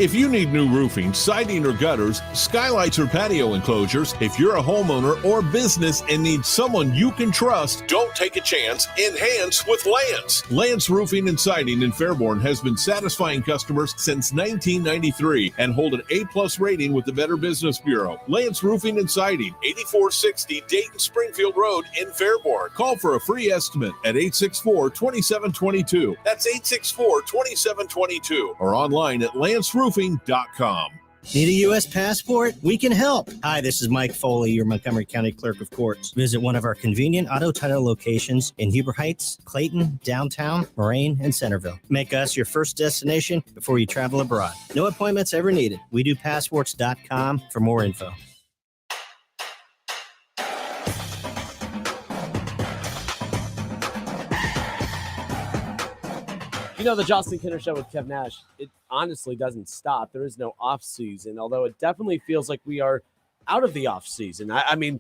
If you need new roofing, siding, or gutters, skylights, or patio enclosures, if you're a homeowner or business and need someone you can trust, don't take a chance. Enhance with Lance. Lance Roofing and Siding in Fairborn has been satisfying customers since 1993 and hold an A+ rating with the Better Business Bureau. Lance Roofing and Siding, 8460 Dayton Springfield Road in Fairborn. Call for a free estimate at 864-2722. That's 864-2722 or online at lanceroofing.com. Need a U.S. passport? We can help. Hi, this is Mike Foley, your Montgomery County Clerk of Courts. Visit one of our convenient auto title locations in Huber Heights, Clayton, downtown, Moraine, and Centerville. Make us your first destination before you travel abroad. No appointments ever needed. We do passports.com for more info. You know, the Justin Kinner Show with Kev Nash, it honestly doesn't stop. There is no off season, although it definitely feels like we are out of the off season. I mean,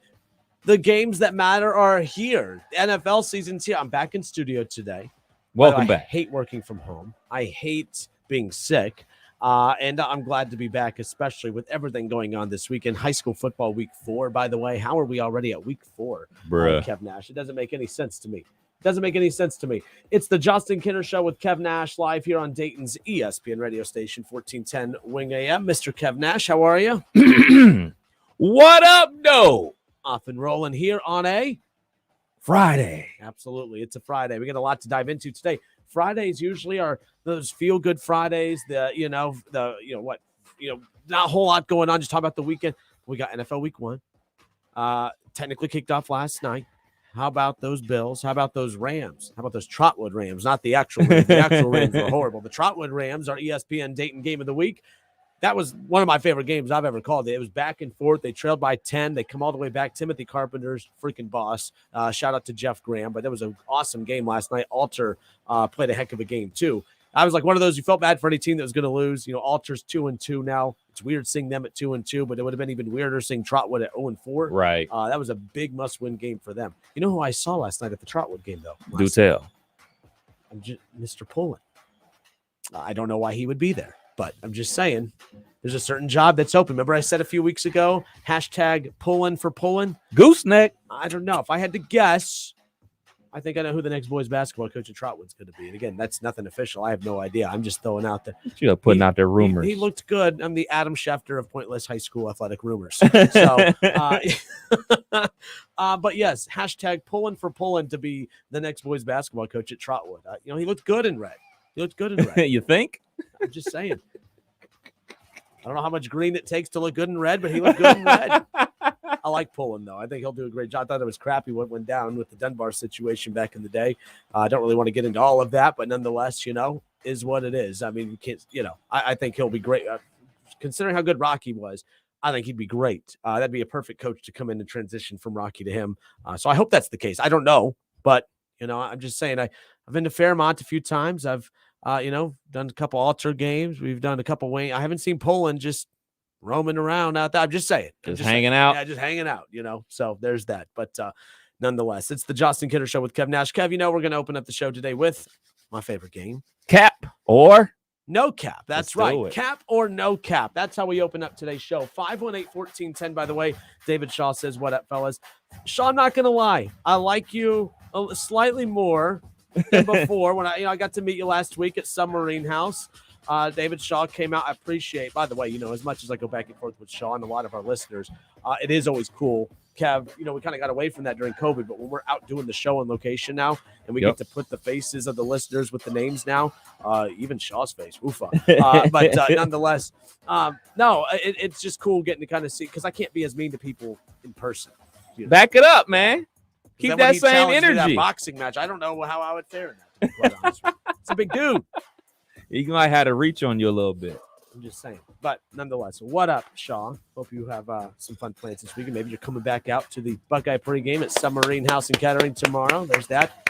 the games that matter are here. The NFL season's here. I'm back in studio today. Welcome back. I hate working from home. I hate being sick. And I'm glad to be back, especially with everything going on this weekend. High school football week 4, by the way. How are we already at week 4? Bruh. Kev Nash. It doesn't make any sense to me. Doesn't make any sense to me. It's the Justin Kinner Show with Kev Nash live here on Dayton's ESPN radio station, 1410 Wing AM. Mr. Kev Nash, how are you? What up, no? Off and rolling here on a Friday. Absolutely. It's a Friday. We got a lot to dive into today. Fridays usually are those feel-good Fridays. Not a whole lot going on. Just talk about the weekend. We got NFL Week 1. Technically kicked off last night. How about those Bills? How about those Rams? How about those Trotwood Rams? Not the actual Rams. The actual Rams were horrible. The Trotwood Rams are ESPN Dayton Game of the Week. That was one of my favorite games I've ever called. It was back and forth. They trailed by 10. They come all the way back. Timothy Carpenter's freaking boss. Shout out to Jeff Graham. But that was an awesome game last night. Alter played a heck of a game, too. I was like one of those, you felt bad for any team that was going to lose. You know, Alter's 2-2 now. It's weird seeing them at 2-2, but it would have been even weirder seeing Trotwood at 0-4. Right. That was a big must-win game for them. You know who I saw last night at the Trotwood game, though? Do tell. Mr. Pullen. I don't know why he would be there, but I'm just saying there's a certain job that's open. Remember I said a few weeks ago, hashtag Pullen for Pullen? Gooseneck. I don't know. If I had to guess, I think I know who the next boys basketball coach at Trotwood's going to be. And again, that's nothing official. I have no idea. I'm just throwing out the. You're putting out their rumors. He looked good. I'm the Adam Schefter of Pointless High School athletic rumors. So, but yes, hashtag Pulling for Pullen to be the next boys basketball coach at Trotwood. He looked good in red. You think? I'm just saying. I don't know how much green it takes to look good in red, but he looked good in red. I like Pullen, though. I think he'll do a great job. I thought it was crappy what went down with the Dunbar situation back in the day. I don't really want to get into all of that, but nonetheless, is what it is. I mean, you can't, I think he'll be great. Considering how good Rocky was, I think he'd be great. That'd be a perfect coach to come in and transition from Rocky to him. So I hope that's the case. I don't know, but, I'm just saying I've been to Fairmont a few times. I've, done a couple Alter games. We've done a couple Wayne. I haven't seen Pullen just roaming around out there. I'm just saying. Just hanging out. Yeah, just hanging out, So there's that. But nonetheless, it's the Justin Kinner Show with Kev Nash. Kev, we're going to open up the show today with my favorite game. Cap or no cap. That's Let's right. Cap or no cap. That's how we open up today's show. 518-1410, by the way. David Shaw says, what up, fellas? Shaw, I'm not going to lie. I like you slightly more than before. When I got to meet you last week at Submarine House. David Shaw came out. I appreciate, by the way, as much as I go back and forth with Shaw and a lot of our listeners, it is always cool. Kev, we kind of got away from that during COVID, but when we're out doing the show on location now and we get to put the faces of the listeners with the names now, even Shaw's face, but nonetheless, it's just cool getting to kind of see, because I can't be as mean to people in person. Back it up, man. Keep that same energy. That boxing match, I don't know how I would fare in that, to be quite honest with you. It's a big dude. He might have to reach on you a little bit. I'm just saying. But nonetheless, what up, Shaw? Hope you have some fun plans this weekend. Maybe you're coming back out to the Buckeye pregame at Submarine House in Kettering tomorrow. There's that.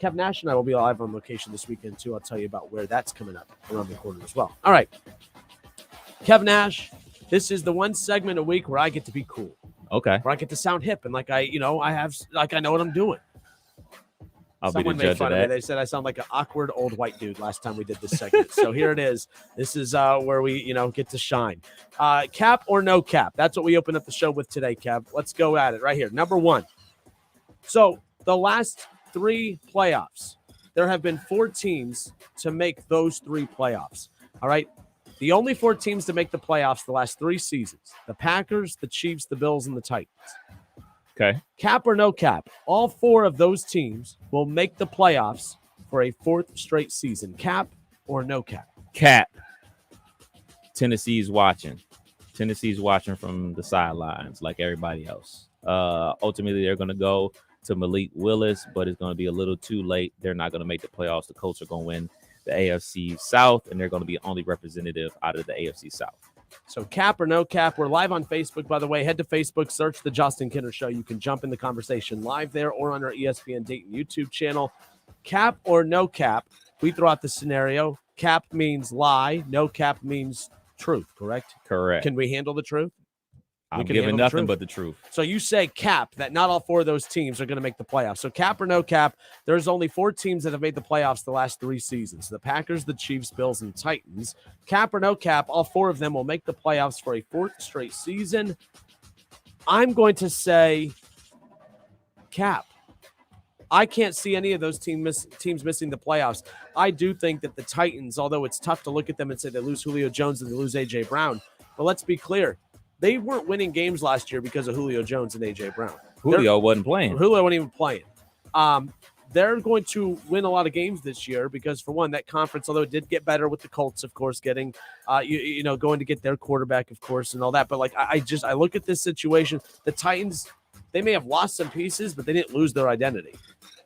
Kev Nash and I will be live on location this weekend, too. I'll tell you about where that's coming up around the corner as well. All right. Kev Nash, this is the one segment a week where I get to be cool. Okay. Where I get to sound hip and like I know what I'm doing. I'll Someone be the made judge fun of of me. that. They said I sound like an awkward old white dude last time we did this segment. So here it is. This is where we, get to shine. Cap or no cap? That's what we open up the show with today, Kev. Let's go at it right here. Number one. So the last 3 playoffs, there have been 4 teams to make those 3 playoffs. All right. The only 4 teams to make the playoffs the last 3 seasons, the Packers, the Chiefs, the Bills, and the Titans. Okay. Cap or no cap, all 4 of those teams will make the playoffs for a 4th straight season. Cap or no cap? Cap. Tennessee's watching. Tennessee's watching from the sidelines like everybody else. Ultimately, they're going to go to Malik Willis, but it's going to be a little too late. They're not going to make the playoffs. The Colts are going to win the AFC South, and they're going to be only representative out of the AFC South. So cap or no cap, we're live on Facebook, by the way. Head to Facebook, search The Justin Kinner Show. You can jump in the conversation live there or on our ESPN Dayton YouTube channel. Cap or no cap, we throw out the scenario. Cap means lie. No cap means truth, correct? Correct. Can we handle the truth? I'm giving nothing but the truth. So you say cap, that not all 4 of those teams are going to make the playoffs. So cap or no cap, there's only 4 teams that have made the playoffs the last 3 seasons. The Packers, the Chiefs, Bills, and Titans. Cap or no cap, all 4 of them will make the playoffs for a 4th straight season. I'm going to say cap. I can't see any of those teams missing the playoffs. I do think that the Titans, although it's tough to look at them and say they lose Julio Jones and they lose A.J. Brown, but let's be clear. They weren't winning games last year because of Julio Jones and A.J. Brown. Julio wasn't playing. Julio wasn't even playing. They're going to win a lot of games this year because, for one, that conference, although it did get better with the Colts, of course, getting, going to get their quarterback, of course, and all that. But, I look at this situation. The Titans, they may have lost some pieces, but they didn't lose their identity.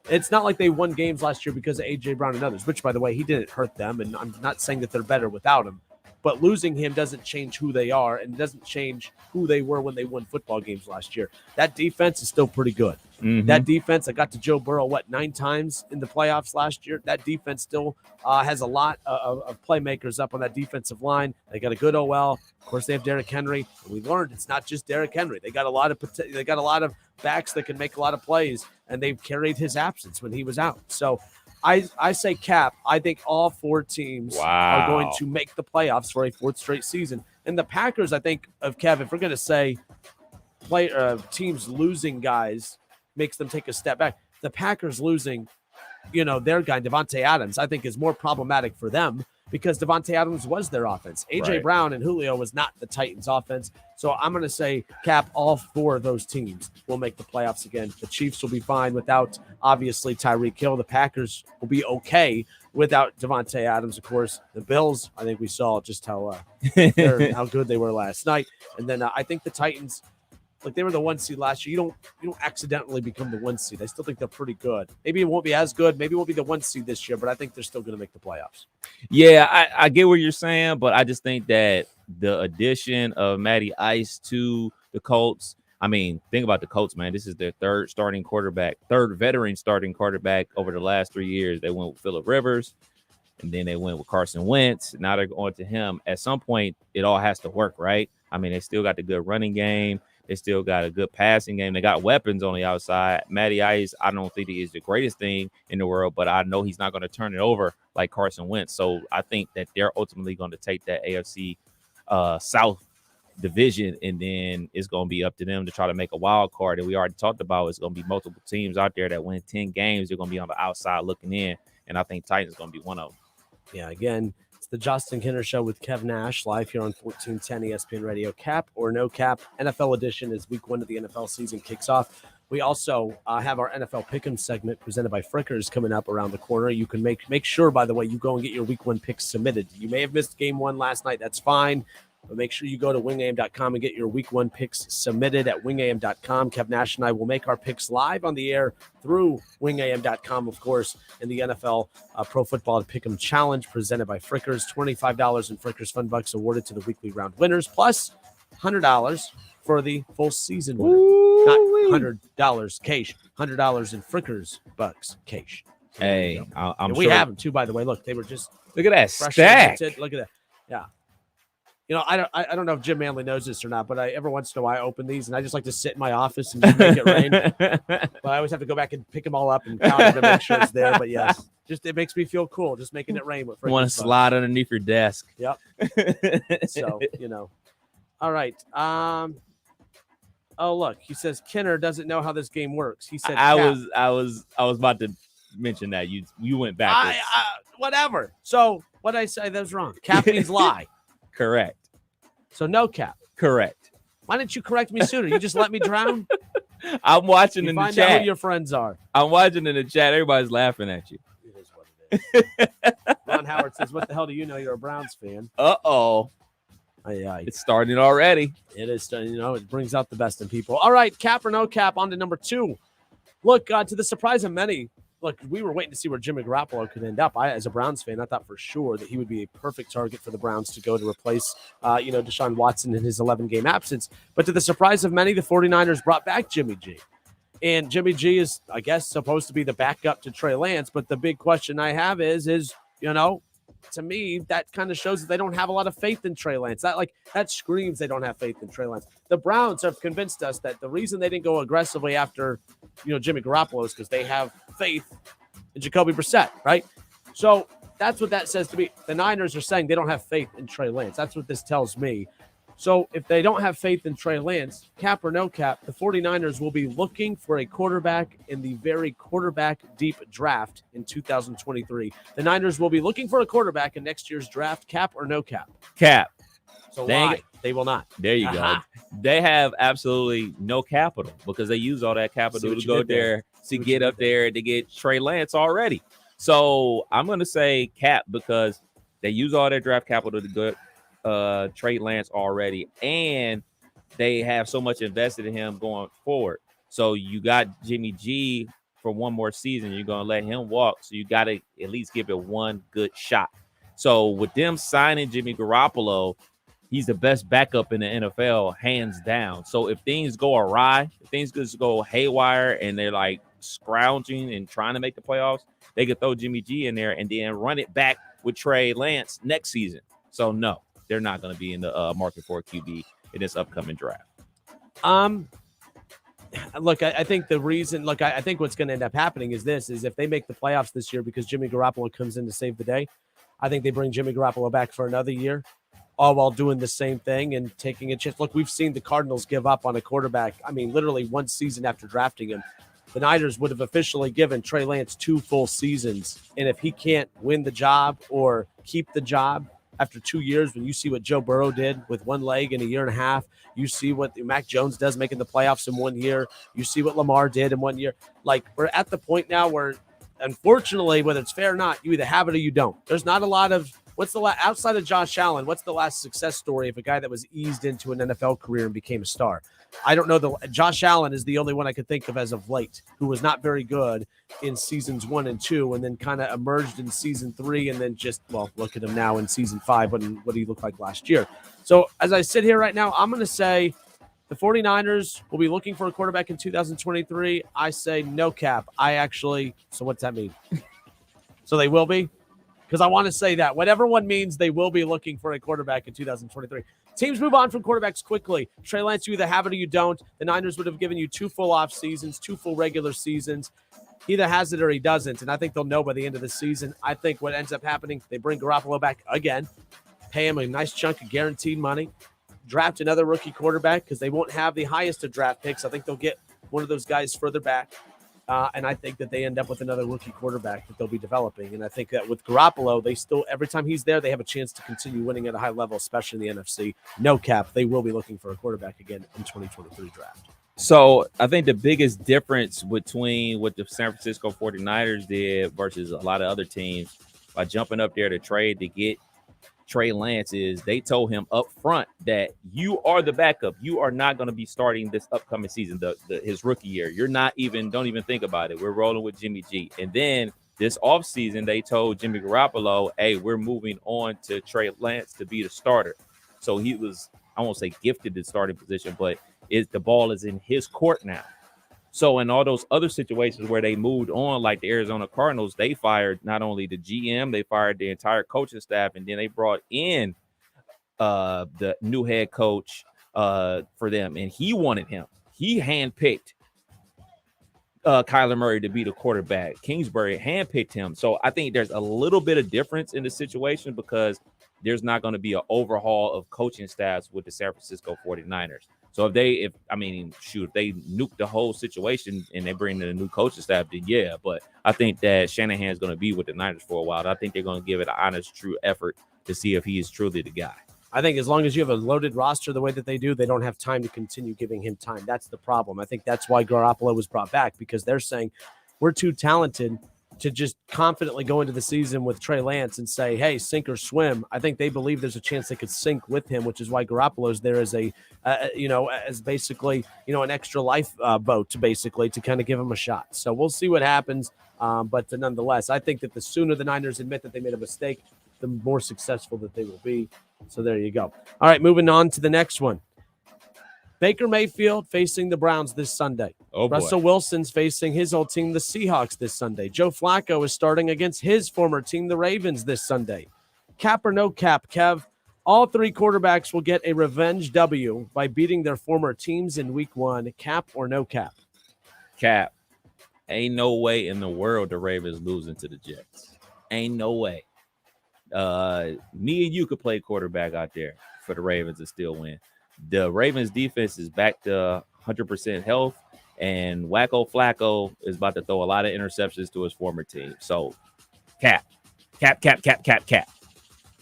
It's not like they won games last year because of A.J. Brown and others, which, by the way, he didn't hurt them, and I'm not saying that they're better without him. But losing him doesn't change who they are and doesn't change who they were when they won football games last year. That defense is still pretty good. Mm-hmm. That defense, I got to Joe Burrow, 9 times in the playoffs last year. That defense still has a lot of playmakers up on that defensive line. They got a good OL. Of course, they have Derrick Henry. And we learned it's not just Derrick Henry. They got a lot of backs that can make a lot of plays, and they've carried his absence when he was out. So I say cap. I think all 4 teams are going to make the playoffs for a 4th straight season. And the Packers, I think, of Kev, if we're going to say teams losing guys makes them take a step back, the Packers losing, their guy, Devontae Adams, I think is more problematic for them because Devontae Adams was their offense. A.J. Right. Brown and Julio was not the Titans' offense. So I'm going to say cap, all 4 of those teams will make the playoffs again. The Chiefs will be fine without, obviously, Tyreek Hill. The Packers will be okay without Devontae Adams, of course. The Bills, I think we saw just how good they were last night. And then I think the Titans, they were the 1 seed last year. You don't accidentally become the 1 seed. I still think they're pretty good. Maybe it won't be as good. Maybe it won't be the 1 seed this year, but I think they're still going to make the playoffs. Yeah, I get what you're saying, but I just think that the addition of Matty Ice to the Colts, think about the Colts, man. This is their 3rd veteran starting quarterback over the last 3 years. They went with Phillip Rivers, and then they went with Carson Wentz. Now they're going to him. At some point, it all has to work, right? They still got the good running game. They still got a good passing game. They got weapons on the outside. Matty Ice, I don't think he is the greatest thing in the world, but I know he's not going to turn it over like Carson Wentz. So I think that they're ultimately going to take that AFC South division, and then it's going to be up to them to try to make a wild card. And we already talked about it's going to be multiple teams out there that win 10 games. They're going to be on the outside looking in, and I think Titans is going to be one of them. Yeah, again, it's the Justin Kinner Show with Kev Nash, live here on 1410 ESPN Radio. Cap or no cap, NFL edition as week 1 of the NFL season kicks off. We also have our NFL Pickem segment presented by Frickers coming up around the corner. You can make sure, by the way, you go and get your week 1 picks submitted. You may have missed game 1 last night. That's fine. But make sure you go to wingam.com and get your week 1 picks submitted at wingam.com. Kev Nash and I will make our picks live on the air through wingam.com, of course, in the NFL Pro Football Pick'em Challenge presented by Frickers. $25 in Frickers Fun Bucks awarded to the weekly round winners, plus $100 for the full season winner. Not $100 cash, $100 in Frickers Bucks cash. So hey, we have them too, by the way. Look, they were just look at that fresh stack. minted. Look at that. Yeah. I don't know if Jim Manley knows this or not, but every once in a while I open these and I just like to sit in my office and just make it rain. But I always have to go back and pick them all up and count them to make sure it's there. But yes, just it makes me feel cool just making it rain with. Want to slide underneath your desk? Yep. So all right. Oh look, he says Kenner doesn't know how this game works. He said I was about to mention that you went back. Whatever. So what I say that was wrong. Cap means lie. Correct. So no cap. Correct. Why didn't you correct me sooner? You just let me drown. I'm watching in the find chat. out who your friends are. I'm watching in the chat. Everybody's laughing at you. It is what it is. Ron Howard says, "What the hell do you know? You're a Browns fan." Uh-oh. It's starting already. It is. It brings out the best in people. All right, cap or no cap, on to number 2. Look, to the surprise of many, we were waiting to see where Jimmy Garoppolo could end up. As a Browns fan, I thought for sure that he would be a perfect target for the Browns to go to replace, Deshaun Watson in his 11-game absence. But to the surprise of many, the 49ers brought back Jimmy G. And Jimmy G is, I guess, supposed to be the backup to Trey Lance. But the big question I have is, to me, that kind of shows that they don't have a lot of faith in Trey Lance. That screams they don't have faith in Trey Lance. The Browns have convinced us that the reason they didn't go aggressively after, Jimmy Garoppolo is because they have faith in Jacoby Brissett, right? So that's what that says to me. The Niners are saying they don't have faith in Trey Lance. That's what this tells me. So if they don't have faith in Trey Lance, cap or no cap, the 49ers will be looking for a quarterback in the very quarterback-deep draft in 2023. The Niners will be looking for a quarterback in next year's draft, cap or no cap? Cap. So why? They will not. There you go. They have absolutely no capital because they use all that capital to go there to get up there to get Trey Lance already. So I'm going to say cap because they use all their draft capital to go Trey Lance already, and they have so much invested in him going forward. So you got Jimmy G for one more season. You're going to let him walk. So you got to at least give it one good shot. So with them signing Jimmy Garoppolo, he's the best backup in the NFL, hands down. So if things go awry, if things just go haywire and they're like scrounging and trying to make the playoffs, they could throw Jimmy G in there and then run it back with Trey Lance next season. So no, they're not going to be in the market for a QB in this upcoming draft. Look, I think the reason, I think what's going to end up happening is if they make the playoffs this year because Jimmy Garoppolo comes in to save the day, I think they bring Jimmy Garoppolo back for another year, all while doing the same thing and taking a chance. Look, we've seen the Cardinals give up on a quarterback. I mean, literally one season after drafting him. The Niners would have officially given Trey Lance 2 full seasons. And if he can't win the job or keep the job after 2 years, when you see what Joe Burrow did with one leg in a year and a half, you see what Mac Jones does making the playoffs in 1 year, you see what Lamar did in 1 year. We're at the point now where, unfortunately, whether it's fair or not, you either have it or you don't. There's not a lot of outside of Josh Allen, what's the last success story of a guy that was eased into an NFL career and became a star? I don't know. Josh Allen is the only one I could think of as of late who was not very good in seasons 1 and 2 and then kind of emerged in season 3 and then look at him now in season 5 what he looked like last year. So as I sit here right now, I'm going to say the 49ers will be looking for a quarterback in 2023. I say no cap. So what's that mean? So they will be? Because I want to say that. Whatever one means, they will be looking for a quarterback in 2023. Teams move on from quarterbacks quickly. Trey Lance, you either have it or you don't. The Niners would have given you 2 full off seasons, 2 full regular seasons. He either has it or he doesn't, and I think they'll know by the end of the season. I think what ends up happening, they bring Garoppolo back again, pay him a nice chunk of guaranteed money, draft another rookie quarterback because they won't have the highest of draft picks. I think they'll get one of those guys further back. And I think that they end up with another rookie quarterback that they'll be developing. And I think that with Garoppolo, they still, every time he's there, they have a chance to continue winning at a high level, especially in the NFC. No cap. They will be looking for a quarterback again in 2023 draft. So I think the biggest difference between what the San Francisco 49ers did versus a lot of other teams by jumping up there to trade to get Trey Lance is they told him up front that you are the backup. You are not going to be starting this upcoming season, his rookie year. Don't even think about it. We're rolling with Jimmy G. And then this offseason, they told Jimmy Garoppolo, hey, we're moving on to Trey Lance to be the starter. So he was, I won't say gifted the starting position, but the ball is in his court now. So in all those other situations where they moved on, like the Arizona Cardinals, they fired not only the GM, they fired the entire coaching staff, and then they brought in the new head coach for them, and he wanted him. He handpicked Kyler Murray to be the quarterback. Kingsbury handpicked him. So I think there's a little bit of difference in the situation because there's not going to be an overhaul of coaching staffs with the San Francisco 49ers. So if they nuke the whole situation and they bring in a new coaching staff, then yeah. But I think that Shanahan's going to be with the Niners for a while. I think they're going to give it an honest, true effort to see if he is truly the guy. I think as long as you have a loaded roster the way that they do, they don't have time to continue giving him time. That's the problem. I think that's why Garoppolo was brought back, because they're saying we're too talented to just confidently go into the season with Trey Lance and say, hey, sink or swim. I think they believe there's a chance they could sink with him, which is why Garoppolo's there as as basically, an extra lifeboat to kind of give him a shot. So we'll see what happens. But nonetheless, I think that the sooner the Niners admit that they made a mistake, the more successful that they will be. So there you go. All right, moving on to the next one. Baker Mayfield facing the Browns this Sunday. Oh, boy. Russell Wilson's facing his old team, the Seahawks, this Sunday. Joe Flacco is starting against his former team, the Ravens, this Sunday. Cap or no cap, Kev? All three quarterbacks will get a revenge W by beating their former teams in week 1. Cap or no cap? Cap. Ain't no way in the world the Ravens losing to the Jets. Ain't no way. Me and you could play quarterback out there for the Ravens and still win. The Ravens defense is back to 100% health, and Wacko Flacco is about to throw a lot of interceptions to his former team. So, cap.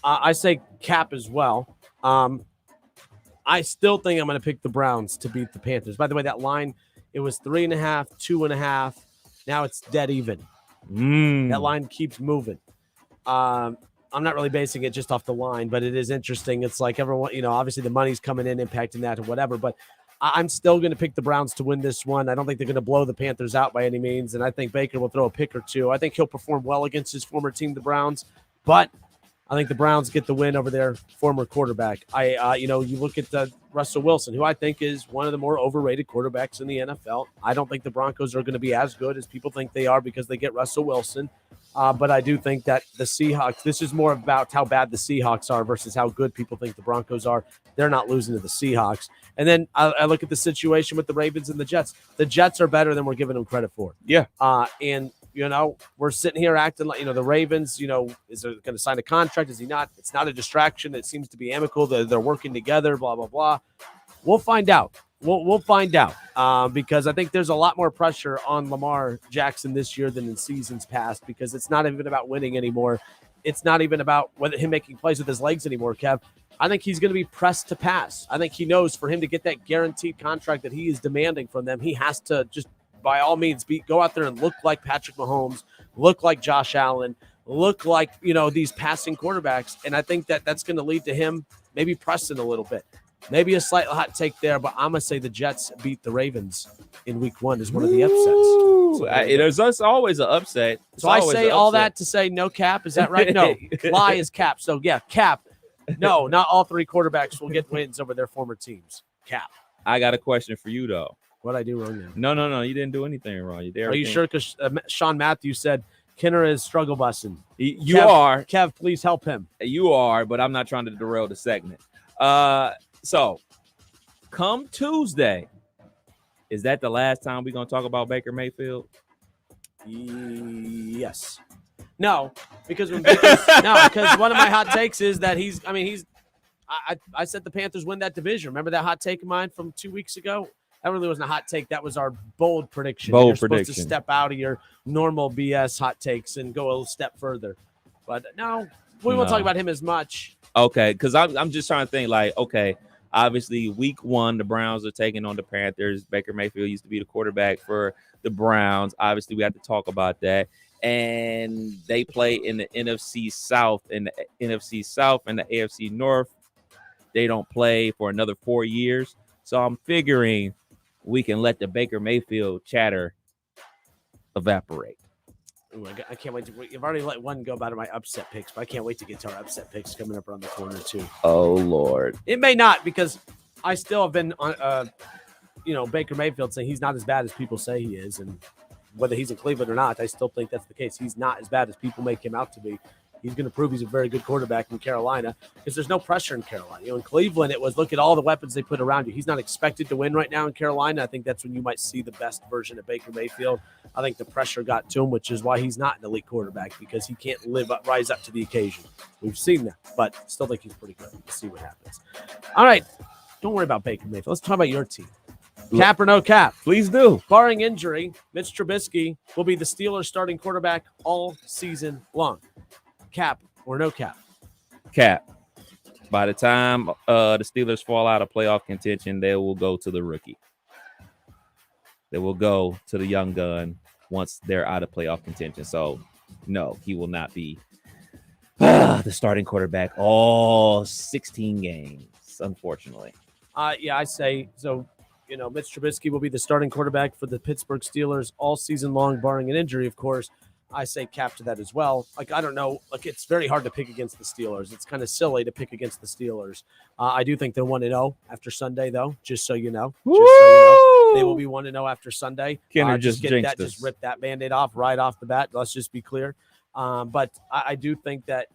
I say cap as well. I still think I'm going to pick the Browns to beat the Panthers. By the way, that line, it was 3.5, 2.5. Now it's dead even. That line keeps moving. I'm not really basing it just off the line, but it is interesting. It's like everyone, obviously the money's coming in, impacting that or whatever, but I'm still going to pick the Browns to win this one. I don't think they're going to blow the Panthers out by any means, and I think Baker will throw a pick or two. I think he'll perform well against his former team, the Browns, but I think the Browns get the win over their former quarterback. You look at Russell Wilson, who I think is one of the more overrated quarterbacks in the NFL. I don't think the Broncos are going to be as good as people think they are because they get Russell Wilson. But I do think that the Seahawks, this is more about how bad the Seahawks are versus how good people think the Broncos are. They're not losing to the Seahawks. And then I look at the situation with the Ravens and the Jets. The Jets are better than we're giving them credit for. Yeah. And we're sitting here acting like, the Ravens, is going to sign a contract? Is he not? It's not a distraction. It seems to be amicable. They're working together, blah, blah, blah. We'll find out. We'll find out because I think there's a lot more pressure on Lamar Jackson this year than in seasons past because it's not even about winning anymore. It's not even about whether him making plays with his legs anymore, Kev. I think he's going to be pressed to pass. I think he knows for him to get that guaranteed contract that he is demanding from them, he has to just by all means go out there and look like Patrick Mahomes, look like Josh Allen, look like, these passing quarterbacks. And I think that's going to lead to him maybe pressing a little bit. Maybe a slight hot take there, but I'm going to say the Jets beat the Ravens in week 1 is one of the upsets. There's always an upset. So I say all that to say no cap. Is that right? No. Lie is cap. So, yeah, cap. No, not all three quarterbacks will get wins over their former teams. Cap. I got a question for you, though. What'd I do wrong now? No. You didn't do anything wrong. You did everything. Are you sure? Because Sean Matthews said Kenner is struggle busting. Kev, please help him. You are, but I'm not trying to derail the segment. So, come Tuesday, is that the last time we're going to talk about Baker Mayfield? Yes. No, because one of my hot takes is that I said the Panthers win that division. Remember that hot take of mine from 2 weeks ago? That really wasn't a hot take. That was our bold prediction. You're supposed to step out of your normal BS hot takes and go a little step further. But no, we won't talk about him as much. Okay, because I'm just trying to think obviously week 1, the Browns are taking on the Panthers. Baker Mayfield used to be the quarterback for the Browns. Obviously, we have to talk about that. And they play in the NFC South. And the NFC South and the AFC North, they don't play for another 4 years. So I'm figuring we can let the Baker Mayfield chatter evaporate. Ooh, I can't wait you've already let one go about my upset picks, but I can't wait to get to our upset picks coming up around the corner too. Oh Lord. It may not, because I still have been on Baker Mayfield saying he's not as bad as people say he is, and whether he's in Cleveland or not, I still think that's the case. He's not as bad as people make him out to be. he's going to prove he's a very good quarterback in Carolina because there's no pressure in Carolina. In Cleveland, it was look at all the weapons they put around you. He's not expected to win right now in Carolina. I think that's when you might see the best version of Baker Mayfield. I think the pressure got to him, which is why he's not an elite quarterback because he can't rise up to the occasion. We've seen that, but still think he's pretty good. We'll see what happens. All right. Don't worry about Baker Mayfield. Let's talk about your team. Cap or no cap? Please do. Barring injury, Mitch Trubisky will be the Steelers starting quarterback all season long. Cap or no cap? Cap. By the time the Steelers fall out of playoff contention, they will go to the rookie. They will go to the young gun once they're out of playoff contention. So, no, he will not be the starting quarterback all 16 games, unfortunately. I say so. Mitch Trubisky will be the starting quarterback for the Pittsburgh Steelers all season long, barring an injury, of course. I say cap to that as well. I don't know. It's very hard to pick against the Steelers. It's kind of silly to pick against the Steelers. I do think they're 1-0 after Sunday, though, just so you know. They will be 1-0 after Sunday. Just rip that Band-Aid off right off the bat. Let's just be clear. But I do think that,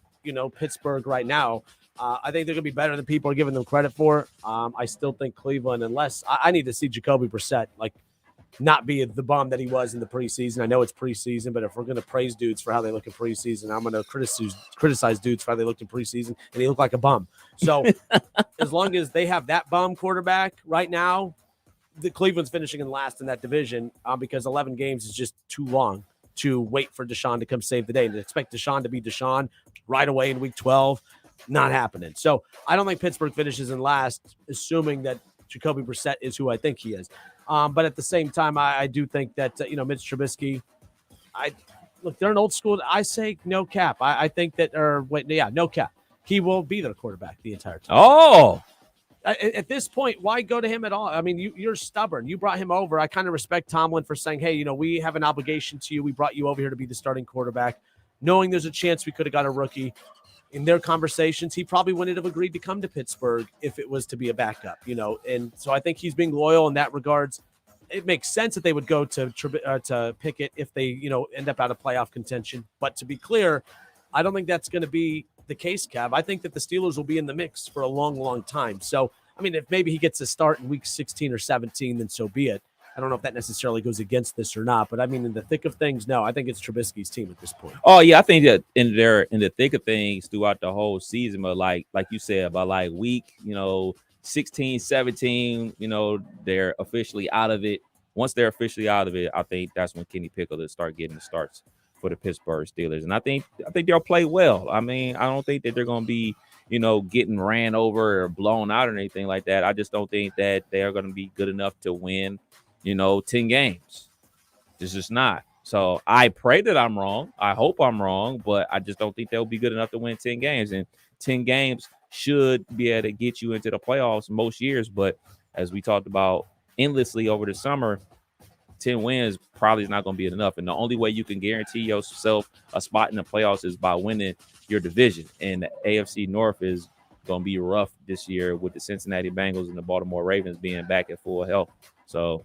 Pittsburgh right now, I think they're going to be better than people are giving them credit for. I still think Cleveland, unless I need to see Jacoby Brissett, not be the bum that he was in the preseason. I know it's preseason, but if we're going to praise dudes for how they look in preseason, I'm going to criticize dudes for how they looked in preseason, and he looked like a bum. So as long as they have that bum quarterback right now, the Cleveland's finishing in last in that division because 11 games is just too long to wait for Deshaun to come save the day. And to expect Deshaun to be Deshaun right away in week 12, not happening. So I don't think Pittsburgh finishes in last, assuming that Jacoby Brissett is who I think he is. But at the same time, I do think that, Mitch Trubisky, they're an old school. I say no cap. I think that, no cap. He will be their quarterback the entire time. Oh, at this point, why go to him at all? I mean, you're stubborn. You brought him over. I kind of respect Tomlin for saying, hey, we have an obligation to you. We brought you over here to be the starting quarterback, knowing there's a chance we could have got a rookie. In their conversations, he probably wouldn't have agreed to come to Pittsburgh if it was to be a backup, and so I think he's being loyal in that regards. It makes sense that they would go to Pickett if they, end up out of playoff contention. But to be clear, I don't think that's going to be the case, Cav. I think that the Steelers will be in the mix for a long, long time. So, I mean, if maybe he gets a start in week 16 or 17, then so be it. I don't know if that necessarily goes against this or not, but I mean, in the thick of things, no, I think it's Trubisky's team at this point. Oh yeah, I think that in the thick of things throughout the whole season, but like you said, by week, 16, 17, they're officially out of it. Once they're officially out of it, I think that's when Kenny Pickett will start getting the starts for the Pittsburgh Steelers, and I think they'll play well. I mean, I don't think that they're going to be, getting ran over or blown out or anything like that. I just don't think that they are going to be good enough to win 10 games. It's just not. So I pray that I'm wrong. I hope I'm wrong, but I just don't think they'll be good enough to win 10 games. And 10 games should be able to get you into the playoffs most years. But as we talked about endlessly over the summer, 10 wins probably is not going to be enough. And the only way you can guarantee yourself a spot in the playoffs is by winning your division. And the AFC North is going to be rough this year with the Cincinnati Bengals and the Baltimore Ravens being back at full health. So,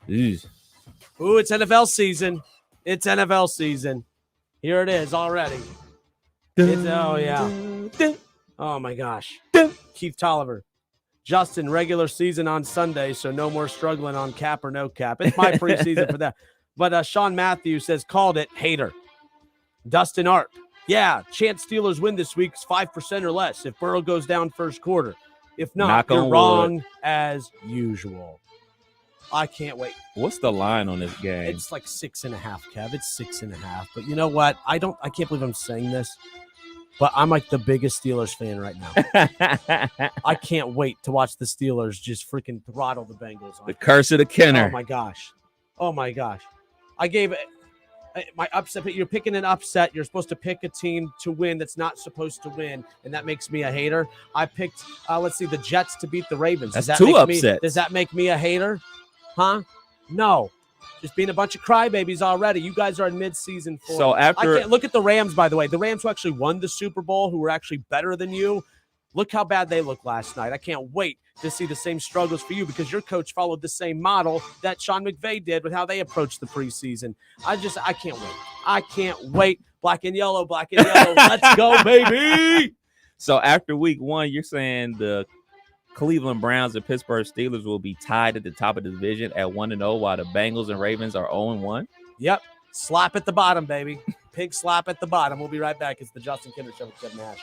it's NFL season. It's NFL season. Here it is already. Oh, my gosh. Keith Tolliver. Justin, regular season on Sunday, so no more struggling on cap or no cap. It's my preseason for that. But Sean Matthews says, called it, hater. Dustin Arp. Yeah, chance Steelers win this week is 5% or less if Burrow goes down first quarter. If not, you're wrong as usual. I can't wait. What's the line on this game? It's like 6.5, Kev. It's 6.5. But you know what? I can't believe I'm saying this, but I'm like the biggest Steelers fan right now. I can't wait to watch the Steelers just freaking throttle the Bengals. The curse of the Kenner. Oh my gosh. I gave my upset. You're picking an upset. You're supposed to pick a team to win that's not supposed to win, and that makes me a hater. I picked, the Jets to beat the Ravens. That's two upsets. Does that make me a hater? Huh? No. Just being a bunch of crybabies already. You guys are in mid-season form. So after look at the Rams, by the way. The Rams who actually won the Super Bowl, who were actually better than you. Look how bad they looked last night. I can't wait to see the same struggles for you because your coach followed the same model that Sean McVay did with how they approached the preseason. I can't wait. I can't wait. Black and yellow. Let's go, baby. So after week 1, you're saying the Cleveland Browns and Pittsburgh Steelers will be tied at the top of the division at 1-0, while the Bengals and Ravens are 0-1? Yep. Slap at the bottom, baby. Pig slap at the bottom. We'll be right back. It's the Justin Kinder Show with Kevin Nash.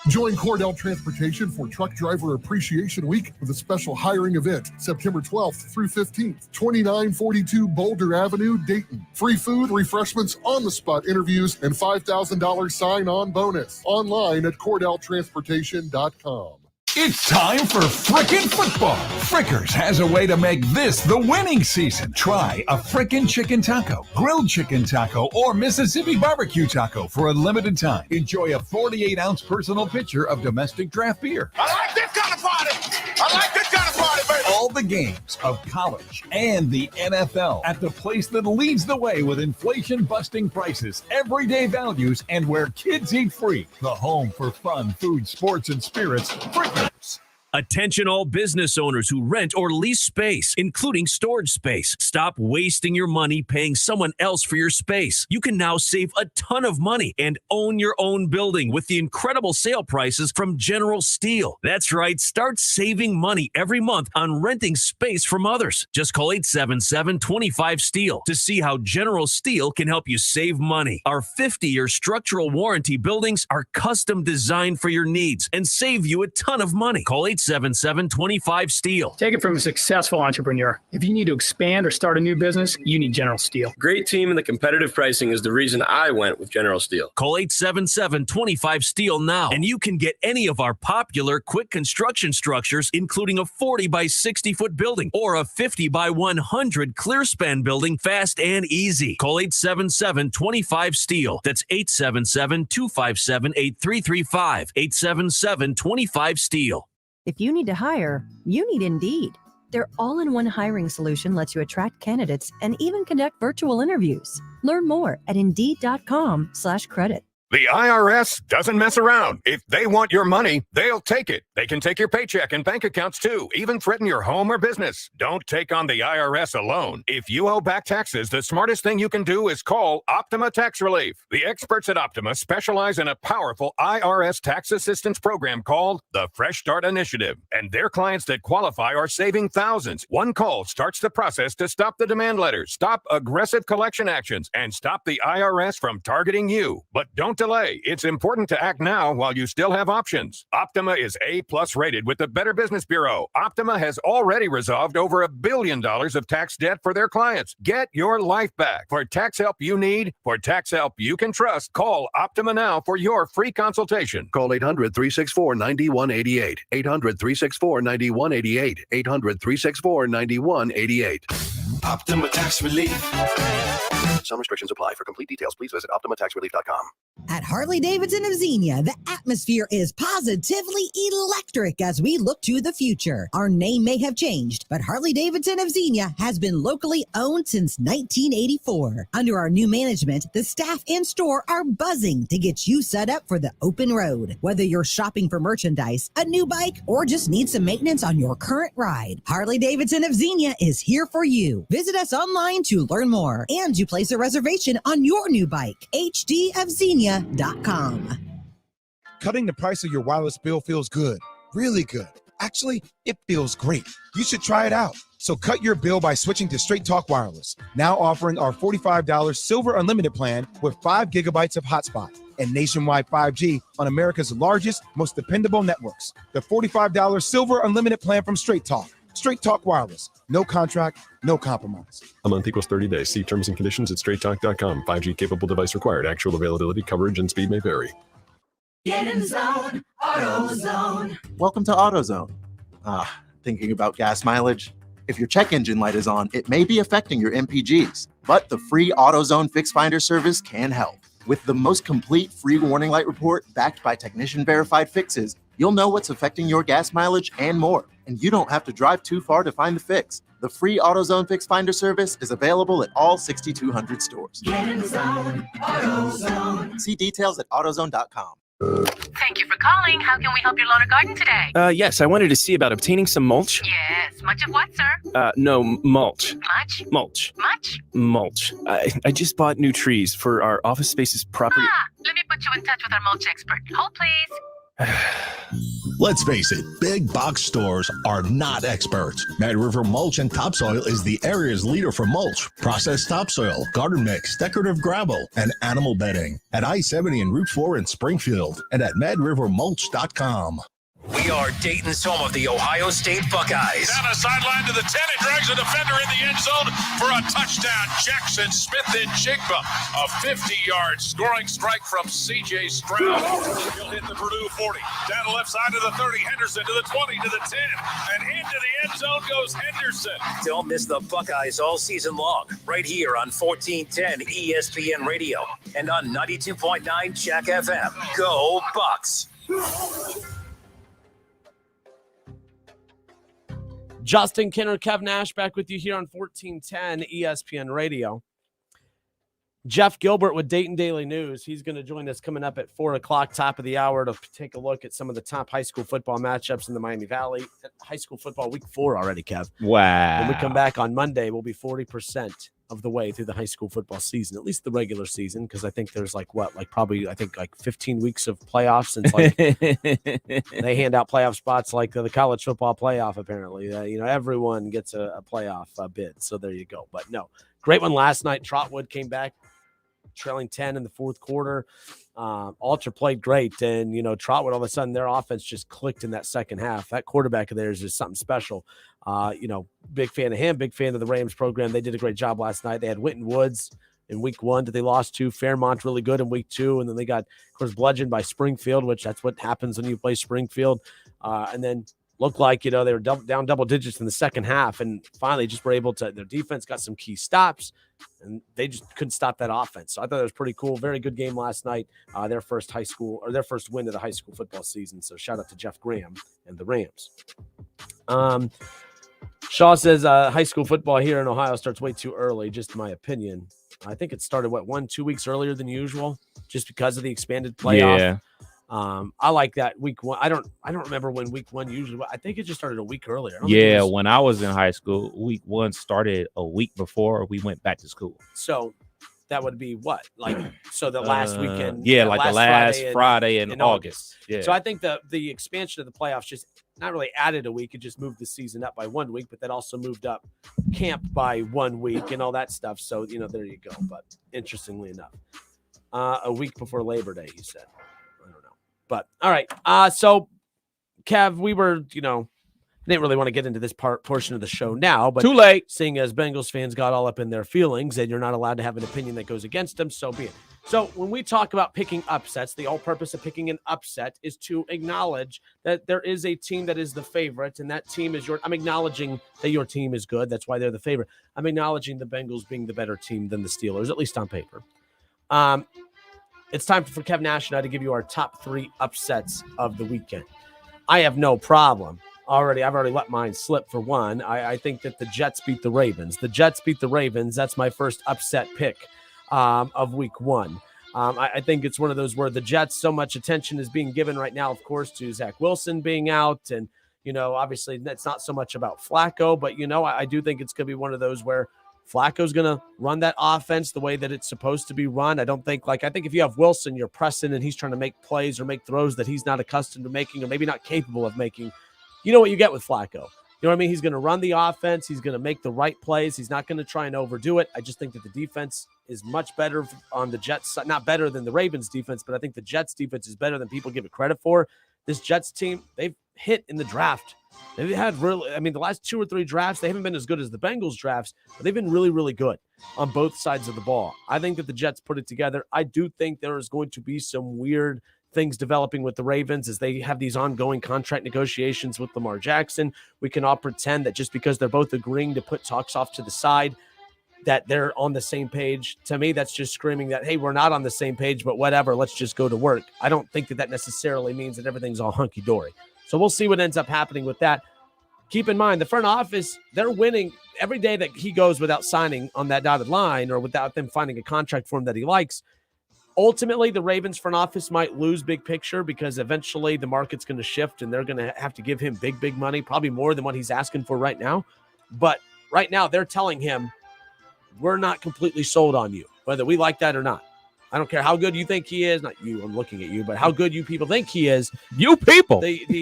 Join Cordell Transportation for Truck Driver Appreciation Week with a special hiring event, September 12th through 15th, 2942 Boulder Avenue, Dayton. Free food, refreshments, on-the-spot interviews, and $5,000 sign-on bonus. Online at CordellTransportation.com. It's time for Frickin' Football. Frickers has a way to make this the winning season. Try a Frickin' Chicken Taco, Grilled Chicken Taco, or Mississippi Barbecue Taco for a limited time. Enjoy a 48-ounce personal pitcher of domestic draft beer. I like this kind of party. Baby. All the games of college and the NFL at the place that leads the way with inflation-busting prices, everyday values, and where kids eat free. The home for fun, food, sports, and spirits. Frickers. Attention all business owners who rent or lease space, including storage space. Stop wasting your money paying someone else for your space. You can now save a ton of money and own your own building with the incredible sale prices from General Steel. That's right. Start saving money every month on renting space from others. Just call 877-25-STEEL to see how General Steel can help you save money. Our 50-year structural warranty buildings are custom designed for your needs and save you a ton of money. Call 877-25-STEEL. Take it from a successful entrepreneur. If you need to expand or start a new business, you need General Steel. Great team and the competitive pricing is the reason I went with General Steel. Call 877-25-STEEL now, and you can get any of our popular quick construction structures, including a 40 by 60 foot building or a 50 by 100 clear span building fast and easy. Call 877-25-STEEL. That's 877-257-8335. 877-25-STEEL. If you need to hire, you need Indeed. Their all-in-one hiring solution lets you attract candidates and even conduct virtual interviews. Learn more at Indeed.com/credit. The IRS doesn't mess around. If they want your money, they'll take it. They can take your paycheck and bank accounts too, even threaten your home or business. Don't take on the IRS alone. If you owe back taxes, the smartest thing you can do is call Optima Tax Relief. The experts at Optima specialize in a powerful IRS tax assistance program called the Fresh Start Initiative. And their clients that qualify are saving thousands. One call starts the process to stop the demand letters, stop aggressive collection actions, and stop the IRS from targeting you. But don't delay. It's important to act now while you still have options. Optima is A+ rated with the Better Business Bureau. Optima has already resolved over $1 billion of tax debt for their clients. Get your life back. For tax help you need, for tax help you can trust, call Optima now for your free consultation. Call 800-364-9188. 800-364-9188. 800-364-9188. Optima Tax Relief. Some restrictions apply. For complete details, please visit OptimaTaxRelief.com. At Harley-Davidson of Xenia, the atmosphere is positively electric as we look to the future. Our name may have changed, but Harley-Davidson of Xenia has been locally owned since 1984. Under our new management, the staff and store are buzzing to get you set up for the open road. Whether you're shopping for merchandise, a new bike, or just need some maintenance on your current ride, Harley-Davidson of Xenia is here for you. Visit us online to learn more and to place a reservation on your new bike. hdofxenia.com. Cutting the price of your wireless bill feels good, really good. Actually, it feels great. You should try it out. So cut your bill by switching to Straight Talk Wireless, now offering our $45 Silver Unlimited plan with 5 gigabytes of hotspot and nationwide 5G on America's largest, most dependable networks. The $45 Silver Unlimited plan from Straight Talk. Straight Talk Wireless. No contract, no compromise. A month equals 30 days. See terms and conditions at straighttalk.com. 5G capable device required. Actual availability, coverage, and speed may vary. Get in the zone. AutoZone. Welcome to AutoZone. Thinking about gas mileage? If your check engine light is on, it may be affecting your MPGs, but the free AutoZone Fix Finder service can help. With the most complete free warning light report backed by technician-verified fixes, you'll know what's affecting your gas mileage and more, and you don't have to drive too far to find the fix. The free AutoZone Fix Finder service is available at all 6,200 stores. Get in the zone, AutoZone. See details at AutoZone.com. Thank you for calling. How can we help your lawn or garden today? Yes, I wanted to see about obtaining some mulch. Yes. Much of what, sir? No, mulch. Much? Mulch. Much? Mulch. I just bought new trees for our office space's property. Let me put you in touch with our mulch expert. Hold, please. Let's face it, big box stores are not experts. Mad River Mulch and Topsoil is the area's leader for mulch, processed topsoil, garden mix, decorative gravel, and animal bedding. At I-70 and Route 4 in Springfield and at madrivermulch.com. We are Dayton's home of the Ohio State Buckeyes. Down the sideline to the 10. He drags a defender in the end zone for a touchdown. Jackson Smith and Jigba. A 50-yard scoring strike from C.J. Stroud. He'll hit the Purdue 40. Down the left side to the 30. Henderson to the 20, to the 10. And into the end zone goes Henderson. Don't miss the Buckeyes all season long. Right here on 1410 ESPN Radio and on 92.9 Jack FM. Go Bucks. Justin Kinner, Kev Nash back with you here on 1410 ESPN Radio. Jeff Gilbert with Dayton Daily News. He's going to join us coming up at 4 o'clock, top of the hour, to take a look at some of the top high school football matchups in the Miami Valley. High school football week 4 already, Kev. Wow. When we come back on Monday, we'll be 40% of the way through the high school football season, at least the regular season, because I think there's probably 15 weeks of playoffs since they hand out playoff spots like the college football playoff. Apparently, everyone gets a playoff bid. So there you go. But no, great one last night. Trotwood came back trailing 10 in the fourth quarter. Alter played great, and Trotwood, all of a sudden their offense just clicked in that second half. That quarterback of theirs is something special. Big fan of him, big fan of the Rams program. They did a great job last night. They had Winton Woods in week 1 that they lost to. Fairmont really good in week 2, and then they got, of course, bludgeoned by Springfield, which that's what happens when you play Springfield. And then looked like, they were down double digits in the second half, and finally just were able to, their defense got some key stops, and they just couldn't stop that offense. So I thought it was pretty cool. Very good game last night. Their first win of the high school football season. So shout out to Jeff Graham and the Rams. Shaw says high school football here in Ohio starts way too early, just my opinion. I think it started 1-2 weeks earlier than usual, just because of the expanded playoff. Yeah. I like that week 1. I don't remember when week 1 usually. I think it just started a week earlier. Yeah, when I was in high school, week 1 started a week before we went back to school. So that would be what? The last weekend. Yeah, the last Friday in August. Yeah. So I think the expansion of the playoffs just not really added a week. It just moved the season up by 1 week, but that also moved up camp by 1 week and all that stuff. So, there you go. But interestingly enough, a week before Labor Day, he said. But all right. So Kev, we were, didn't really want to get into this portion of the show now, but too late. Seeing as Bengals fans got all up in their feelings and you're not allowed to have an opinion that goes against them, so be it. So when we talk about picking upsets, the whole purpose of picking an upset is to acknowledge that there is a team that is the favorite, and that team is I'm acknowledging that your team is good. That's why they're the favorite. I'm acknowledging the Bengals being the better team than the Steelers, at least on paper. It's time for Kev Nash and I to give you our top 3 upsets of the weekend. I have no problem. I've already let mine slip for one. I think that the Jets beat the Ravens. The Jets beat the Ravens. That's my first upset pick of week 1. I think it's one of those where the Jets, so much attention is being given right now, of course, to Zach Wilson being out. And, obviously it's not so much about Flacco, but, I do think it's going to be one of those where Flacco's going to run that offense the way that it's supposed to be run. I think if you have Wilson, you're pressing and he's trying to make plays or make throws that he's not accustomed to making or maybe not capable of making. You know what you get with Flacco. You know what I mean? He's going to run the offense. He's going to make the right plays. He's not going to try and overdo it. I just think that the defense is much better on the Jets side. Not better than the Ravens defense, but I think the Jets defense is better than people give it credit for. This Jets team, they've hit in the draft. They've had the last 2 or 3 drafts, they haven't been as good as the Bengals drafts, but they've been really, really good on both sides of the ball. I think that the Jets put it together. I do think there is going to be some weird things developing with the Ravens as they have these ongoing contract negotiations with Lamar Jackson. We can all pretend that just because they're both agreeing to put talks off to the side, that they're on the same page. To me, that's just screaming that, hey, we're not on the same page, but whatever, let's just go to work. I don't think that necessarily means that everything's all hunky-dory. So we'll see what ends up happening with that. keep in mind the front office, they're winning every day that he goes without signing on that dotted line or without them finding a contract for him that he likes. Ultimately, the Ravens front office might lose big picture because eventually the market's going to shift and they're going to have to give him big money, probably more than what he's asking for right now. But right now they're telling him, we're not completely sold on you, whether we like that or not. I don't care how good you think he is. Not you, I'm looking at you, but how good you people think he is. You people. Nice.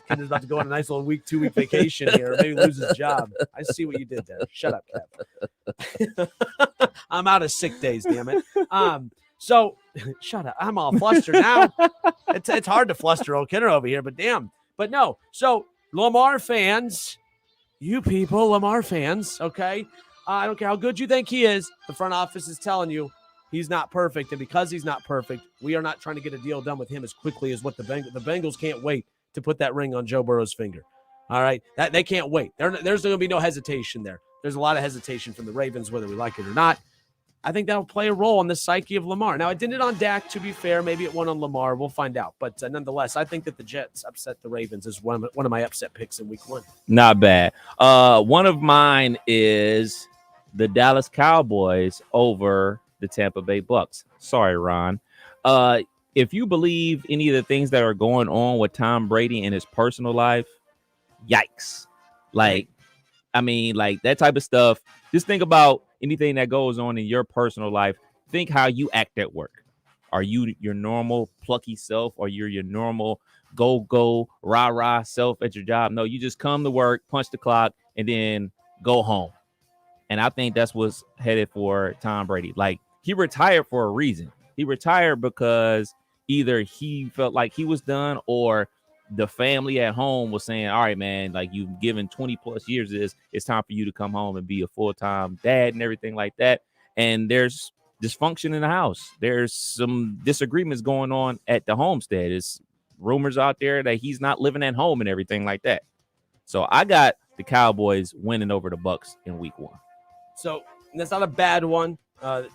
Kendra's about to go on a nice little 2-week vacation here. Maybe lose his job. I see what you did there. Shut up, Kev. I'm out of sick days, damn it. So shut up. I'm all flustered now. It's hard to fluster old Kenner over here, but damn. But no. So Lamar fans, you people, Lamar fans, okay? I don't care how good you think he is. The front office is telling you he's not perfect. And because he's not perfect, we are not trying to get a deal done with him as quickly as what the Bengals can't wait to put that ring on Joe Burrow's finger. All right? They can't wait. There's going to be no hesitation there. There's a lot of hesitation from the Ravens, whether we like it or not. I think that'll play a role in the psyche of Lamar. Now, it didn't on Dak, to be fair. Maybe it won on Lamar. We'll find out. But nonetheless, I think that the Jets upset the Ravens is one of my upset picks in week 1. Not bad. One of mine is the Dallas Cowboys over the Tampa Bay Bucks. Sorry, Ron. If you believe any of the things that are going on with Tom Brady in his personal life, yikes. Like that type of stuff. Just think about anything that goes on in your personal life. Think how you act at work. Are you your normal plucky self, or you're your normal go, rah self at your job? No, you just come to work, punch the clock, and then go home. And I think that's what's headed for Tom Brady. Like, he retired for a reason. He retired because either he felt like he was done, or the family at home was saying, all right, man, like, you've given 20 plus years of this. It's time for you to come home and be a full-time dad and everything like that. And there's dysfunction in the house. There's some disagreements going on at the homestead. There's rumors out there that he's not living at home and everything like that. So I got the Cowboys winning over the Bucks in week 1. So that's not a bad one.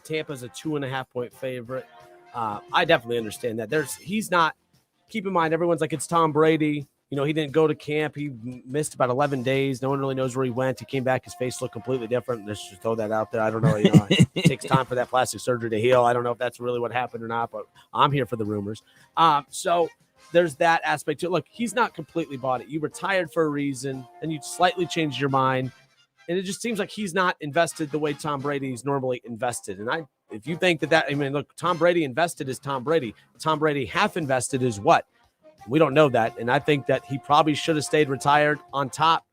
Tampa's a 2.5-point favorite. I definitely understand that. He's not. Keep in mind, everyone's like, it's Tom Brady. You know, he didn't go to camp. He missed about 11 days. No one really knows where he went. He came back. His face looked completely different. Let's just throw that out there. I don't know. It takes time for that plastic surgery to heal. I don't know if that's really what happened or not, but I'm here for the rumors. So there's that aspect to it. Look, he's not completely bought it. You retired for a reason, and you slightly changed your mind. And it just seems like he's not invested the way Tom Brady's normally invested. And if you think look, Tom Brady invested is Tom Brady. Tom Brady half invested is what? We don't know that. And I think that he probably should have stayed retired on top.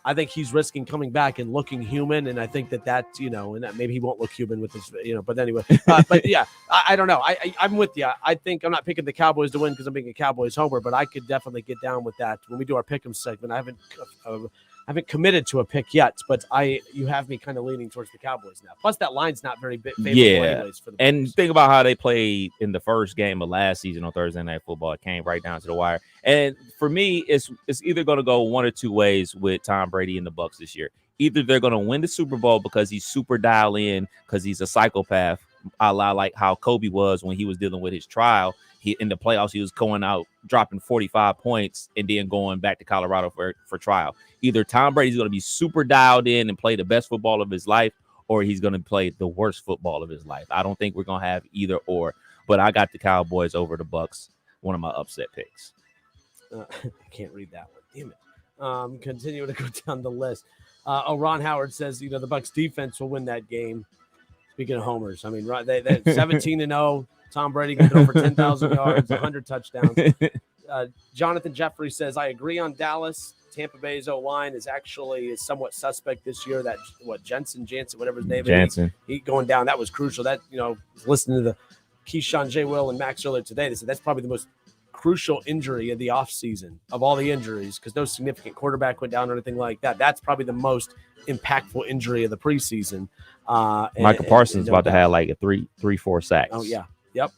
I think he's risking coming back and looking human. And I think that and that maybe he won't look human with this, but anyway, but yeah, I don't know. I'm with you. I think I'm not picking the Cowboys to win because I'm being a Cowboys homer, but I could definitely get down with that when we do our Pickem segment. I haven't committed to a pick yet, but you have me kind of leaning towards the Cowboys now. Plus, that line's not very favorable anyways for the and Bucks. Think about how they played in the first game of last season on Thursday Night Football. It came right down to the wire. And for me, it's either going to go one or two ways with Tom Brady and the Bucks this year. Either they're going to win the Super Bowl because he's super dialed in, because he's a psychopath, a la like how Kobe was when he was dealing with his trial. In the playoffs, he was going out, dropping 45 points, and then going back to Colorado for trial. Either Tom Brady's going to be super dialed in and play the best football of his life, or he's going to play the worst football of his life. I don't think we're going to have either or, but I got the Cowboys over the Bucks, one of my upset picks. I can't read that one. Damn it. Continuing to go down the list. Ron Howard says, the Bucks defense will win that game. Speaking of homers, they 17-0. Tom Brady can throw for 10,000 yards, 100 touchdowns. Jonathan Jeffrey says, I agree on Dallas. Tampa Bay's O-line is somewhat suspect this year. That, Jansen, whatever his name is. He going down. That was crucial. That, listening to the Keyshawn, J. Will, and Max earlier today, they said that's probably the most crucial injury of the offseason of all the injuries, because no significant quarterback went down or anything like that. That's probably the most impactful injury of the preseason. Michael Parsons about to have like a 3-4 sacks. Oh, yeah. Yep.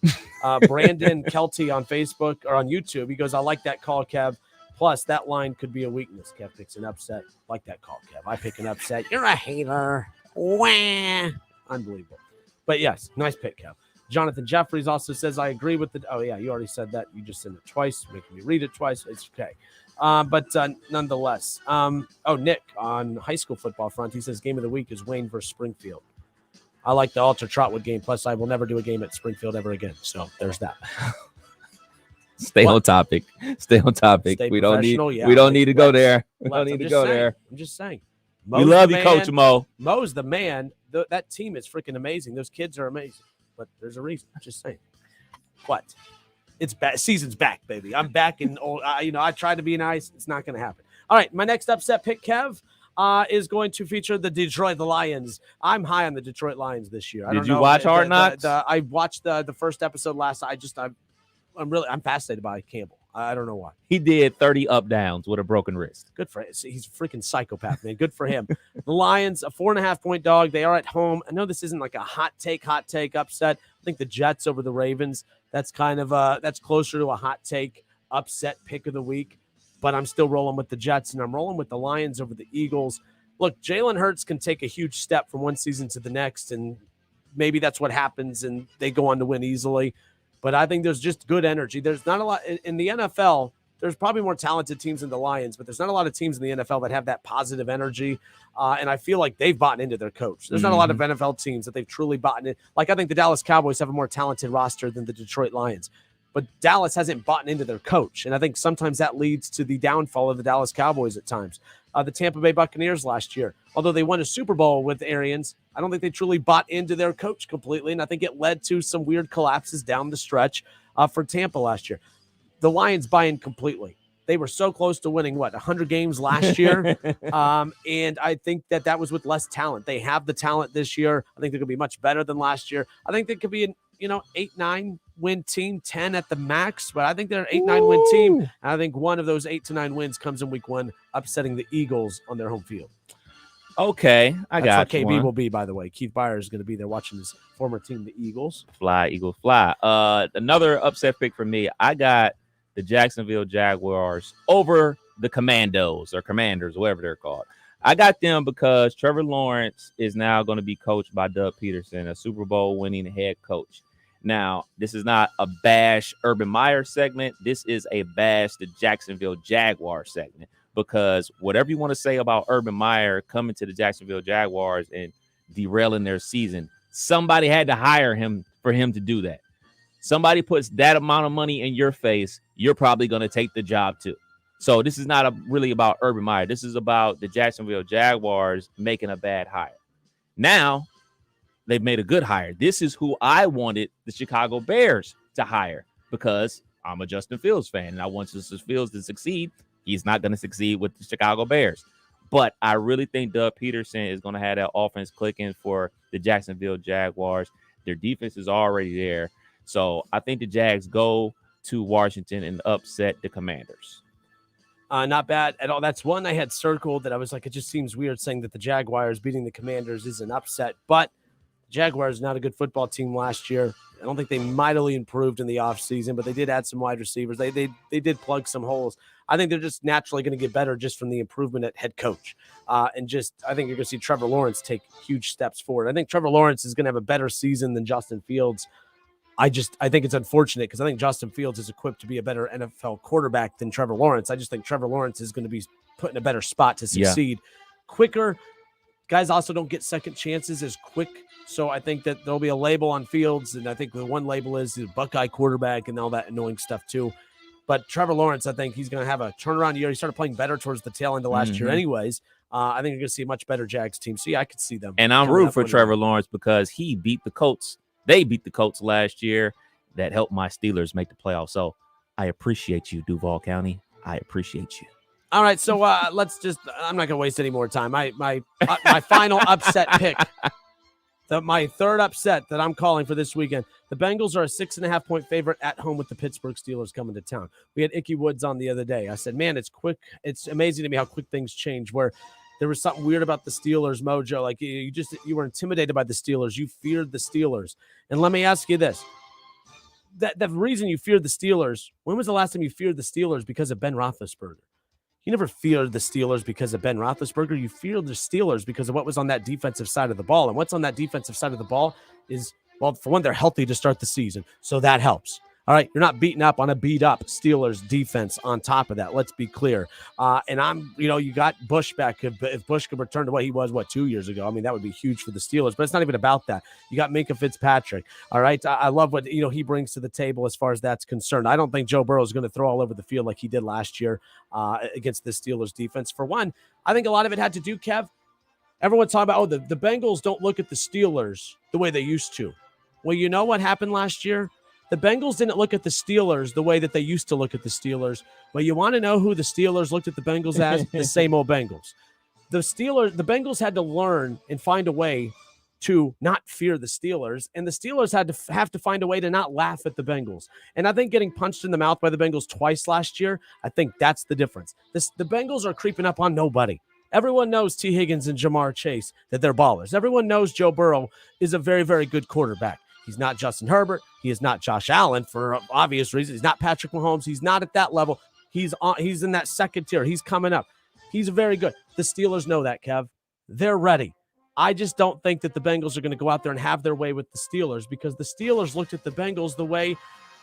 Brandon Kelty on Facebook or on YouTube, he goes, I like that call, Kev. Plus, that line could be a weakness. Kev picks an upset. Like that call, Kev. I pick an upset. You're a hater. Wah. Unbelievable. But yes, nice pick, Kev. Jonathan Jeffries also says, I agree with the. Oh, yeah, you already said that. You just said it twice, making me read it twice. It's okay. But nonetheless, Nick on high school football front, he says game of the week is Wayne versus Springfield. I like the Alter Trotwood game. Plus, I will never do a game at Springfield ever again. So there's that. Stay on topic. Stay on topic. Stay we don't need. yeah, we don't need to go there. We don't need to go saying, there. I'm just saying. We love you, Coach Mo. Mo's the man. That team is freaking amazing. Those kids are amazing. But there's a reason. I'm just saying. What? It's back. Season's back, baby. I'm back, and I tried to be nice. It's not going to happen. All right, my next upset pick, Kev, is going to feature the Detroit Lions. I'm high on the Detroit Lions this year. Did you watch Hard Knocks? I watched the first episode last night. I'm fascinated by Campbell. I don't know why. He did 30 up downs with a broken wrist. Good for him. He's a freaking psychopath, man. Good for him. The Lions, a 4.5-point dog. They are at home. I know this isn't like a hot take upset. I think the Jets over the Ravens. That's kind of that's closer to a hot take upset pick of the week. But I'm still rolling with the Jets, and I'm rolling with the Lions over the Eagles. Look, Jalen Hurts can take a huge step from one season to the next, and maybe that's what happens, and they go on to win easily. But I think there's just good energy. There's not a lot in the NFL. There's probably more talented teams than the Lions, but there's not a lot of teams in the NFL that have that positive energy. And I feel like they've bought into their coach. There's not a lot of NFL teams that they've truly bought in. Like, I think the Dallas Cowboys have a more talented roster than the Detroit Lions. But Dallas hasn't bought into their coach. And I think sometimes that leads to the downfall of the Dallas Cowboys at times. The Tampa Bay Buccaneers last year, although they won a Super Bowl with Arians, I don't think they truly bought into their coach completely. And I think it led to some weird collapses down the stretch for Tampa last year. The Lions buy in completely. They were so close to winning, 100 games last year? And I think that was with less talent. They have the talent this year. I think they're going to be much better than last year. I think they could be an 8-9 win team, 10 at the max, but I think they're an 8-9 win team. And I think one of those 8 to 9 wins comes in week 1, upsetting the Eagles on their home field. Okay, That's what KB will be, by the way. Keith Byers is going to be there watching his former team, the Eagles. Fly, Eagles, fly. Another upset pick for me. I got the Jacksonville Jaguars over the Commandos or Commanders, whatever they're called. I got them because Trevor Lawrence is now going to be coached by Doug Peterson, a Super Bowl winning head coach. Now, this is not a bash Urban Meyer segment. This is a bash the Jacksonville Jaguars segment, because whatever you want to say about Urban Meyer coming to the Jacksonville Jaguars and derailing their season, somebody had to hire him for him to do that. Somebody puts that amount of money in your face, you're probably going to take the job too. So this is not really about Urban Meyer. This is about the Jacksonville Jaguars making a bad hire. Now, they've made a good hire. This is who I wanted the Chicago Bears to hire, because I'm a Justin Fields fan and I want Justin Fields to succeed. He's not going to succeed with the Chicago Bears. But I really think Doug Peterson is going to have that offense clicking for the Jacksonville Jaguars. Their defense is already there. So I think the Jags go to Washington and upset the Commanders. Not bad at all. That's one I had circled that I was like, it just seems weird saying that the Jaguars beating the Commanders is an upset. But the Jaguars not a good football team last year. I don't think they mightily improved in the offseason, but they did add some wide receivers. They did plug some holes. I think they're just naturally going to get better just from the improvement at head coach. I think you're going to see Trevor Lawrence take huge steps forward. I think Trevor Lawrence is going to have a better season than Justin Fields. I think it's unfortunate because I think Justin Fields is equipped to be a better NFL quarterback than Trevor Lawrence. I just think Trevor Lawrence is going to be put in a better spot to succeed quicker. Guys also don't get second chances as quick. So I think that there'll be a label on Fields, and I think the one label is the Buckeye quarterback and all that annoying stuff too. But Trevor Lawrence, I think he's going to have a turnaround year. He started playing better towards the tail end of last year anyways. I think you're going to see a much better Jags team. So, yeah, I could see them. And I'm rooting for Trevor Lawrence because he beat the Colts. They beat the Colts last year. That helped my Steelers make the playoffs. So I appreciate you, Duval County. I appreciate you. All right, so let's just – I'm not going to waste any more time. My final upset pick, my third upset that I'm calling for this weekend, the Bengals are a 6.5-point favorite at home with the Pittsburgh Steelers coming to town. We had Ickey Woods on the other day. I said, man, it's quick. It's amazing to me how quick things change, where there was something weird about the Steelers mojo. Like you were intimidated by the Steelers. You feared the Steelers. And let me ask you this. The reason you feared the Steelers, when was the last time you feared the Steelers because of Ben Roethlisberger? You never feared the Steelers because of Ben Roethlisberger. You feared the Steelers because of what was on that defensive side of the ball. And what's on that defensive side of the ball is, well, for one, they're healthy to start the season, so that helps. All right, you're not beating up on a beat-up Steelers defense on top of that. Let's be clear. And you got Bush back. If Bush could return to what he was, 2 years ago, I mean, that would be huge for the Steelers. But it's not even about that. You got Minkah Fitzpatrick. All right, I love what he brings to the table as far as that's concerned. I don't think Joe Burrow is going to throw all over the field like he did last year against the Steelers defense. For one, I think a lot of it had to do, Kev. Everyone's talking about, the Bengals don't look at the Steelers the way they used to. Well, you know what happened last year? The Bengals didn't look at the Steelers the way that they used to look at the Steelers. But you want to know who the Steelers looked at the Bengals as? The same old Bengals. The Bengals had to learn and find a way to not fear the Steelers, and the Steelers have to find a way to not laugh at the Bengals. And I think getting punched in the mouth by the Bengals twice last year, I think that's the difference. The Bengals are creeping up on nobody. Everyone knows T. Higgins and Jamar Chase, that they're ballers. Everyone knows Joe Burrow is a very, very good quarterback. He's not Justin Herbert. He is not Josh Allen for obvious reasons. He's not Patrick Mahomes. He's not at that level. He's in that second tier. He's coming up. He's very good. The Steelers know that, Kev. They're ready. I just don't think that the Bengals are going to go out there and have their way with the Steelers, because the Steelers looked at the Bengals the way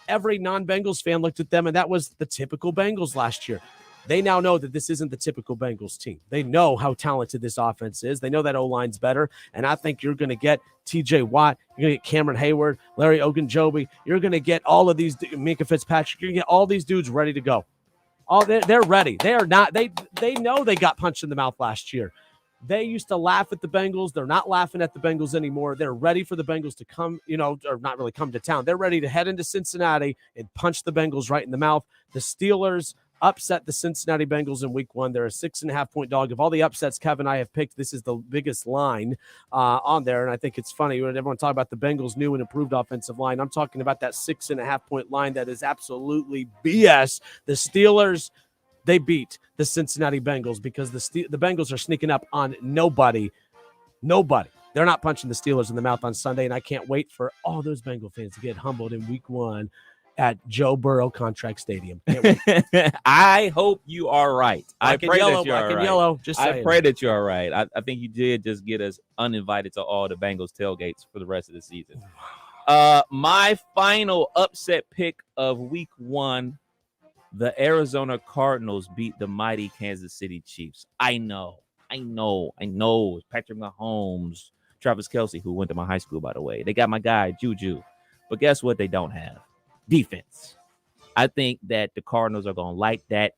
every non-Bengals fan looked at them, and that was the typical Bengals last year. They now know that this isn't the typical Bengals team. They know how talented this offense is. They know that O-line's better, and I think you're going to get T.J. Watt, you're going to get Cameron Hayward, Larry Ogunjobi, you're going to get all of these, Minkah Fitzpatrick, you're going to get all these dudes ready to go. They're ready. They are not. They know they got punched in the mouth last year. They used to laugh at the Bengals. They're not laughing at the Bengals anymore. They're ready for the Bengals to come, or not really come to town. They're ready to head into Cincinnati and punch the Bengals right in the mouth. The Steelers upset the Cincinnati Bengals in week 1. They're a 6.5-point dog. Of all the upsets Kevin and I have picked, this is the biggest line on there. And I think it's funny when everyone talks about the Bengals' new and improved offensive line. I'm talking about that 6.5-point line that is absolutely BS. The Steelers, they beat the Cincinnati Bengals because the Bengals are sneaking up on nobody. Nobody. They're not punching the Steelers in the mouth on Sunday, and I can't wait for all those Bengal fans to get humbled in week 1 at Joe Burrow Contract Stadium. I hope you are right. I pray that you're black and right. yellow. Just saying. I pray that you're right. I think you did just get us uninvited to all the Bengals tailgates for the rest of the season. My final upset pick of week 1, the Arizona Cardinals beat the mighty Kansas City Chiefs. I know. Patrick Mahomes, Travis Kelce, who went to my high school, by the way. They got my guy, Juju. But guess what they don't have? Defense. I think that the Cardinals are going to light that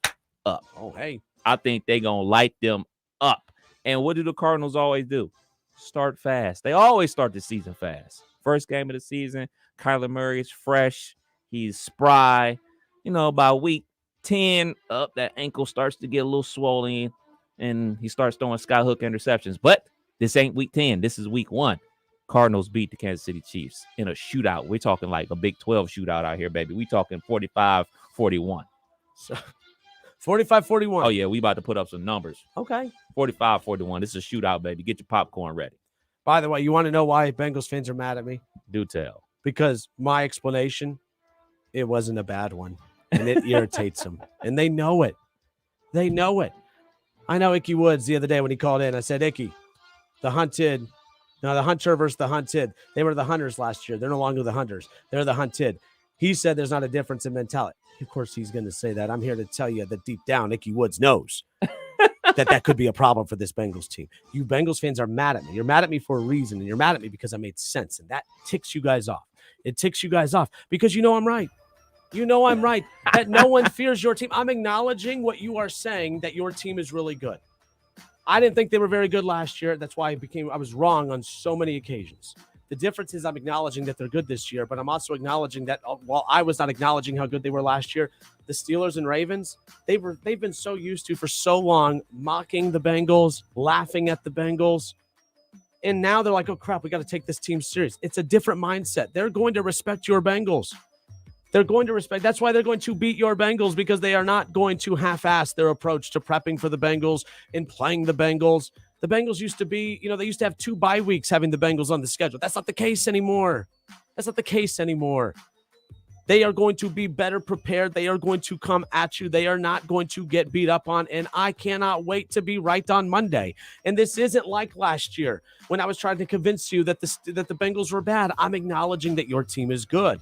up. Oh, hey. I think they're going to light them up. And what do the Cardinals always do? Start fast. They always start the season fast. First game of the season, Kyler Murray is fresh. He's spry. By week 10, that ankle starts to get a little swollen, and he starts throwing skyhook interceptions. But this ain't week 10. This is week 1. Cardinals beat the Kansas City Chiefs in a shootout. We're talking like a Big 12 shootout out here, baby. We talking 45-41. So 45-41. Oh, yeah, we about to put up some numbers. Okay. 45-41. This is a shootout, baby. Get your popcorn ready. By the way, you want to know why Bengals fans are mad at me? Do tell. Because my explanation, it wasn't a bad one, and it irritates them. And they know it. They know it. I know Ickey Woods the other day when he called in. I said, Ickey, the hunter versus the hunted. They were the hunters last year. They're no longer the hunters. They're the hunted. He said there's not a difference in mentality. Of course, he's going to say that. I'm here to tell you that deep down, Ickey Woods knows that could be a problem for this Bengals team. You Bengals fans are mad at me. You're mad at me for a reason, and you're mad at me because I made sense, and that ticks you guys off. It ticks you guys off because I'm right. I'm right, that no one fears your team. I'm acknowledging what you are saying, that your team is really good. I didn't think they were very good last year. That's why I was wrong on so many occasions. The difference is I'm acknowledging that they're good this year, but I'm also acknowledging that while I was not acknowledging how good they were last year, the Steelers and Ravens, they've been so used to for so long mocking the Bengals, laughing at the Bengals. And now they're like, oh, crap, we got to take this team serious. It's a different mindset. They're going to respect your Bengals. They're going to respect. That's why they're going to beat your Bengals, because they are not going to half-ass their approach to prepping for the Bengals and playing the Bengals. The Bengals used to be, they used to have 2 bye weeks having the Bengals on the schedule. That's not the case anymore. They are going to be better prepared. They are going to come at you. They are not going to get beat up on. And I cannot wait to be right on Monday. And this isn't like last year when I was trying to convince you that the Bengals were bad. I'm acknowledging that your team is good.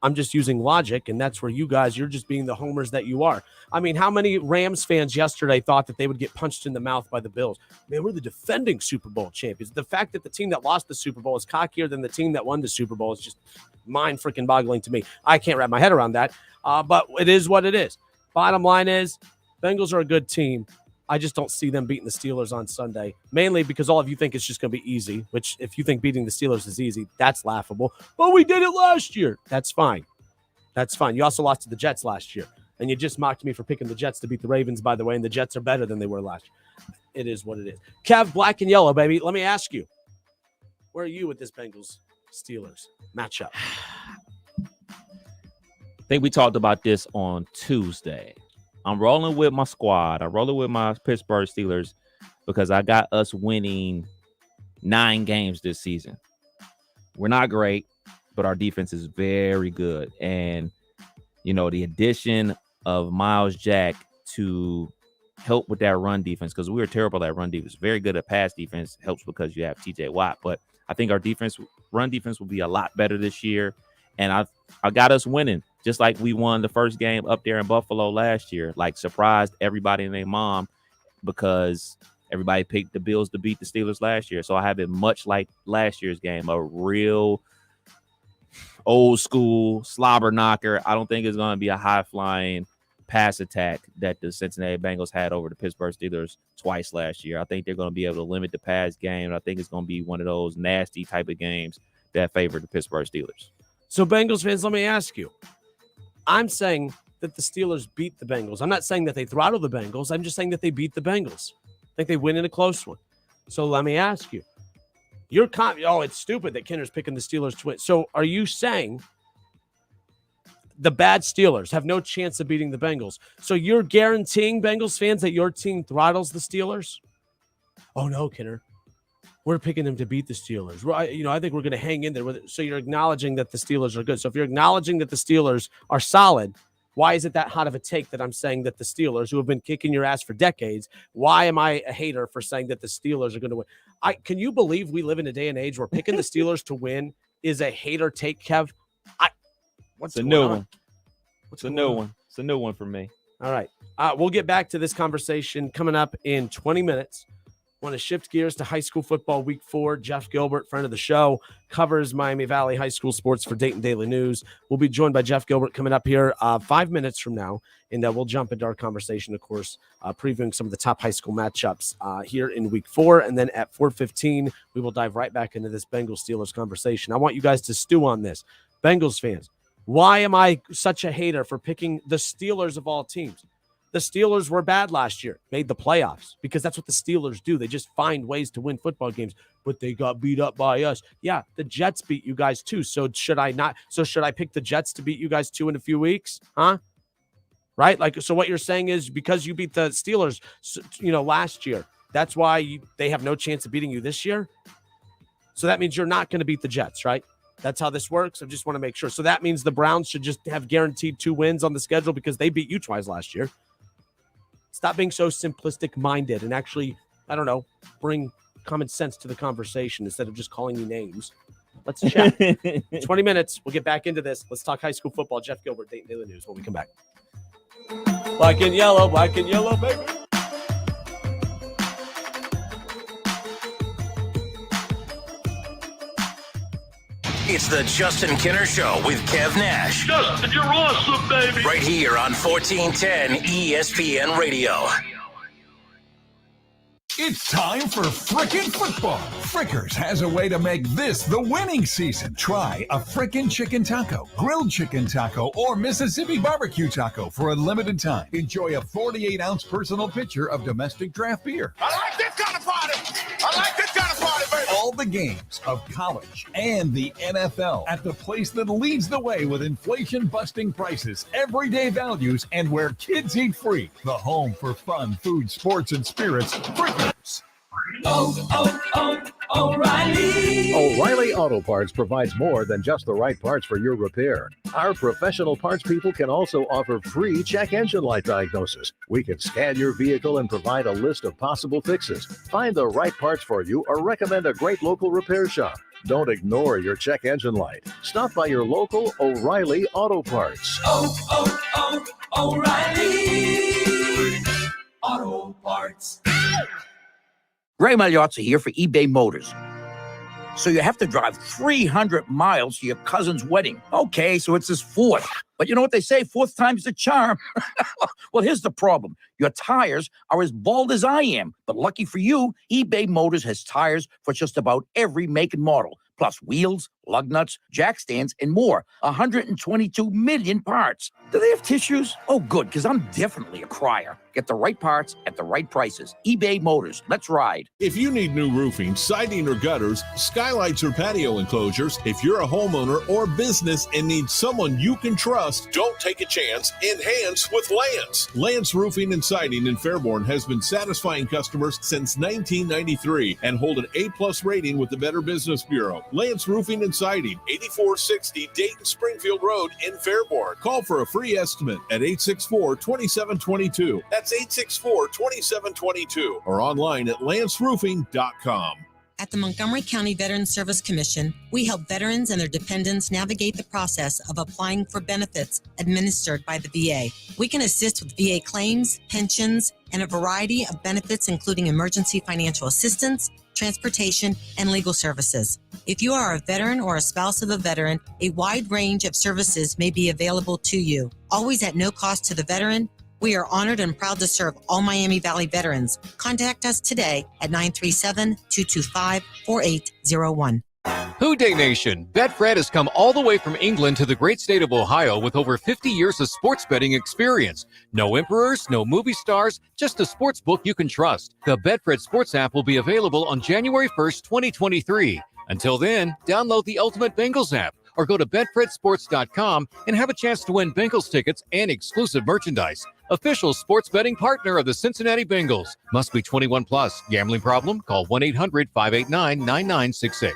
I'm just using logic, and that's where you're just being the homers that you are. I mean, how many Rams fans yesterday thought that they would get punched in the mouth by the Bills? Man, we're the defending Super Bowl champions. The fact that the team that lost the Super Bowl is cockier than the team that won the Super Bowl is just mind-freaking-boggling to me. I can't wrap my head around that, but it is what it is. Bottom line is, Bengals are a good team. I just don't see them beating the Steelers on Sunday, mainly because all of you think it's just going to be easy, which if you think beating the Steelers is easy, that's laughable. But we did it last year. That's fine. That's fine. You also lost to the Jets last year, and you just mocked me for picking the Jets to beat the Ravens, by the way, and the Jets are better than they were last year. It is what it is. Kev, black and yellow, baby. Let me ask you, where are you with this Bengals-Steelers matchup? I think we talked about this on Tuesday. I'm rolling with my squad. I'm rolling with my Pittsburgh Steelers because I got us winning 9 games this season. We're not great, but our defense is very good. And, the addition of Miles Jack to help with that run defense, because we were terrible at run defense, very good at pass defense, helps because you have TJ Watt. But I think our run defense will be a lot better this year. And I got us winning. Just like we won the first game up there in Buffalo last year, like surprised everybody and their mom because everybody picked the Bills to beat the Steelers last year. So I have it much like last year's game, a real old school slobber knocker. I don't think it's going to be a high flying pass attack that the Cincinnati Bengals had over the Pittsburgh Steelers twice last year. I think they're going to be able to limit the pass game. I think it's going to be one of those nasty type of games that favor the Pittsburgh Steelers. So Bengals fans, let me ask you. I'm saying that the Steelers beat the Bengals. I'm not saying that they throttle the Bengals. I'm just saying that they beat the Bengals. I think they win in a close one. So let me ask you. It's stupid that Kinner's picking the Steelers to win. So are you saying the bad Steelers have no chance of beating the Bengals? So you're guaranteeing, Bengals fans, that your team throttles the Steelers? Oh, no, Kinner. We're picking them to beat the Steelers. I think we're going to hang in there with it. So you're acknowledging that the Steelers are good. So if you're acknowledging that the Steelers are solid, why is it that hot of a take that I'm saying that the Steelers, who have been kicking your ass for decades, why am I a hater for saying that the Steelers are going to win? Can you believe we live in a day and age where picking the Steelers to win is a hater take, Kev? What's a new one? It's a new one. It's a new one for me. All right. We'll get back to this conversation coming up in 20 minutes. Want to shift gears to high school football week 4. Jeff Gilbert, friend of the show, covers Miami Valley High School sports for Dayton Daily News. We'll be joined by Jeff Gilbert coming up here 5 minutes from now, and we'll jump into our conversation, of course, previewing some of the top high school matchups here in week 4. And then at 4:15, we will dive right back into this Bengals-Steelers conversation. I want you guys to stew on this. Bengals fans, why am I such a hater for picking the Steelers of all teams? The Steelers were bad last year, made the playoffs, because that's what the Steelers do. They just find ways to win football games, but they got beat up by us. Yeah, the Jets beat you guys too. So should I not? So should I pick the Jets to beat you guys too in a few weeks? Huh? Right? So what you're saying is because you beat the Steelers, last year, that's why they have no chance of beating you this year? So that means you're not going to beat the Jets, right? That's how this works. I just want to make sure. So that means the Browns should just have guaranteed 2 wins on the schedule because they beat you twice last year. Stop being so simplistic-minded and actually, bring common sense to the conversation instead of just calling me names. Let's chat. 20 minutes. We'll get back into this. Let's talk high school football. Jeff Gilbert, Dayton Daily News, when we come back. Black and yellow, baby. It's the Justin Kinner Show with Kev Nash. Justin, you're awesome, baby. Right here on 1410 ESPN Radio. It's time for frickin' football. Frickers has a way to make this the winning season. Try a frickin' chicken taco, grilled chicken taco, or Mississippi barbecue taco for a limited time. Enjoy a 48-ounce personal pitcher of domestic draft beer. I like this kind of party. Baby. All the games of college and the NFL at the place that leads the way with inflation-busting prices, everyday values, and where kids eat free. The home for fun, food, sports, and spirits. Frickers. O'Reilly. O'Reilly Auto Parts provides more than just the right parts for your repair. Our professional parts people can also offer free check engine light diagnosis. We can scan your vehicle and provide a list of possible fixes, find the right parts for you, or recommend a great local repair shop. Don't ignore your check engine light. Stop by your local O'Reilly Auto Parts. O'Reilly Auto Parts. Ray Magliozzi here for eBay Motors. So you have to drive 300 miles to your cousin's wedding. Okay, so it's his fourth. But you know what they say, fourth time's the charm. Well, here's the problem. Your tires are as bald as I am. But lucky for you, eBay Motors has tires for just about every make and model. Plus wheels, lug nuts, jack stands, and more. 122 million parts. Do they have tissues? Oh, good, because I'm definitely a crier. Get the right parts at the right prices. eBay Motors. Let's ride. If you need new roofing, siding, or gutters, skylights, or patio enclosures, if you're a homeowner or business and need someone you can trust, don't take a chance. Enhance with Lance. Lance Roofing and Siding in Fairborn has been satisfying customers since 1993 and hold an A+ rating with the Better Business Bureau. Lance Roofing and Siding, 8460 Dayton Springfield Road in Fairborn. Call for a free estimate at 864-2722. That's 864-2722 or online at lanceroofing.com. At the Montgomery County Veterans Service Commission, we help veterans and their dependents navigate the process of applying for benefits administered by the VA. We can assist with VA claims, pensions, and a variety of benefits, including emergency financial assistance, transportation, and legal services. If you are a veteran or a spouse of a veteran, a wide range of services may be available to you, always at no cost to the veteran. We are honored and proud to serve all Miami Valley veterans. Contact us today at 937-225-4801. Who Day Nation, Betfred has come all the way from England to the great state of Ohio with over 50 years of sports betting experience. No emperors, no movie stars, just a sports book you can trust. The Betfred Sports app will be available on January 1st, 2023. Until then, download the Ultimate Bengals app or go to betfredsports.com and have a chance to win Bengals tickets and exclusive merchandise. Official sports betting partner of the Cincinnati Bengals. Must be 21 plus. Gambling problem? Call 1-800-589-9966.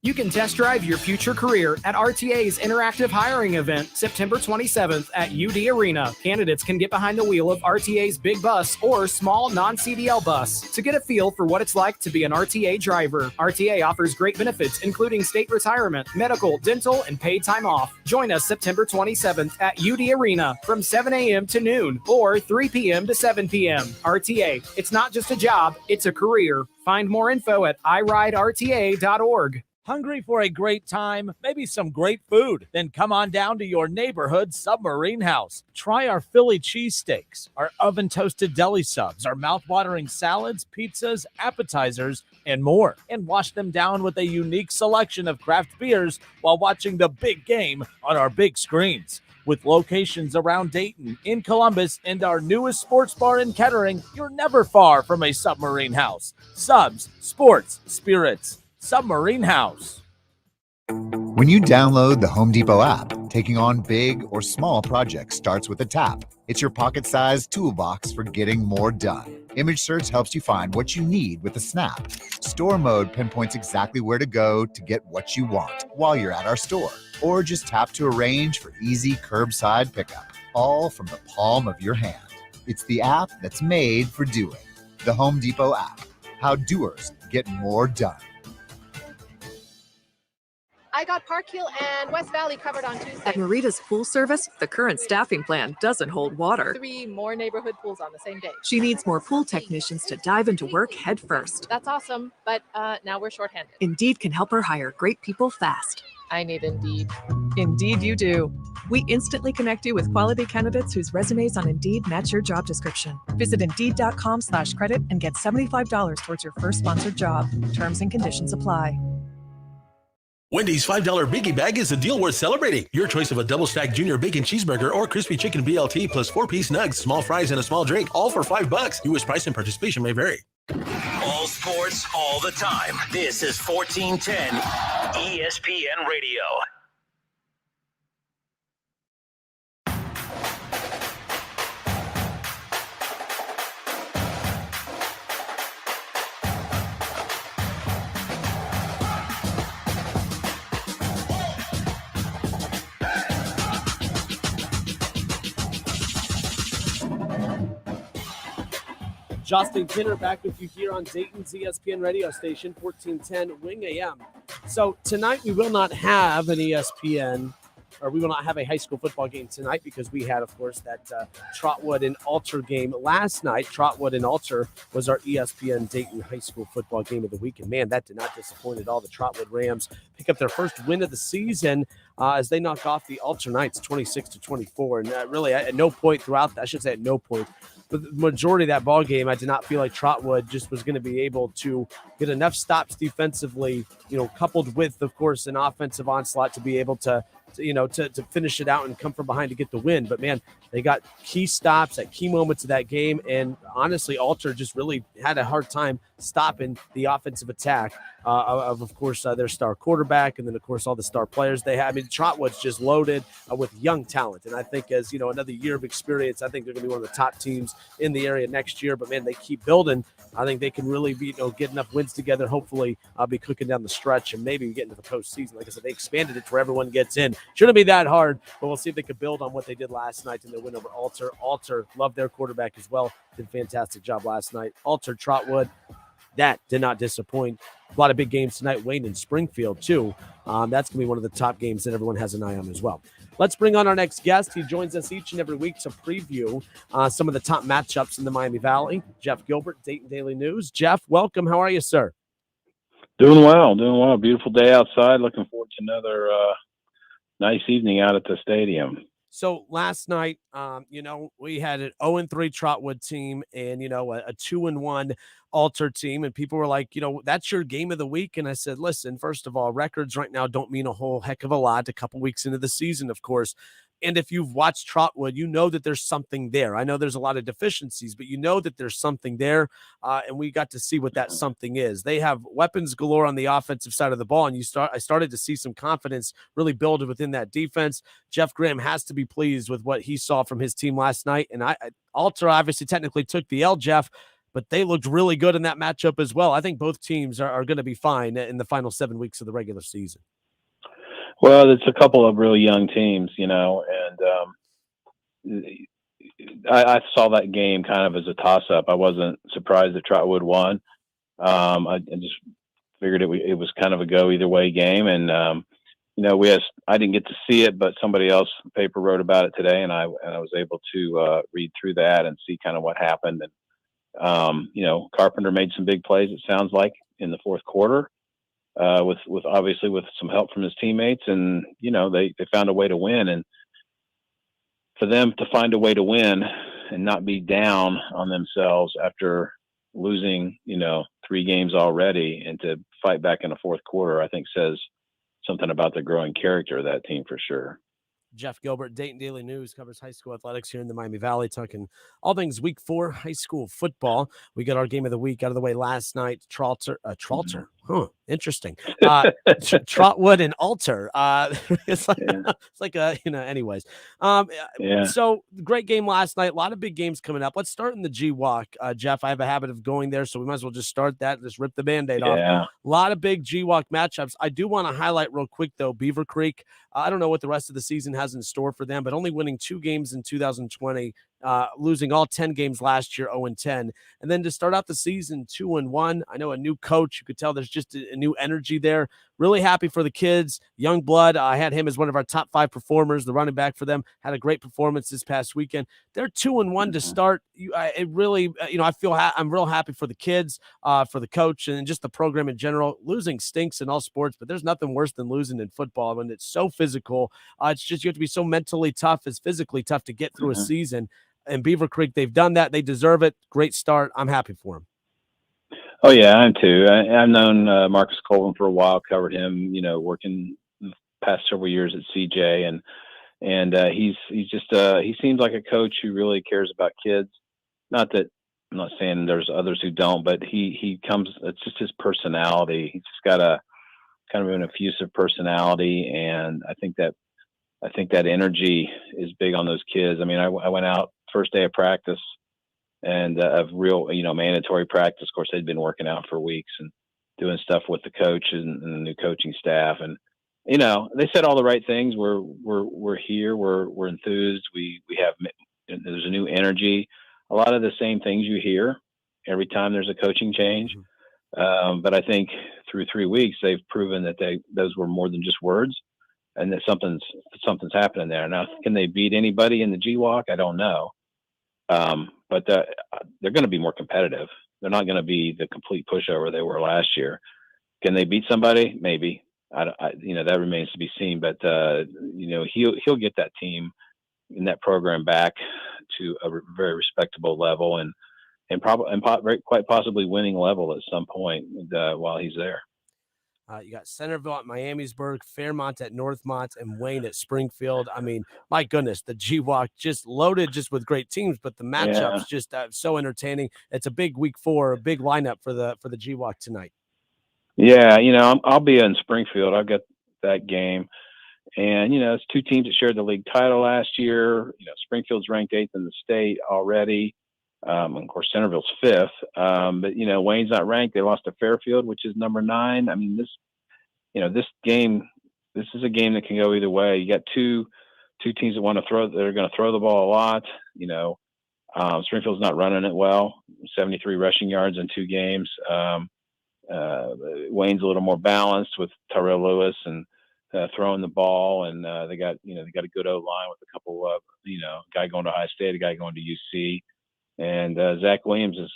You can test drive your future career at RTA's interactive hiring event, September 27th at UD Arena. Candidates can get behind the wheel of RTA's big bus or small non-CDL bus to get a feel for what it's like to be an RTA driver. RTA offers great benefits, including state retirement, medical, dental, and paid time off. Join us September 27th at UD Arena from 7 a.m. to noon or 3 p.m. to 7 p.m. RTA, it's not just a job, it's a career. Find more info at iRideRTA.org. Hungry for a great time, maybe some great food? Then come on down to your neighborhood Submarine House. Try our Philly cheesesteaks, our oven-toasted deli subs, our mouth-watering salads, pizzas, appetizers, and more. And wash them down with a unique selection of craft beers while watching the big game on our big screens. With locations around Dayton, in Columbus, and our newest sports bar in Kettering, you're never far from a Submarine House. Subs, sports, spirits. Submarine House. When you download the Home Depot app, taking on big or small projects starts with a tap. It's your pocket-sized toolbox for getting more done. Image search helps you find what you need with a snap. Store mode pinpoints exactly where to go to get what you want while you're at our store. Or just tap to arrange for easy curbside pickup, all from the palm of your hand. It's the app that's made for doing. The Home Depot app. How doers get more done. I got Park Hill and West Valley covered on Tuesday. At Marita's Pool Service, the current staffing plan doesn't hold water. 3 more neighborhood pools on the same day. She needs more pool technicians to dive into work head first. That's awesome, but now we're shorthanded. Indeed can help her hire great people fast. I need Indeed. Indeed you do. We instantly connect you with quality candidates whose resumes on Indeed match your job description. Visit Indeed.com/credit and get $75 towards your first sponsored job. Terms and conditions apply. Wendy's $5 Biggie Bag is a deal worth celebrating. Your choice of a double-stacked junior bacon cheeseburger or crispy chicken BLT plus 4-piece nugs, small fries, and a small drink, all for $5. U.S. price and participation may vary. All sports, all the time. This is 1410 ESPN Radio. Justin Kinner back with you here on Dayton's ESPN radio station, 1410 Wing AM. So tonight we will not have an ESPN, or we will not have a high school football game tonight because we had, of course, that Trotwood and Alter game last night. Trotwood and Alter was our ESPN Dayton high school football game of the week. And, man, that did not disappoint at all. The Trotwood Rams pick up their first win of the season as they knock off the Alter Knights 26-24. And really, at no point throughout, I should say at no point, but the majority of that ball game, I did not feel like Trotwood just was going to be able to get enough stops defensively, coupled with, of course, an offensive onslaught to be able to finish it out and come from behind to get the win. But, man, they got key stops at key moments of that game. And honestly, Alter just really had a hard time stopping the offensive attack of course, their star quarterback. And then, of course, all the star players they have. I mean, Trotwood's just loaded with young talent. And I think as, another year of experience, I think they're going to be one of the top teams in the area next year. But, man, they keep building. I think they can really be, get enough wins together. Hopefully, be cooking down the stretch and maybe get into the postseason. Like I said, they expanded it to where everyone gets in. Shouldn't be that hard, but we'll see if they could build on what they did last night in their win over Alter. Alter loved their quarterback as well. Did a fantastic job last night. Alter, Trotwood, that did not disappoint. A lot of big games tonight. Wayne and Springfield, too. That's going to be one of the top games that everyone has an eye on as well. Let's bring on our next guest. He joins us each and every week to preview some of the top matchups in the Miami Valley. Jeff Gilbert, Dayton Daily News. Jeff, welcome. How are you, sir? Doing well. Beautiful day outside. Looking forward to another nice evening out at the stadium. So last night, we had an 0-3 Trotwood team and, a 2-1 Alter team. And people were like, that's your game of the week. And I said, listen, first of all, records right now don't mean a whole heck of a lot. A couple weeks into the season, of course. And if you've watched Trotwood, you know that there's something there. I know there's a lot of deficiencies, but you know that there's something there. And we got to see what that something is. They have weapons galore on the offensive side of the ball. And I started to see some confidence really build within that defense. Jeff Graham has to be pleased with what he saw from his team last night. And Alter obviously technically took the L, Jeff, but they looked really good in that matchup as well. I think both teams are going to be fine in the final 7 weeks of the regular season. Well, it's a couple of really young teams, and I saw that game kind of as a toss-up. I wasn't surprised that Trotwood won. I just figured it was kind of a go either way game, and I didn't get to see it, but somebody else in the paper wrote about it today, and I was able to read through that and see kind of what happened. And Carpenter made some big plays. It sounds like in the fourth quarter. With obviously with some help from his teammates, and they found a way to win. And for them to find a way to win and not be down on themselves after losing 3 games already, and to fight back in the fourth quarter, I think says something about the growing character of that team for sure. Jeff Gilbert, Dayton Daily News, covers high school athletics here in the Miami Valley, talking all things week 4 high school football. We got our game of the week out of the way last night. Trotwood and Alter. Anyways. So great game last night. A lot of big games coming up. Let's start in the GWAC. Jeff, I have a habit of going there, so we might as well just start that. Just rip the Band-Aid off. A lot of big GWAC matchups. I do want to highlight real quick, though, Beaver Creek. I don't know what the rest of the season has in store for them, but only winning 2 games in 2020, losing all 10 games last year, 0-10. And then to start out the season, 2-1. I know a new coach. You could tell there's just a new energy there. Really happy for the kids. Young blood. I had him as one of our top 5 performers. The running back for them had a great performance this past weekend. They're 2-1 to start. I'm real happy for the kids, for the coach, and just the program in general. Losing stinks in all sports, but there's nothing worse than losing in football when it's so physical. It's just you have to be so mentally tough, it's physically tough to get through a season. And Beaver Creek, they've done that. They deserve it. Great start. I'm happy for them. Oh yeah, I am too. I've known Marcus Colvin for a while. Covered him, working the past several years at CJ, and he's just he seems like a coach who really cares about kids. Not that I'm not saying there's others who don't, but he comes. It's just his personality. He's just got a kind of an effusive personality, and I think that energy is big on those kids. I mean, I went out first day of practice. And of real, mandatory practice. Of course, they'd been working out for weeks and doing stuff with the coach and the new coaching staff. And, they said all the right things. We're here. We're enthused. We have, there's a new energy. A lot of the same things you hear every time there's a coaching change. But I think through 3 weeks, they've proven that those were more than just words, and that something's happening there. Now, can they beat anybody in the GWAC? I don't know. But they're going to be more competitive. They're not going to be the complete pushover they were last year. Can they beat somebody? Maybe. That remains to be seen. But he'll get that team in that program back to a very respectable level, and quite possibly winning level at some point while he's there. You got Centerville at Miamisburg, Fairmont at Northmont, and Wayne at Springfield. I mean, my goodness, the GWAC just loaded just with great teams, but the matchups just so entertaining. It's a big week 4, a big lineup for the GWAC tonight. Yeah, I'll be in Springfield. I've got that game. And, it's 2 teams that shared the league title last year. Springfield's ranked 8th in the state already. Of course, Centerville's 5th. But, Wayne's not ranked. They lost to Fairfield, which is number 9. I mean, this is a game that can go either way. You got two teams that are going to throw the ball a lot. Springfield's not running it well, 73 rushing yards in 2 games. Wayne's a little more balanced with Tyrell Lewis and throwing the ball, and they got a good O-line with a couple of guy going to Ohio State, a guy going to UC, and Zach Williams is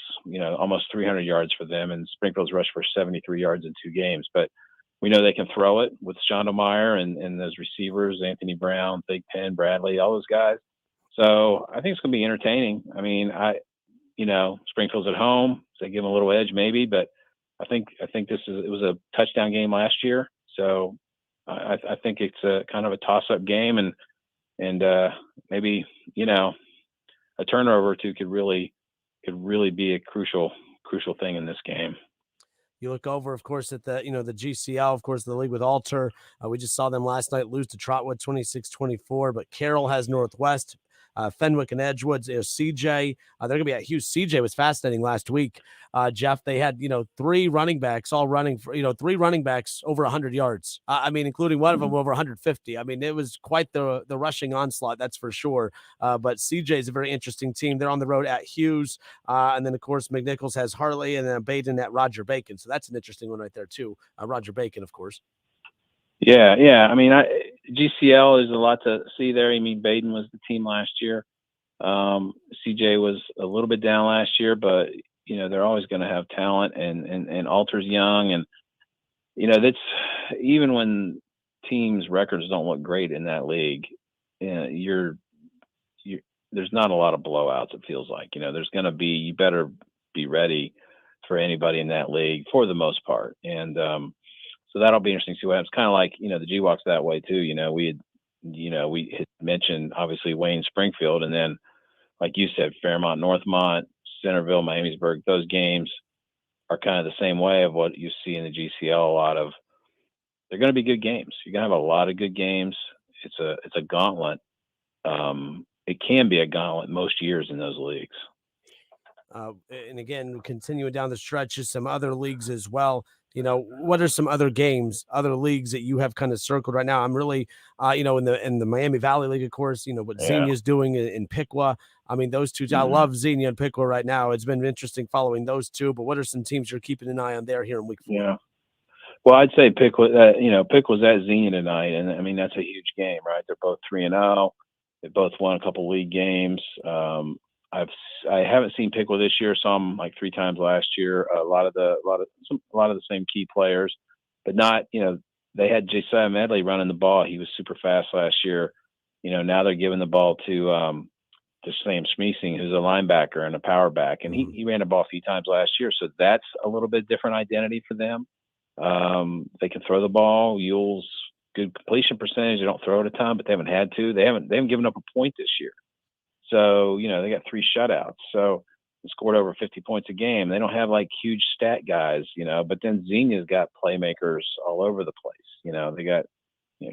almost 300 yards for them, and Springfield's rushed for 73 yards in 2 games. But we know they can throw it with Shondelmeyer and those receivers, Anthony Brown, Big Penn, Bradley, all those guys. So I think it's going to be entertaining. I mean, Springfield's at home, so they give them a little edge maybe, but I think it was a touchdown game last year, so I think it's a kind of a toss-up game, and maybe a turnover or two could really be a crucial thing in this game. You look over, of course, at the GCL, of course, the league with Alter. We just saw them last night lose to Trotwood 26-24, but Carroll has Northwest. Fenwick and Edgewood, CJ. They're going to be at Hughes. CJ was fascinating last week. Jeff, they had, 3 running backs all running for, 3 running backs over 100 yards. Including one of them over 150. I mean, it was quite the rushing onslaught, that's for sure. But CJ is a very interesting team. They're on the road at Hughes. And then, of course, McNichols has Harley, and then Baden at Roger Bacon. So that's an interesting one right there, too. Roger Bacon, of course. Yeah. I mean, GCL is a lot to see there. I mean, Baden was the team last year. CJ was a little bit down last year, but they're always going to have talent, and Alter's young, and that's even when teams' records don't look great in that league. There's not a lot of blowouts. It feels like there's going to be. You better be ready for anybody in that league for the most part, and so that'll be interesting to see what happens. Kind of like, the GWAC's that way too. We had mentioned obviously Wayne, Springfield, and then, like you said, Fairmont, Northmont, Centerville, Miamisburg. Those games are kind of the same way of what you see in the GCL. They're going to be good games. You're going to have a lot of good games. It's a gauntlet. It can be a gauntlet most years in those leagues. And again, continuing down the stretch, just some other leagues as well. What are some other games, other leagues that you have kind of circled right now? I'm really, in the Miami Valley League, of course, what Xenia's doing in Piqua. I mean, those two, I love Xenia and Piqua right now. It's been interesting following those two, but what are some teams you're keeping an eye on there here in week 4? Yeah. Well, I'd say Piqua, Piqua's at Xenia tonight. And I mean, that's a huge game, right? They're both 3-0. They both won a couple league games. I haven't seen Piqua this year. Saw him like 3 times last year. A lot of the same key players, but not. They had Josiah Medley running the ball. He was super fast last year. Now they're giving the ball to Sam Schmeesing, who's a linebacker and a power back, and he ran the ball a few times last year. So that's a little bit different identity for them. They can throw the ball. Yule's good completion percentage. They don't throw it a ton, but they haven't had to. They haven't given up a point this year. So, they got 3 shutouts. So they scored over 50 points a game. They don't have like huge stat guys, but then Xenia's got playmakers all over the place. They got,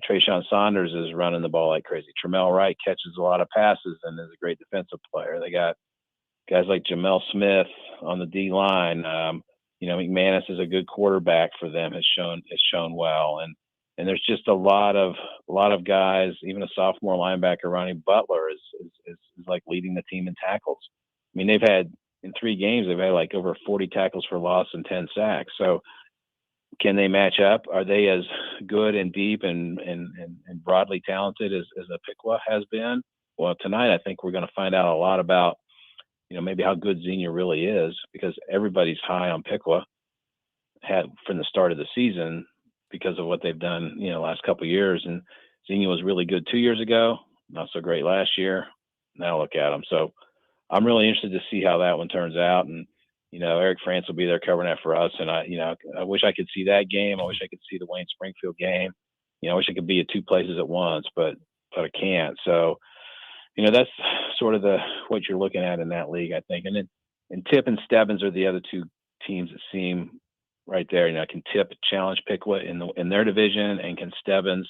Trayshawn Saunders is running the ball like crazy. Tremel Wright catches a lot of passes and is a great defensive player. They got guys like Jamel Smith on the D line. McManus is a good quarterback for them, has shown well. And there's just a lot of guys, even a sophomore linebacker, Ronnie Butler is like leading the team in tackles. I mean, they've had in 3 games, they've had like over 40 tackles for loss and 10 sacks. So can they match up? Are they as good and deep and broadly talented as a Pickwa has been? Well, tonight I think we're going to find out a lot about, maybe how good Xenia really is, because everybody's high on Pickwa had from the start of the season because of what they've done, last couple of years. And Xenia was really good 2 years ago, not so great last year. Now look at them. So I'm really interested to see how that one turns out. And, Eric France will be there covering that for us. And I wish I could see that game. I wish I could see the Wayne Springfield game. I wish I could be at 2 places at once, but I can't. So, that's sort of what you're looking at in that league, I think. And Tip and Stebbins are the other 2 teams that seem right there. Can Tip challenge Pickwa in their division, and can Stebbins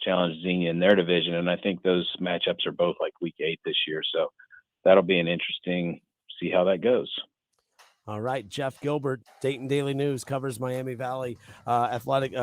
challenge Xenia in their division? And I think those matchups are both like week 8 this year. So that'll be an interesting, see how that goes. All right, Jeff Gilbert, Dayton Daily News, covers Miami Valley athletics.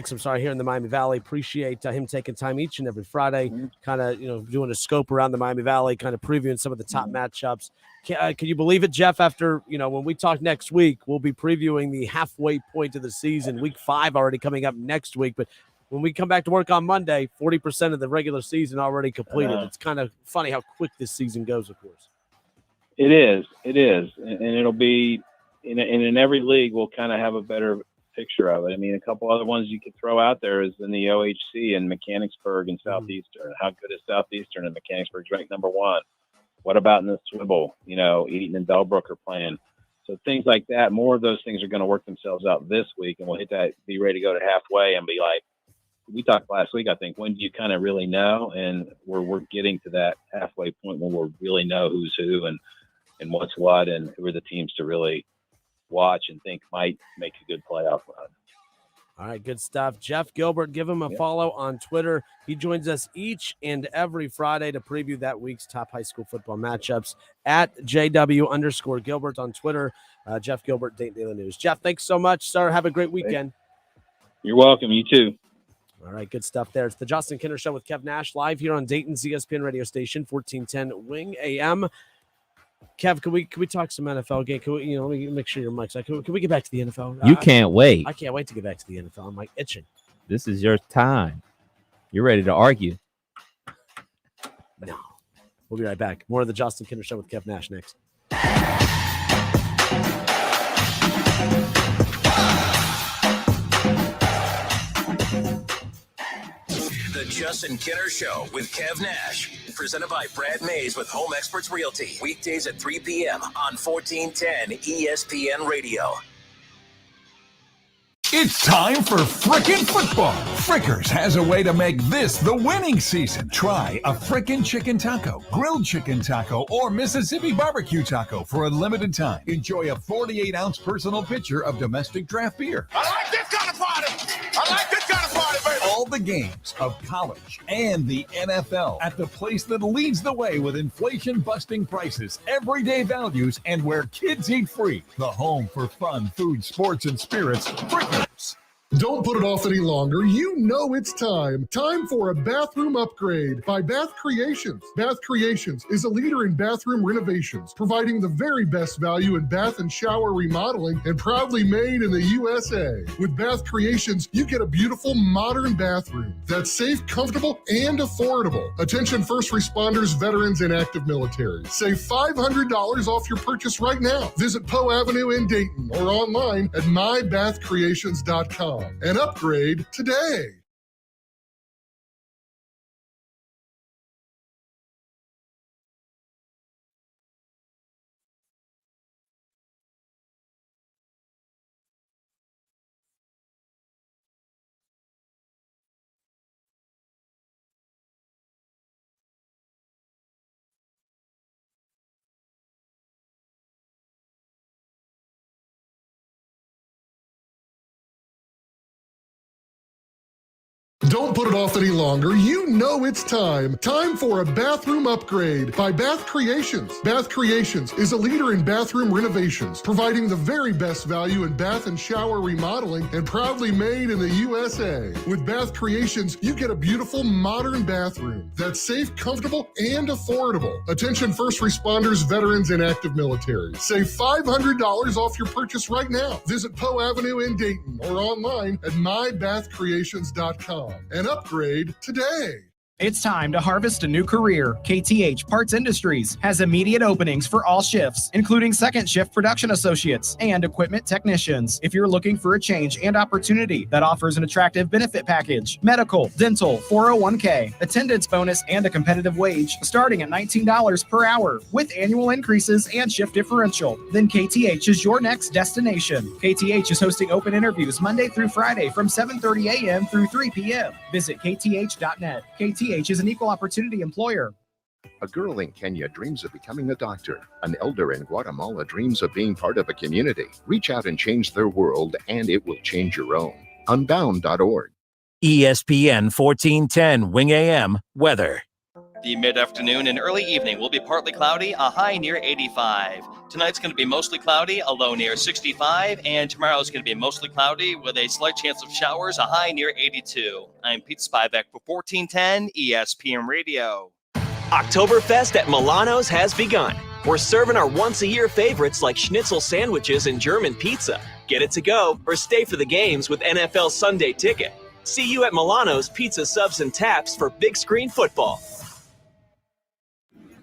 I'm sorry, here in the Miami Valley. Appreciate him taking time each and every Friday, kind of doing a scope around the Miami Valley, kind of previewing some of the top matchups. Can you believe it, Jeff? After when we talk next week, we'll be previewing the halfway point of the season. Week 5 already coming up next week, but when we come back to work on Monday, 40% of the regular season already completed. It's kind of funny how quick this season goes, of course. It is, and it'll be in every league. We'll kind of have a better picture of it. I mean, a couple other ones you could throw out there is in the OHC and Mechanicsburg and Southeastern. How good is Southeastern, and Mechanicsburg's ranked number 1? What about in the Swivel? Eaton and Bellbrook are playing. So things like that. More of those things are going to work themselves out this week, and we'll hit that, be ready to go to halfway and be like, we talked last week, I think, when do you kind of really know? And we're getting to that halfway point when we'll really know who's who and what's what, and who are the teams to really watch and think might make a good playoff run. All right, good stuff. Jeff Gilbert, give him a follow on Twitter. He joins us each and every Friday to preview that week's top high school football matchups at JW_Gilbert on Twitter. Jeff Gilbert, Dayton Daily News. Jeff, thanks so much, sir. Have a great weekend. You're welcome. You too. All right, good stuff there. It's the Justin Kinner Show with Kev Nash, live here on Dayton's ESPN radio station, 1410 Wing AM. Kev, can we talk some NFL game? Can we, let me make sure your mic's like, can we get back to the NFL? You can't wait. I can't wait to get back to the NFL. I'm like itching. This is your time. You're ready to argue. No. We'll be right back. More of the Justin Kinner Show with Kev Nash next. The Justin Kinner Show with Kev Nash, presented by Brad Mays with Home Experts Realty. Weekdays at 3 p.m. on 1410 ESPN Radio. It's time for frickin' football. Frickers has a way to make this the winning season. Try a frickin' chicken taco, grilled chicken taco, or Mississippi barbecue taco for a limited time. Enjoy a 48-ounce personal pitcher of domestic draft beer. I like this kind of party. I like this kind of party, baby. All the games of college and the NFL at the place that leads the way with inflation-busting prices, everyday values, and where kids eat free. The home for fun, food, sports, and spirits. Frickers. Don't put it off any longer. You know it's time. Time for a bathroom upgrade by Bath Creations. Bath Creations is a leader in bathroom renovations, providing the very best value in bath and shower remodeling, and proudly made in the USA. With Bath Creations, you get a beautiful modern bathroom that's safe, comfortable, and affordable. Attention first responders, veterans, and active military. Save $500 off your purchase right now. Visit Poe Avenue in Dayton or online at mybathcreations.com. And upgrade today. Don't put it off any longer. You know it's time. Time for a bathroom upgrade by Bath Creations. Bath Creations is a leader in bathroom renovations, providing the very best value in bath and shower remodeling, and proudly made in the USA. With Bath Creations, you get a beautiful modern bathroom that's safe, comfortable, and affordable. Attention first responders, veterans, and active military. Save $500 off your purchase right now. Visit Poe Avenue in Dayton or online at mybathcreations.com and upgrade today. It's time to harvest a new career. KTH Parts Industries has immediate openings for all shifts, including second shift production associates and equipment technicians. If you're looking for a change and opportunity that offers an attractive benefit package, medical, dental, 401k, attendance bonus, and a competitive wage starting at $19 per hour with annual increases and shift differential, then KTH is your next destination. KTH is hosting open interviews Monday through Friday from 7:30 a.m. through 3 p.m. Visit kth.net. KTH is an equal opportunity employer. A girl in Kenya dreams of becoming a doctor. An elder in Guatemala dreams of being part of a community. Reach out and change their world, and it will change your own. Unbound.org. ESPN 1410 Wing AM weather. The mid-afternoon and early evening will be partly cloudy, a high near 85. Tonight's going to be mostly cloudy, a low near 65, and tomorrow's going to be mostly cloudy with a slight chance of showers, a high near 82. I'm Pete Spivak for 1410 ESPN Radio. Oktoberfest at Milano's has begun. We're serving our once-a-year favorites like schnitzel sandwiches and German pizza. Get it to go or stay for the games with NFL Sunday Ticket. See you at Milano's Pizza, Subs, and Taps for big screen football.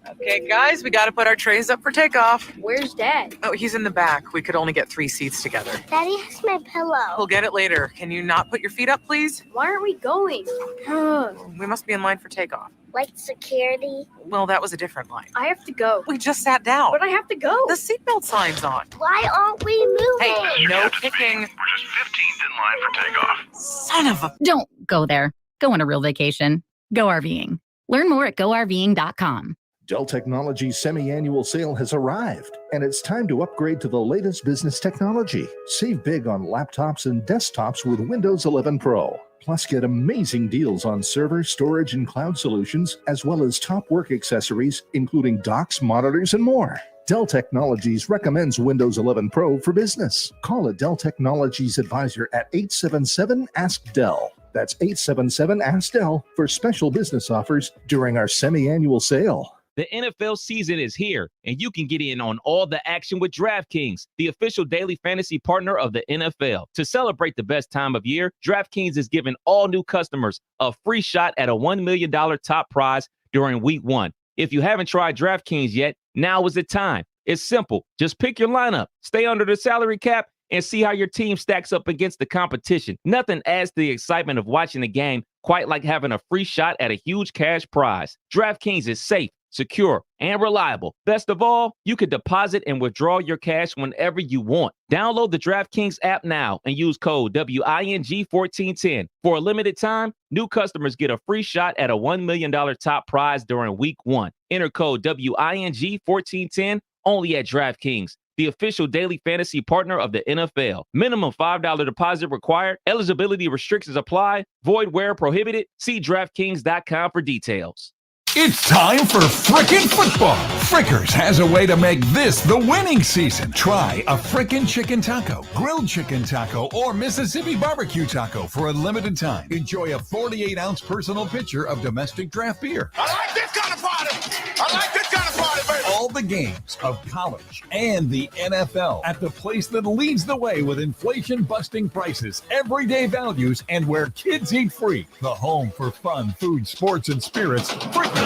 Okay, guys, we got to put our trays up for takeoff. Where's Dad? Oh, he's in the back. We could only get 3 seats together. Daddy has my pillow. We'll get it later. Can you not put your feet up, please? Why aren't we going? We must be in line for takeoff. Like security? Well, that was a different line. I have to go. We just sat down. But I have to go. The seatbelt sign's on. Why aren't we moving? Hey, no kicking. We're just 15th in line for takeoff. Son of a... Don't go there. Go on a real vacation. Go RVing. Learn more at GoRVing.com. Dell Technologies' semi-annual sale has arrived, and it's time to upgrade to the latest business technology. Save big on laptops and desktops with Windows 11 Pro. Plus, get amazing deals on server, storage, and cloud solutions, as well as top work accessories, including docks, monitors, and more. Dell Technologies recommends Windows 11 Pro for business. Call a Dell Technologies advisor at 877-ASK-DELL. That's 877-ASK-DELL for special business offers during our semi-annual sale. The NFL season is here, and you can get in on all the action with DraftKings, the official daily fantasy partner of the NFL. To celebrate the best time of year, DraftKings is giving all new customers a free shot at a $1 million top prize during Week 1. If you haven't tried DraftKings yet, now is the time. It's simple. Just pick your lineup, stay under the salary cap, and see how your team stacks up against the competition. Nothing adds to the excitement of watching the game quite like having a free shot at a huge cash prize. DraftKings is safe, secure, and reliable. Best of all, you can deposit and withdraw your cash whenever you want. Download the DraftKings app now and use code WING1410. For a limited time, new customers get a free shot at a $1 million top prize during Week 1. Enter code WING1410 only at DraftKings, the official daily fantasy partner of the NFL. Minimum $5 deposit required. Eligibility restrictions apply. Void where prohibited. See DraftKings.com for details. It's time for frickin' football. Frickers has a way to make this the winning season. Try a frickin' chicken taco, grilled chicken taco, or Mississippi barbecue taco for a limited time. Enjoy a 48-ounce personal pitcher of domestic draft beer. I like this kind of party. I like this kind of party, baby. All the games of college and the NFL at the place that leads the way with inflation-busting prices, everyday values, and where kids eat free. The home for fun, food, sports, and spirits. Frickers.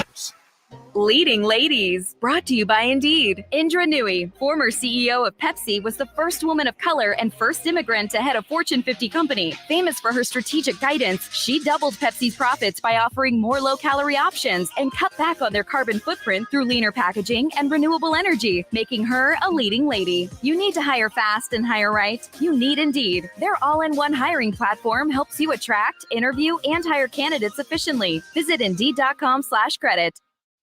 Leading Ladies, brought to you by Indeed. Indra Nooyi, former CEO of Pepsi, was the first woman of color and first immigrant to head a Fortune 50 company. Famous for her strategic guidance, she doubled Pepsi's profits by offering more low-calorie options and cut back on their carbon footprint through leaner packaging and renewable energy, making her a leading lady. You need to hire fast and hire right? You need Indeed. Their all-in-one hiring platform helps you attract, interview, and hire candidates efficiently. Visit Indeed.com/credit.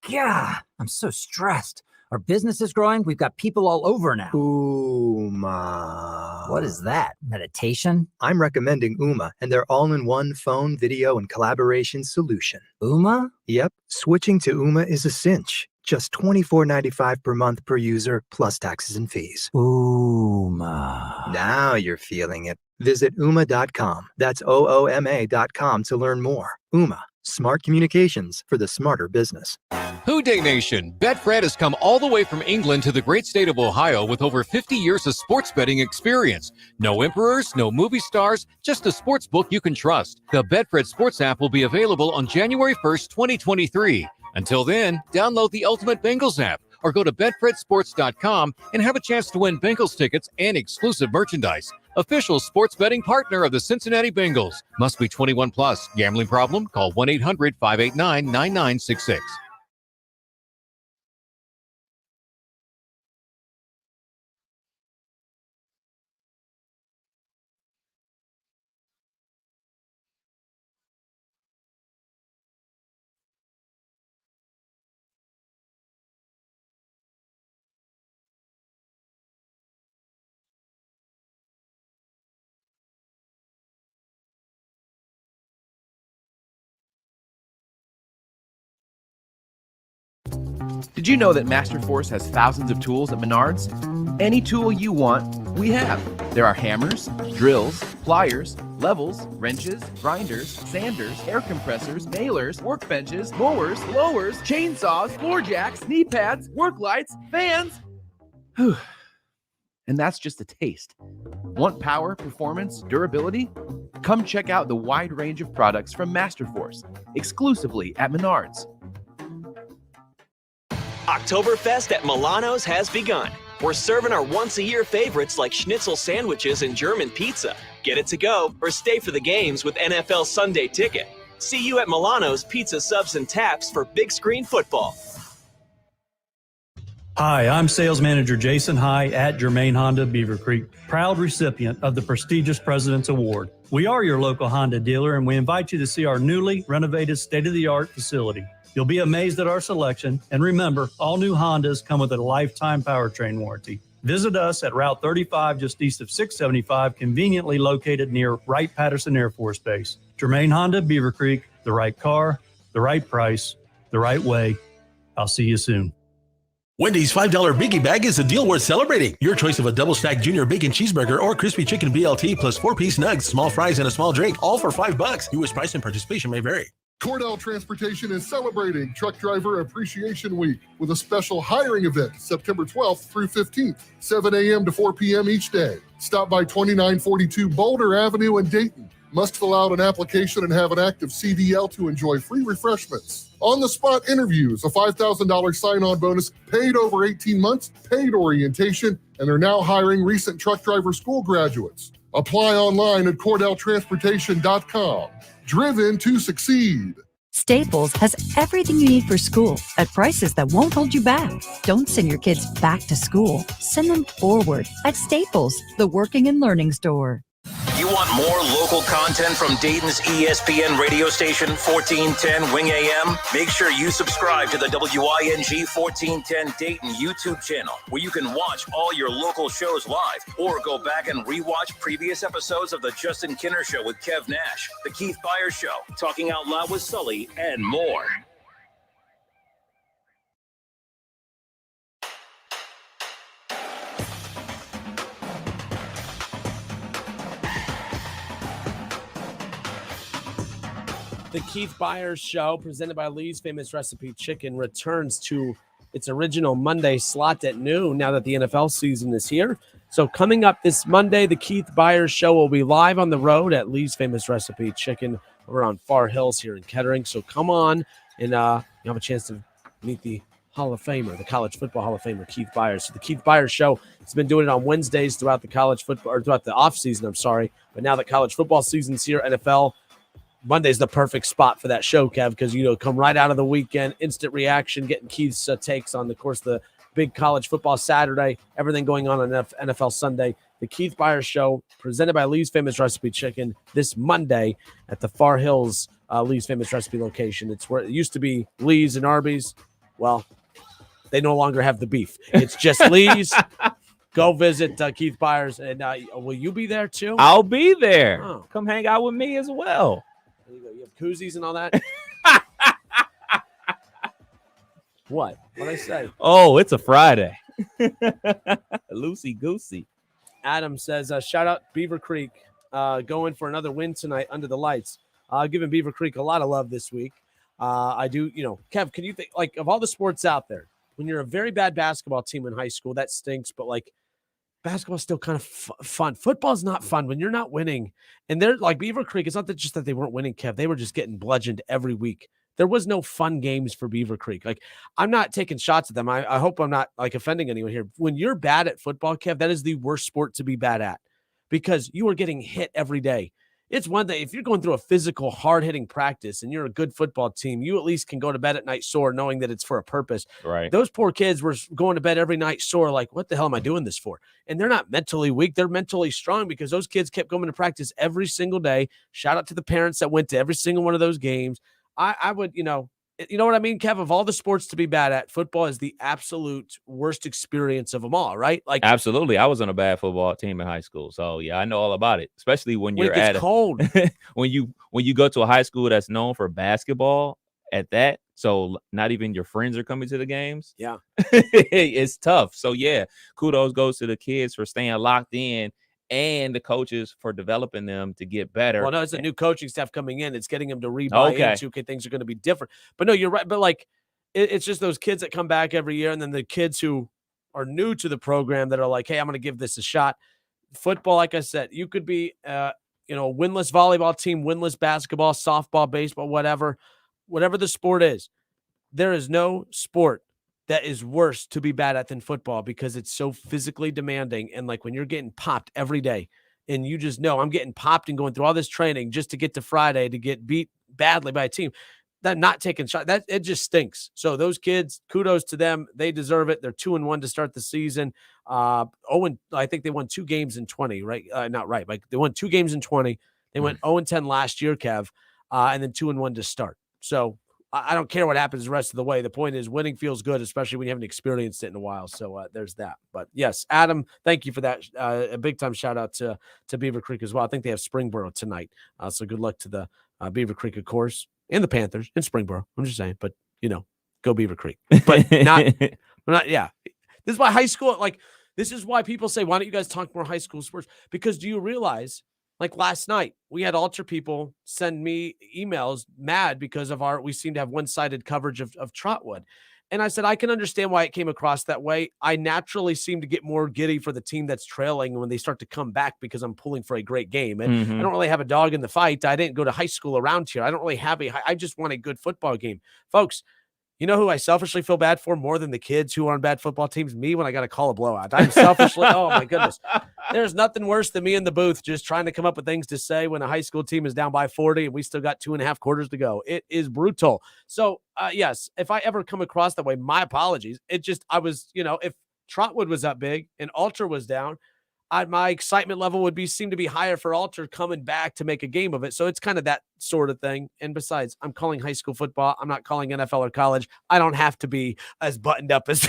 Yeah, I'm so stressed. Our business is growing. We've got people all over now. Ooma. What is that? Meditation? I'm recommending Ooma and their all-in-one phone, video, and collaboration solution. Ooma? Yep. Switching to Ooma is a cinch. Just $24.95 per month per user, plus taxes and fees. Ooma. Now you're feeling it. Visit Ooma.com. That's OOMA.com to learn more. Ooma. Smart communications for the smarter business. Who Day Nation, Betfred has come all the way from England to the great state of Ohio with over 50 years of sports betting experience. No emperors, no movie stars, just a sports book you can trust. The Betfred Sports app will be available on January 1st, 2023. Until then, download the Ultimate Bengals app or go to betfredsports.com and have a chance to win Bengals tickets and exclusive merchandise. Official sports betting partner of the Cincinnati Bengals. Must be 21 plus. Gambling problem? Call 1-800-589-9966. Did you know that Masterforce has thousands of tools at Menards? Any tool you want, we have. There are hammers, drills, pliers, levels, wrenches, grinders, sanders, air compressors, nailers, workbenches, mowers, blowers, chainsaws, floor jacks, knee pads, work lights, fans. Whew. And that's just a taste. Want power, performance, durability? Come check out the wide range of products from Masterforce, exclusively at Menards. Oktoberfest at Milano's has begun. We're serving our once-a-year favorites like schnitzel sandwiches and German pizza. Get it to go or stay for the games with NFL Sunday Ticket. See you at Milano's Pizza Subs and Taps for big screen football. Hi, I'm Sales Manager Jason High at Germain Honda Beaver Creek, proud recipient of the prestigious President's Award. We are your local Honda dealer, and we invite you to see our newly renovated state-of-the-art facility. You'll be amazed at our selection, and remember, all new Hondas come with a lifetime powertrain warranty. Visit us at Route 35 just east of 675, conveniently located near Wright-Patterson Air Force Base. Germain Honda Beaver Creek, the right car, the right price, the right way. I'll see you soon. Wendy's $5 Biggie Bag is a deal worth celebrating. Your choice of a double-stacked junior bacon cheeseburger or crispy chicken BLT plus 4-piece nugs, small fries, and a small drink, all for $5. U.S. price and participation may vary. Cordell Transportation is celebrating Truck Driver Appreciation Week with a special hiring event September 12th through 15th, 7 a.m. to 4 p.m. each day. Stop by 2942 Boulder Avenue in Dayton. Must fill out an application and have an active CDL to enjoy free refreshments. On-the-spot interviews, a $5,000 sign-on bonus, paid over 18 months, paid orientation, and they're now hiring recent truck driver school graduates. Apply online at CordellTransportation.com. Driven to succeed. Staples has everything you need for school at prices that won't hold you back. Don't send your kids back to school. Send them forward at Staples, the working and learning store. You want more local content from Dayton's ESPN radio station, 1410 Wing AM? Make sure you subscribe to the WING 1410 Dayton YouTube channel, where you can watch all your local shows live or go back and rewatch previous episodes of The Justin Kinner Show with Kev Nash, The Keith Byers Show, Talking Out Loud with Sully, and more. The Keith Byers Show, presented by Lee's Famous Recipe Chicken, returns to its original Monday slot at noon now that the NFL season is here. So coming up this Monday, the Keith Byers Show will be live on the road at Lee's Famous Recipe Chicken over on Far Hills here in Kettering. So come on and you have a chance to meet the Hall of Famer, the College Football Hall of Famer, Keith Byers. So the Keith Byers Show has been doing it on Wednesdays throughout the college football, or throughout the offseason, but now that college football season's here, NFL, Monday's the perfect spot for that show, Kev, because, come right out of the weekend, instant reaction, getting Keith's takes on, of course, the big college football Saturday, everything going on NFL Sunday. The Keith Byers Show, presented by Lee's Famous Recipe Chicken, this Monday at the Far Hills Lee's Famous Recipe location. It's where it used to be Lee's and Arby's. Well, They no longer have the beef. It's just Lee's. Go visit Keith Byers. And will you be there too? I'll be there. Oh. Come hang out with me as well. There you go. You have koozies and all that. What? What'd I say? Oh, it's a Friday. Loosey goosey. Adam says, shout out Beaver Creek. Going for another win tonight under the lights. Giving Beaver Creek a lot of love this week. I do, Kev, can you think, like, of all the sports out there, when you're a very bad basketball team in high school, that stinks, but like basketball's still kind of fun. Football's not fun when you're not winning. And they're like Beaver Creek. It's not just that they weren't winning, Kev. They were just getting bludgeoned every week. There was no fun games for Beaver Creek. Like, I'm not taking shots at them. I hope I'm not like offending anyone here. When you're bad at football, Kev, that is the worst sport to be bad at because you are getting hit every day. It's one thing if you're going through a physical, hard-hitting practice and you're a good football team, you at least can go to bed at night sore knowing that it's for a purpose. Right. Those poor kids were going to bed every night sore like, what the hell am I doing this for? And they're not mentally weak. They're mentally strong because those kids kept going to practice every single day. Shout out to the parents that went to every single one of those games. I would, you know what I mean, Kev? Of all the sports to be bad at, football is the absolute worst experience of them all, right? Like, absolutely. I was on a bad football team in high school. So yeah, I know all about it. Especially when you're it gets cold. when you go to a high school that's known for basketball at that. So not even your friends are coming to the games. Yeah. It's tough. So yeah, kudos goes to the kids for staying locked in and the coaches for developing them to get better. Well, no, it's a new coaching staff coming in. It's getting them to rebuy into, okay, things are going to be different. But no, you're right. But like, it's just those kids that come back every year. And then the kids who are new to the program that are like, hey, I'm going to give this a shot. Football, like I said, you could be, a winless volleyball team, winless basketball, softball, baseball, whatever the sport is. There is no sport that is worse to be bad at than football because it's so physically demanding. And like when you're getting popped every day and you just know I'm getting popped and going through all this training just to get to Friday to get beat badly by a team, that not taking shot, that it just stinks. So those kids, kudos to them. They deserve it. They're 2-1 to start the season. I think they won 2 games in 20, right? Not right. Like they won 2 games in 20. They went 0-10 last year, Kev, and then 2-1 to start. So I don't care what happens the rest of the way. The point is winning feels good, especially when you haven't experienced it in a while. So there's that. But yes, Adam, thank you for that. A big time shout out to Beaver Creek as well. I think they have Springboro tonight. So good luck to the Beaver Creek, of course, and the Panthers and Springboro. I'm just saying, but go Beaver Creek. But not. Yeah, this is why high school. Like this is why people say, why don't you guys talk more high school sports? Because do you realize? Like last night, we had Alter people send me emails mad because we seem to have one-sided coverage of Trotwood. And I said, I can understand why it came across that way. I naturally seem to get more giddy for the team that's trailing when they start to come back because I'm pulling for a great game. And I don't really have a dog in the fight. I didn't go to high school around here. I don't really have I just want a good football game. Folks, you know who I selfishly feel bad for more than the kids who are on bad football teams? Me when I got to call a blowout. I'm selfishly, oh my goodness. There's nothing worse than me in the booth just trying to come up with things to say when a high school team is down by 40 and we still got 2.5 quarters to go. It is brutal. So, yes, if I ever come across that way, my apologies. I was, if Trotwood was up big and Alter was down, my excitement level seem to be higher for Alter coming back to make a game of it. So it's kind of that sort of thing. And besides, I'm calling high school football. I'm not calling NFL or college. I don't have to be as buttoned up as.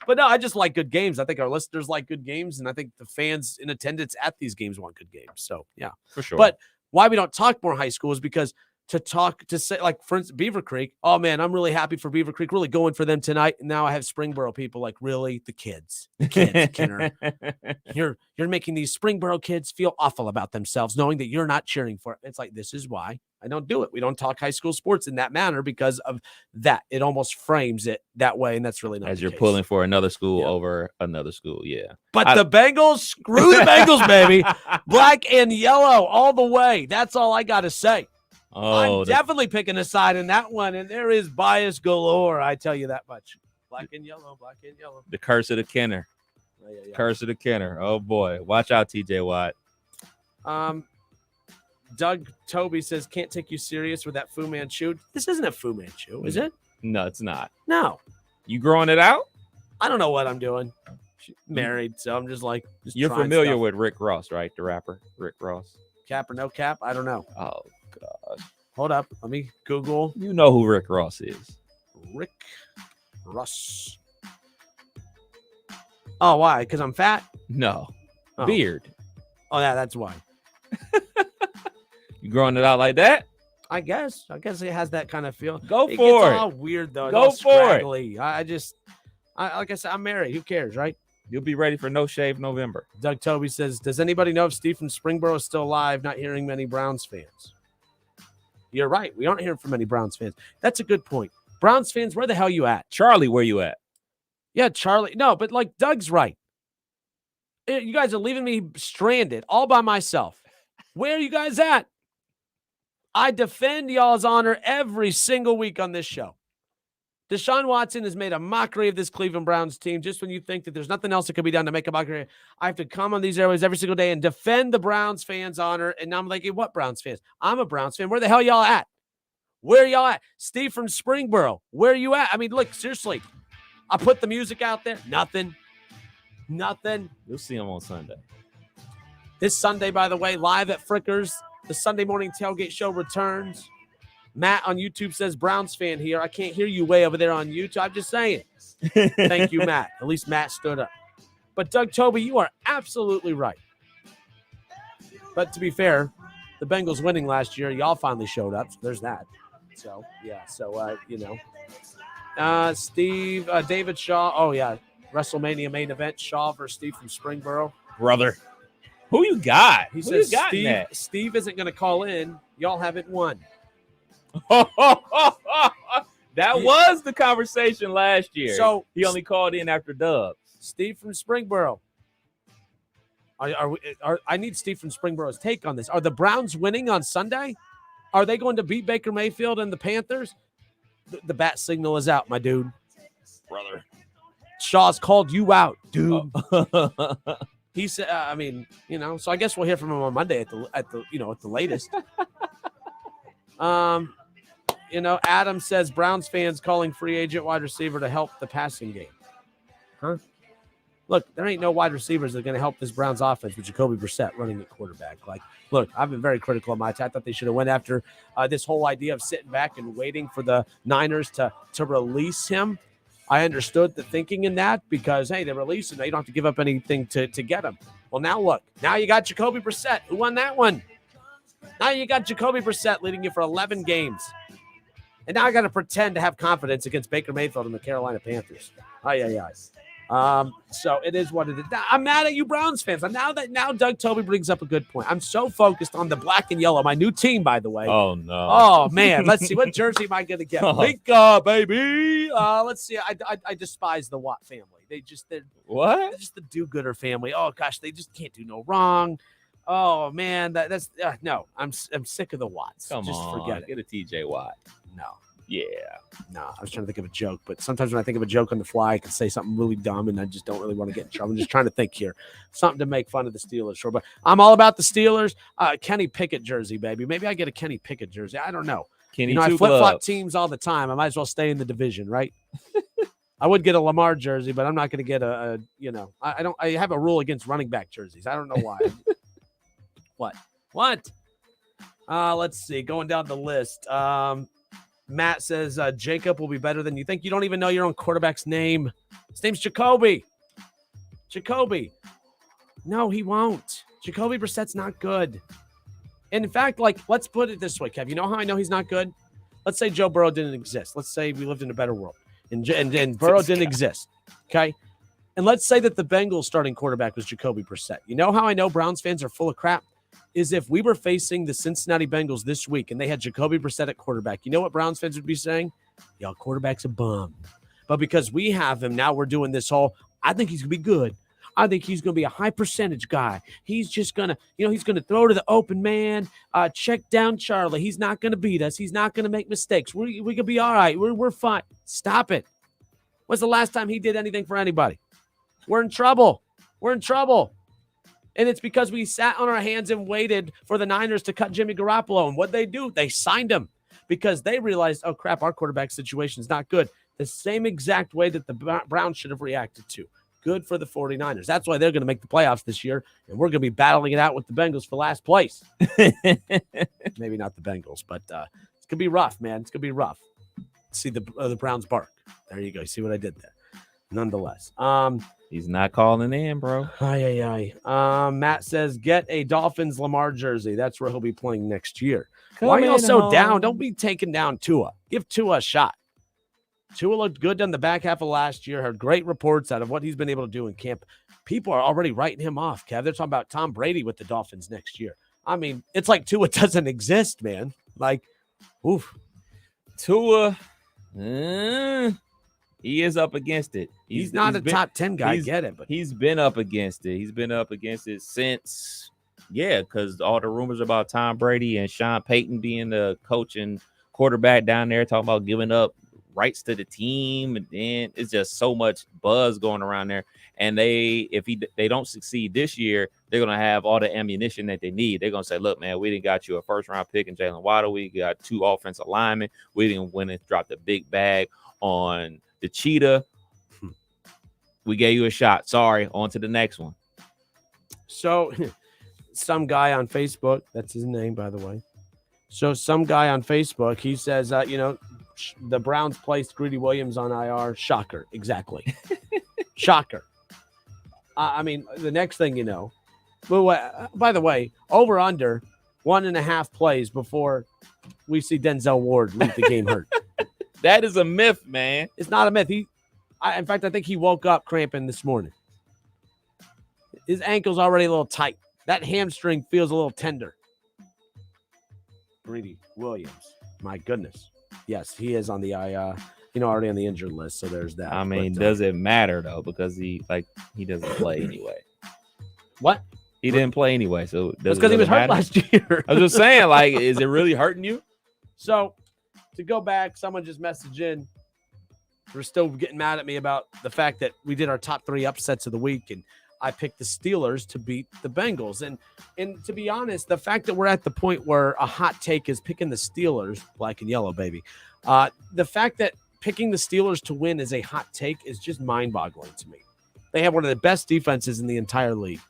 But no, I just like good games. I think our listeners like good games, and I think the fans in attendance at these games want good games. So yeah, for sure. But why we don't talk more high school is because to say, like, for instance, Beaver Creek, oh man, I'm really happy for Beaver Creek, really going for them tonight. And now I have Springboro people like, really? The kids, Kenner. You're making these Springboro kids feel awful about themselves, knowing that you're not cheering for it. It's like, this is why I don't do it. We don't talk high school sports in that manner because of that. It almost frames it that way, and that's really not as the you're case. pulling for another school over another school. Yeah. But the Bengals, screw the Bengals, baby. Black and yellow all the way. That's all I got to say. I'm definitely picking a side in that one, and there is bias galore. I tell you that much. Black and yellow, black and yellow. The curse of the Kenner. Yeah. Curse of the Kenner. Oh boy, watch out, TJ Watt. Doug Toby says, "Can't take you serious with that Fu Manchu." This isn't a Fu Manchu, is it? No, it's not. No. You growing it out? I don't know what I'm doing. Married, so I'm just like. You're familiar with Rick Ross, right? The rapper Rick Ross. Cap or no cap? I don't know. Oh God. Hold up. Let me Google. You know who Rick Ross is. Rick Russ. Oh, why? Because I'm fat? No. Oh. Beard. Oh, yeah, that's why. You growing it out like that? I guess it has that kind of feel. Go It for gets it. all weird though. It's Go all for it. scraggly. I like I said, I'm married. Who cares, right? You'll be ready for No Shave November. Doug Toby says, "Does anybody know if Steve from Springboro is still alive? Not hearing many Browns fans." You're right. We aren't hearing from many Browns fans. That's a good point. Browns fans, where the hell you at? Charlie, where you at? Yeah, Charlie. No, but like Doug's right. You guys are leaving me stranded all by myself. Where are you guys at? I defend y'all's honor every single week on this show. Deshaun Watson has made a mockery of this Cleveland Browns team. Just when you think that there's nothing else that can be done to make a mockery, I have to come on these airways every single day and defend the Browns fans' honor. And now I'm like, hey, what Browns fans? I'm a Browns fan. Where the hell y'all at? Where y'all at? Steve from Springboro, where you at? I mean, look, seriously, I put the music out there. Nothing. You'll see him on Sunday. This Sunday, by the way, live at Frickers, the Sunday morning tailgate show returns. Matt on YouTube says, Browns fan here. I can't hear you way over there on YouTube. I'm just saying. Thank you, Matt. At least Matt stood up. But Doug Toby, you are absolutely right. But to be fair, the Bengals winning last year, y'all finally showed up. So there's that. So, yeah. So, Steve, David Shaw. Oh, yeah. WrestleMania main event. Shaw versus Steve from Springboro. Brother. Who you got? He Who says you got in that? Steve isn't going to call in. Y'all haven't won. That was the conversation last year. So he only called in after Dubs. Steve from Springboro. I need Steve from Springboro's take on this. Are the Browns winning on Sunday? Are they going to beat Baker Mayfield and the Panthers? The bat signal is out, my dude. Brother. Shaw's called you out, dude. He said, so I guess we'll hear from him on Monday at the latest. Adam says Browns fans calling free agent wide receiver to help the passing game. Huh? Look, there ain't no wide receivers that are going to help this Browns offense with Jacoby Brissett running at quarterback. Like, look, I've been very critical of my team. I thought they should have went after this whole idea of sitting back and waiting for the Niners to release him. I understood the thinking in that because, hey, they release him. They don't have to give up anything to get him. Well, now look. Now you got Jacoby Brissett. Who won that one? Now you got Jacoby Brissett leading you for 11 games. And now I got to pretend to have confidence against Baker Mayfield and the Carolina Panthers. So it is what it is. I'm mad at you Browns fans. Now Doug Toby brings up a good point. I'm so focused on the black and yellow, my new team, by the way. Oh, no. Oh, man. Let's see. What jersey am I going to get? Pickem, baby. Let's see. I despise the Watt family. They're just the do-gooder family. Oh, gosh. They just can't do no wrong. Oh, man. That's no. I'm sick of the Watts. Come just on. Forget it. Get a TJ Watt. No. Yeah. No, I was trying to think of a joke, but sometimes when I think of a joke on the fly, I can say something really dumb, and I just don't really want to get in trouble. I'm just trying to think here. Something to make fun of the Steelers. Sure, but I'm all about the Steelers. Kenny Pickett jersey, baby. Maybe I get a Kenny Pickett jersey. I don't know. Kenny I Two flip-flop Gloves. teams all the time. I might as well stay in the division, right? I would get a Lamar jersey, but I'm not going to get I have a rule against running back jerseys. I don't know why. What? Let's see. Going down the list. Matt says Jacob will be better than you think. You don't even know your own quarterback's name. His name's Jacoby. No, he won't. Jacoby Brissett's not good. And in fact, let's put it this way, Kev. You know how I know he's not good? Let's say Joe Burrow didn't exist. Let's say we lived in a better world. And Burrow didn't exist. Okay? And let's say that the Bengals starting quarterback was Jacoby Brissett. You know how I know Browns fans are full of crap? Is if we were facing the Cincinnati Bengals this week and they had Jacoby Brissett at quarterback, you know what Browns fans would be saying? Y'all, quarterback's a bum. But because we have him, now we're doing this whole, I think he's going to be good. I think he's going to be a high percentage guy. He's just going to, he's going to throw to the open man, check down Charlie. He's not going to beat us. He's not going to make mistakes. We could be all right. We're fine. Stop it. When's the last time he did anything for anybody? We're in trouble. And it's because we sat on our hands and waited for the Niners to cut Jimmy Garoppolo. And what'd they do? They signed him because they realized, oh, crap, our quarterback situation is not good. The same exact way that the Browns should have reacted to. Good for the 49ers. That's why they're going to make the playoffs this year, and we're going to be battling it out with the Bengals for last place. Maybe not the Bengals, but it's going to be rough, man. It's going to be rough. see the Browns bark. There you go. See what I did there. Nonetheless, he's not calling in, bro. Matt says, get a Dolphins Lamar jersey. That's where he'll be playing next year. Come Why are y'all in so home. down? Don't be taking down Tua. Give Tua a shot. Tua looked good on the back half of last year. Heard great reports out of what he's been able to do in camp. People are already writing him off, Kev. They're talking about Tom Brady with the Dolphins next year. I mean, it's like Tua doesn't exist, man. Like, oof. Tua, he is up against it. He's not a top 10 guy. I he's- get it, but he's been up against it. He's been up against it since, because all the rumors about Tom Brady and Sean Payton being the coach and quarterback down there, talking about giving up rights to the team, and then it's just so much buzz going around there. And if they don't succeed this year, they're gonna have all the ammunition that they need. They're gonna say, "Look, man, we didn't got you a first-round pick in Jalen Waddle. We got 2 offensive linemen. We didn't win and drop the big bag on the cheetah. We gave you a shot. Sorry, on to the next one." So some guy on Facebook, that's his name, by the way. So some guy on Facebook, he says, the Browns placed Greedy Williams on IR. Shocker. Exactly. Shocker. I mean, the next thing you know, by the way, over under 1.5 plays before we see Denzel Ward leave the game hurt. That is a myth, man. It's not a myth. In fact, I think he woke up cramping this morning. His ankle's already a little tight. That hamstring feels a little tender. Greedy Williams. My goodness. Yes, he is on the already on the injured list. So there's that. I mean, But, does it matter though? Because he doesn't play anyway. What? He didn't play anyway, so That's because he was hurt last year. I was just saying, like, is it really hurting you? So to go back, someone just messaged in. We're still getting mad at me about the fact that we did our top 3 upsets of the week, and I picked the Steelers to beat the Bengals. And to be honest, the fact that we're at the point where a hot take is picking the Steelers, black and yellow, baby. The fact that picking the Steelers to win is a hot take is just mind-boggling to me. They have one of the best defenses in the entire league.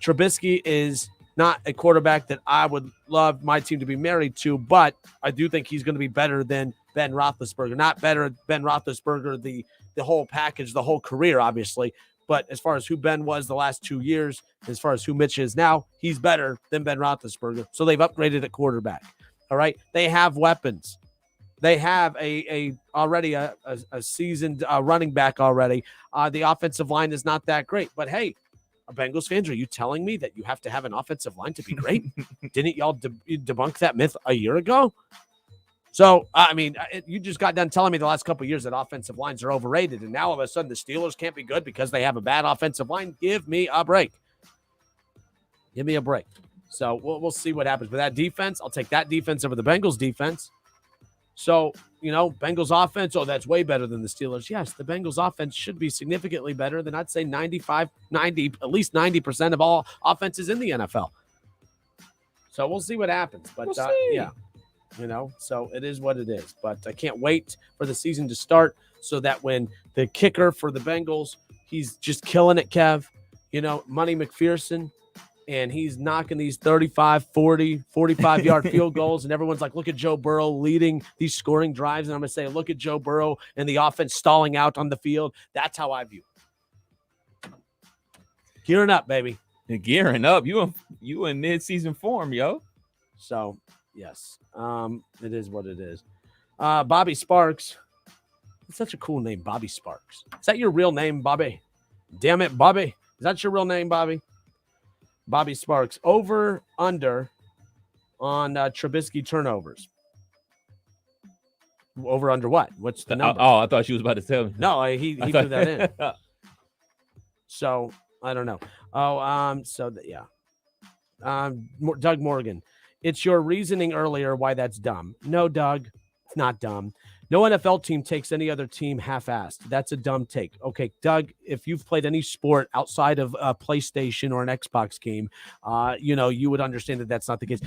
Trubisky is not a quarterback that I would love my team to be married to, but I do think he's going to be better than Ben Roethlisberger. Not better Ben Roethlisberger, the whole package, the whole career, obviously. But as far as who Ben was the last 2 years, as far as who Mitch is now, he's better than Ben Roethlisberger. So they've upgraded at quarterback. All right. They have weapons. They have already a seasoned running back already. The offensive line is not that great. But hey, Bengals fans, are you telling me that you have to have an offensive line to be great? Didn't y'all debunk that myth a year ago? So, I mean, you just got done telling me the last couple of years that offensive lines are overrated, and now all of a sudden the Steelers can't be good because they have a bad offensive line. Give me a break. Give me a break. So we'll see what happens. But that defense, I'll take that defense over the Bengals defense. So, Bengals offense, that's way better than the Steelers. Yes, the Bengals offense should be significantly better than I'd say at least 90% of all offenses in the NFL. So we'll see what happens. But We'll see. yeah. So it is what it is. But I can't wait for the season to start so that when the kicker for the Bengals, he's just killing it, Kev. Money McPherson, and he's knocking these 35, 40, 45-yard field goals, and everyone's like, look at Joe Burrow leading these scoring drives. And I'm going to say, look at Joe Burrow and the offense stalling out on the field. That's how I view it. Gearing up, baby. You're gearing up. You in mid-season form, yo. So, yes, it is what it is. Bobby Sparks. It's such a cool name, Bobby Sparks. Is that your real name, Bobby? Damn it, Bobby. Is that your real name, Bobby? Bobby Sparks. Over, under on Trubisky turnovers. Over, under what? What's the number? I thought you was about to tell me. No, he threw that in. So, I don't know. Doug Morgan. It's your reasoning earlier why that's dumb. No, Doug, it's not dumb. No NFL team takes any other team half-assed. That's a dumb take. Okay, Doug, if you've played any sport outside of a PlayStation or an Xbox game, you would understand that that's not the case.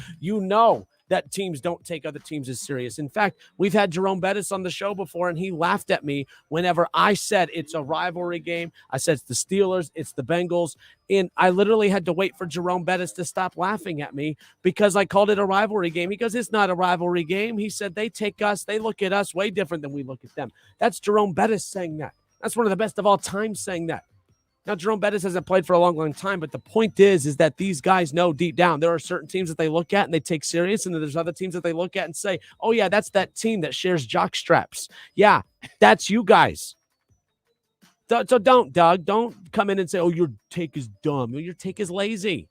that teams don't take other teams as serious. In fact, we've had Jerome Bettis on the show before, and he laughed at me whenever I said it's a rivalry game. I said it's the Steelers, it's the Bengals, and I literally had to wait for Jerome Bettis to stop laughing at me because I called it a rivalry game. He goes, it's not a rivalry game. He said they look at us way different than we look at them. That's Jerome Bettis saying that. That's one of the best of all time saying that. Now, Jerome Bettis hasn't played for a long, long time, but the point is that these guys know deep down there are certain teams that they look at and they take serious, and then there's other teams that they look at and say, oh, yeah, that's that team that shares jock straps. Yeah, that's you guys. So don't, Doug, don't come in and say, oh, your take is dumb. Your take is lazy.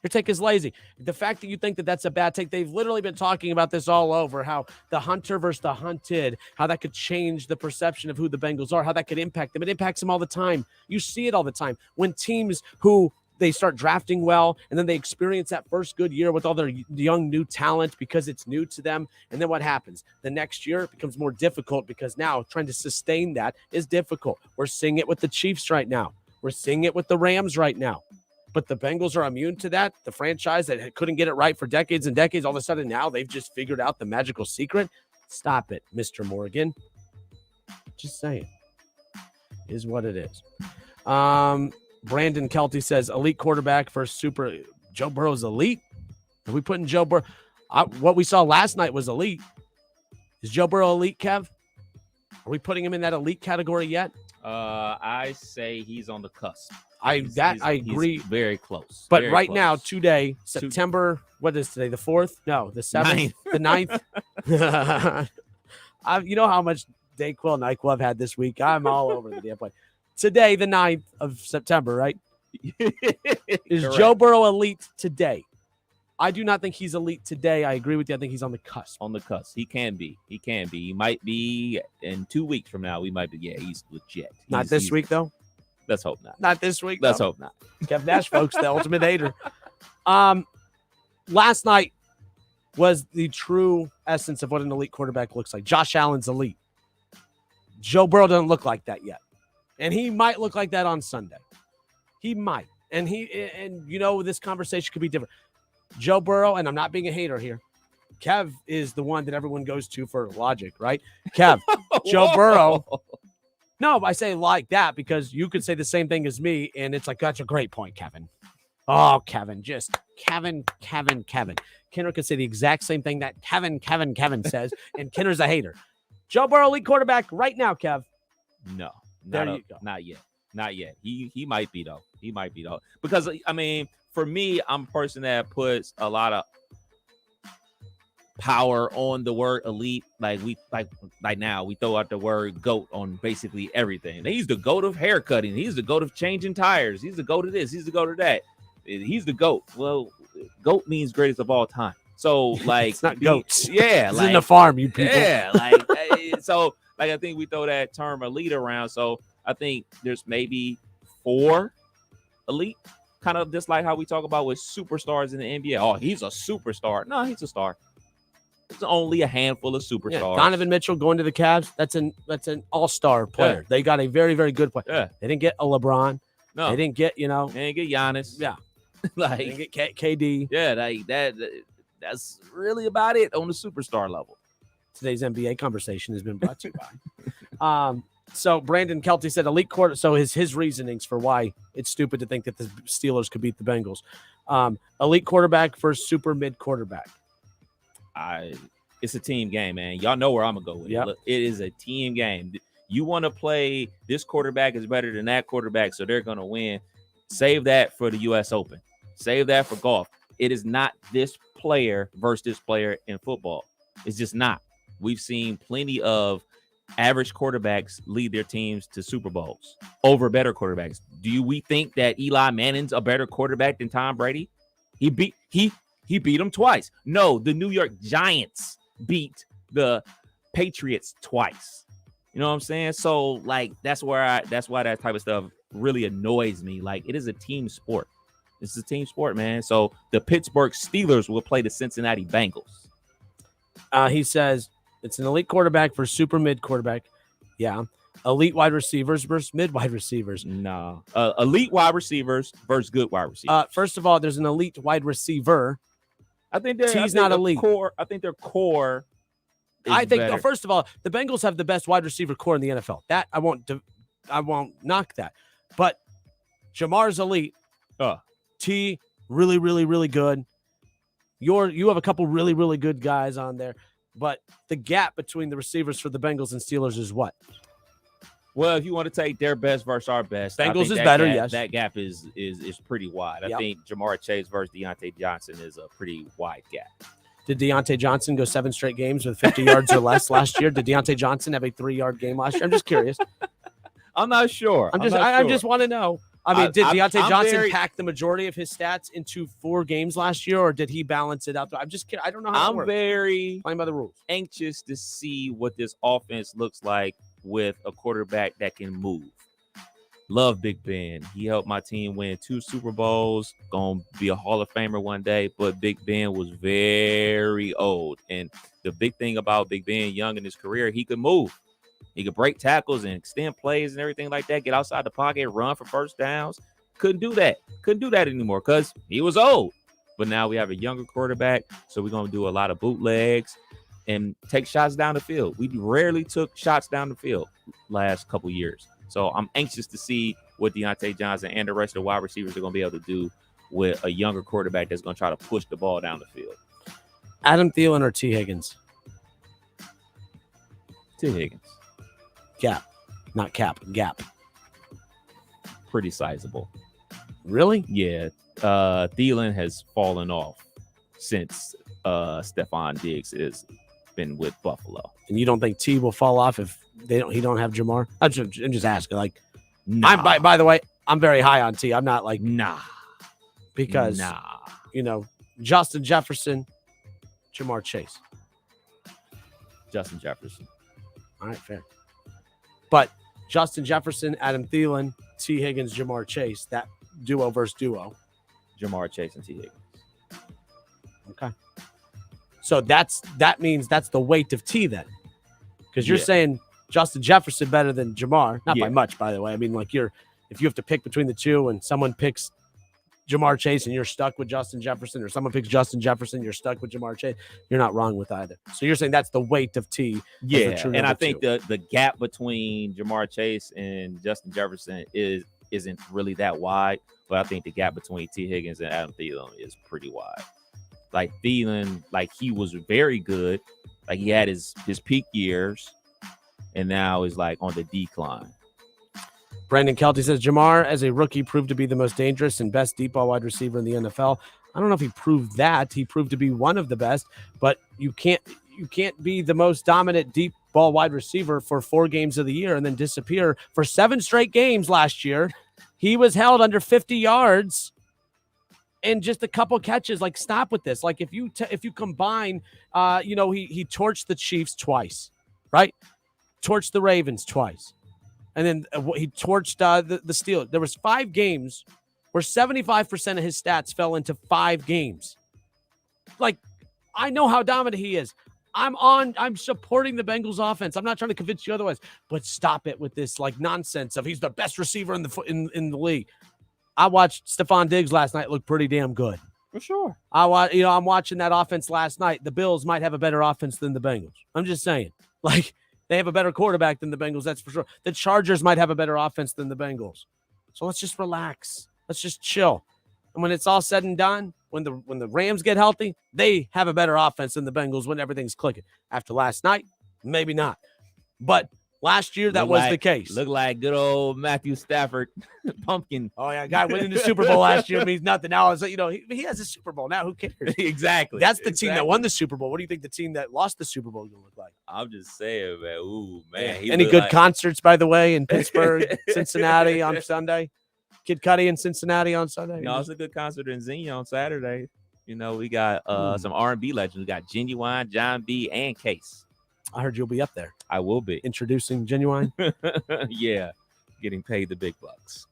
Your take is lazy. The fact that you think that that's a bad take, they've literally been talking about this all over, how the hunter versus the hunted, how that could change the perception of who the Bengals are, how that could impact them. It impacts them all the time. You see it all the time. When teams who they start drafting well, and then they experience that first good year with all their young new talent because it's new to them, and then what happens? The next year it becomes more difficult because now trying to sustain that is difficult. We're seeing it with the Chiefs right now. We're seeing it with the Rams right now. But the Bengals are immune to that. The franchise that couldn't get it right for decades and decades, all of a sudden now they've just figured out the magical secret. Stop it, Mr. Morgan. Just saying. Is what it is. Brandon Kelty says, elite quarterback for super. Joe Burrow's elite? Are we putting Joe Burrow? What we saw last night was elite. Is Joe Burrow elite, Kev? Are we putting him in that elite category yet? I say he's on the cusp. I agree. He's very close. But very right close. now, today, September, what is today? The 4th? No, the 7th? The 9th? You know how much Dayquil and NyQuil I've had this week? I'm all over the damn place. Today, the 9th of September, right? Is Correct. Joe Burrow elite today? I do not think he's elite today. I agree with you. I think he's on the cusp. On the cusp. He can be. He can be. He might be in 2 weeks from now. We might be. Yeah, he's legit. Not this week, though? Let's hope not. Not this week. Let's though. hope not. Kev Nash, folks, the ultimate hater. Last night was the true essence of what an elite quarterback looks like. Josh Allen's elite. Joe Burrow doesn't look like that yet. And he might look like that on Sunday. He might. And this conversation could be different. Joe Burrow, and I'm not being a hater here. Kev is the one that everyone goes to for logic, right? Kev, Joe Burrow. No, I say like that because you could say the same thing as me, and it's like, that's a great point, Kevin. Oh, Kevin, just Kevin. Kenner could say the exact same thing that Kevin says, and Kenner's a hater. Joe Burrow, elite quarterback right now, Kev. No, There you go. Not yet. Not yet. He might be, though. He might be, though. Because, I mean, for me, I'm a person that puts a lot of power on the word elite. Like now we throw out the word GOAT on basically everything. He's the GOAT of haircutting. He's the GOAT of changing tires. He's the GOAT of this. He's the GOAT of that. He's the GOAT. Well, GOAT means greatest of all time. So like it's not goats. Yeah, it's in the farm, you people. Yeah, so I think we throw that term elite around. So I think there's maybe 4 elite, kind of just like how we talk about with superstars in the NBA. Oh, he's a superstar. No, he's a star. It's only a handful of superstars. Yeah, Donovan Mitchell going to the Cavs. That's an all-star player. Yeah. They got a very, very good player. Yeah. They didn't get a LeBron. No. They didn't get, They didn't get Giannis. Yeah. Like they didn't get KD. Yeah, that's really about it on the superstar level. Today's NBA conversation has been brought to you by. So Brandon Kelty said elite quarter. So his reasonings for why it's stupid to think that the Steelers could beat the Bengals. Elite quarterback versus super mid quarterback. It's a team game, man. Y'all know where I'm gonna go with it. Look, it is a team game. You want to play this quarterback is better than that quarterback, so they're gonna win. Save that for the U.S. Open. Save that for golf. It is not this player versus this player in football. It's just not. We've seen plenty of average quarterbacks lead their teams to Super Bowls over better quarterbacks. We think that Eli Manning's a better quarterback than Tom Brady? He beat him twice. No, the New York Giants beat the Patriots twice. You know what I'm saying? So like that's why that type of stuff really annoys me. Like it is a team sport. This is a team sport, man. So the Pittsburgh Steelers will play the Cincinnati Bengals. He says it's an elite quarterback for super mid quarterback. Yeah. Elite wide receivers versus mid wide receivers. No. Elite wide receivers versus good wide receivers. First of all, there's an elite wide receiver. I think T's not elite. Core. I think their core. I think better. first of all, the Bengals have the best wide receiver core in the NFL. That I won't knock that. But Jamar's elite. T really, really, really good. You have a couple really, really good guys on there. But the gap between the receivers for the Bengals and Steelers is what? Well, if you want to take their best versus our best, Bengals I think is that better, gap, yes. That gap is pretty wide. I think Jamar Chase versus Deontay Johnson is a pretty wide gap. Did Deontay Johnson go 7 straight games with 50 yards or less last year? Did Deontay Johnson have a 3-yard game last year? I'm just curious. I'm not sure. I just want to know. I mean, did Deontay Johnson pack the majority of his stats into 4 games last year, or did he balance it out? I'm just kidding. I don't know how it works. I'm very playing by the rules. Anxious to see what this offense looks like with a quarterback that can move. Love Big Ben. He helped my team win 2 Super Bowls. Gonna be a Hall of Famer one day, but Big Ben was very old. And the big thing about Big Ben, young in his career, he could move. He could break tackles and extend plays and everything like that, get outside the pocket, run for first downs. Couldn't do that anymore because he was old. But now we have a younger quarterback, so we're going to do a lot of bootlegs and take shots down the field. We rarely took shots down the field last couple years. So I'm anxious to see what Deontay Johnson and the rest of the wide receivers are going to be able to do with a younger quarterback that's going to try to push the ball down the field. Adam Thielen or T. Higgins? T. Higgins. Gap. Not cap. Gap. Pretty sizable. Really? Yeah. Thielen has fallen off since Stephon Diggs has been with Buffalo. And you don't think T will fall off if he don't have Jamar? I'm just asking. Like, nah. By the way, I'm very high on T. I'm not like because Justin Jefferson, Jamar Chase. Justin Jefferson. All right, fair. But Justin Jefferson, Adam Thielen, T. Higgins, Jamar Chase, that duo versus duo. Jamar Chase and T. Higgins. Okay. So that means that's the weight of T then. Because you're saying Justin Jefferson better than Jamar. Not by much, by the way. I mean, like if you have to pick between the two and someone picks Jamar Chase and you're stuck with Justin Jefferson, or someone picks Justin Jefferson, you're stuck with Jamar Chase, you're not wrong with either. So you're saying that's the weight of T. Yeah, and I think the gap between Jamar Chase and Justin Jefferson isn't really that wide, but I think the gap between T. Higgins and Adam Thielen is pretty wide. Like Thielen, like he was very good, like he had his peak years, and now is like on the decline. Brandon Kelty says Jamar, as a rookie, proved to be the most dangerous and best deep ball wide receiver in the NFL. I don't know if he proved that. He proved to be one of the best, but you can't be the most dominant deep ball wide receiver for 4 games of the year and then disappear. For 7 straight games last year, he was held under 50 yards and just a couple catches. Like, stop with this. Like, if you combine, he torched the Chiefs twice, right? Torched the Ravens twice. And then he torched the Steelers. There was 5 games where 75% of his stats fell into 5 games. Like, I know how dominant he is. I'm supporting the Bengals offense. I'm not trying to convince you otherwise. But stop it with this like nonsense of he's the best receiver in the league. I watched Stephon Diggs last night look pretty damn good. For sure. I'm watching that offense last night. The Bills might have a better offense than the Bengals. I'm just saying. Like, they have a better quarterback than the Bengals, that's for sure. The Chargers might have a better offense than the Bengals. So let's just relax. Let's just chill. And when it's all said and done, when the Rams get healthy, they have a better offense than the Bengals when everything's clicking. After last night, maybe not. But last year, that was the case. Look like good old Matthew Stafford pumpkin. Oh, yeah, guy winning the Super Bowl last year means nothing. Now, he has a Super Bowl. Now, who cares? Exactly. That's the team that won the Super Bowl. What do you think the team that lost the Super Bowl is going to look like? I'm just saying, man. Ooh, man. Any good concerts, by the way, in Pittsburgh, Cincinnati on Sunday? Kid Cudi in Cincinnati on Sunday? No, it's a good concert in Xenia on Saturday. We got some R&B legends. We got Genuine, John B., and Case. I heard you'll be up there. I will be. Introducing Genuine? Yeah. Getting paid the big bucks.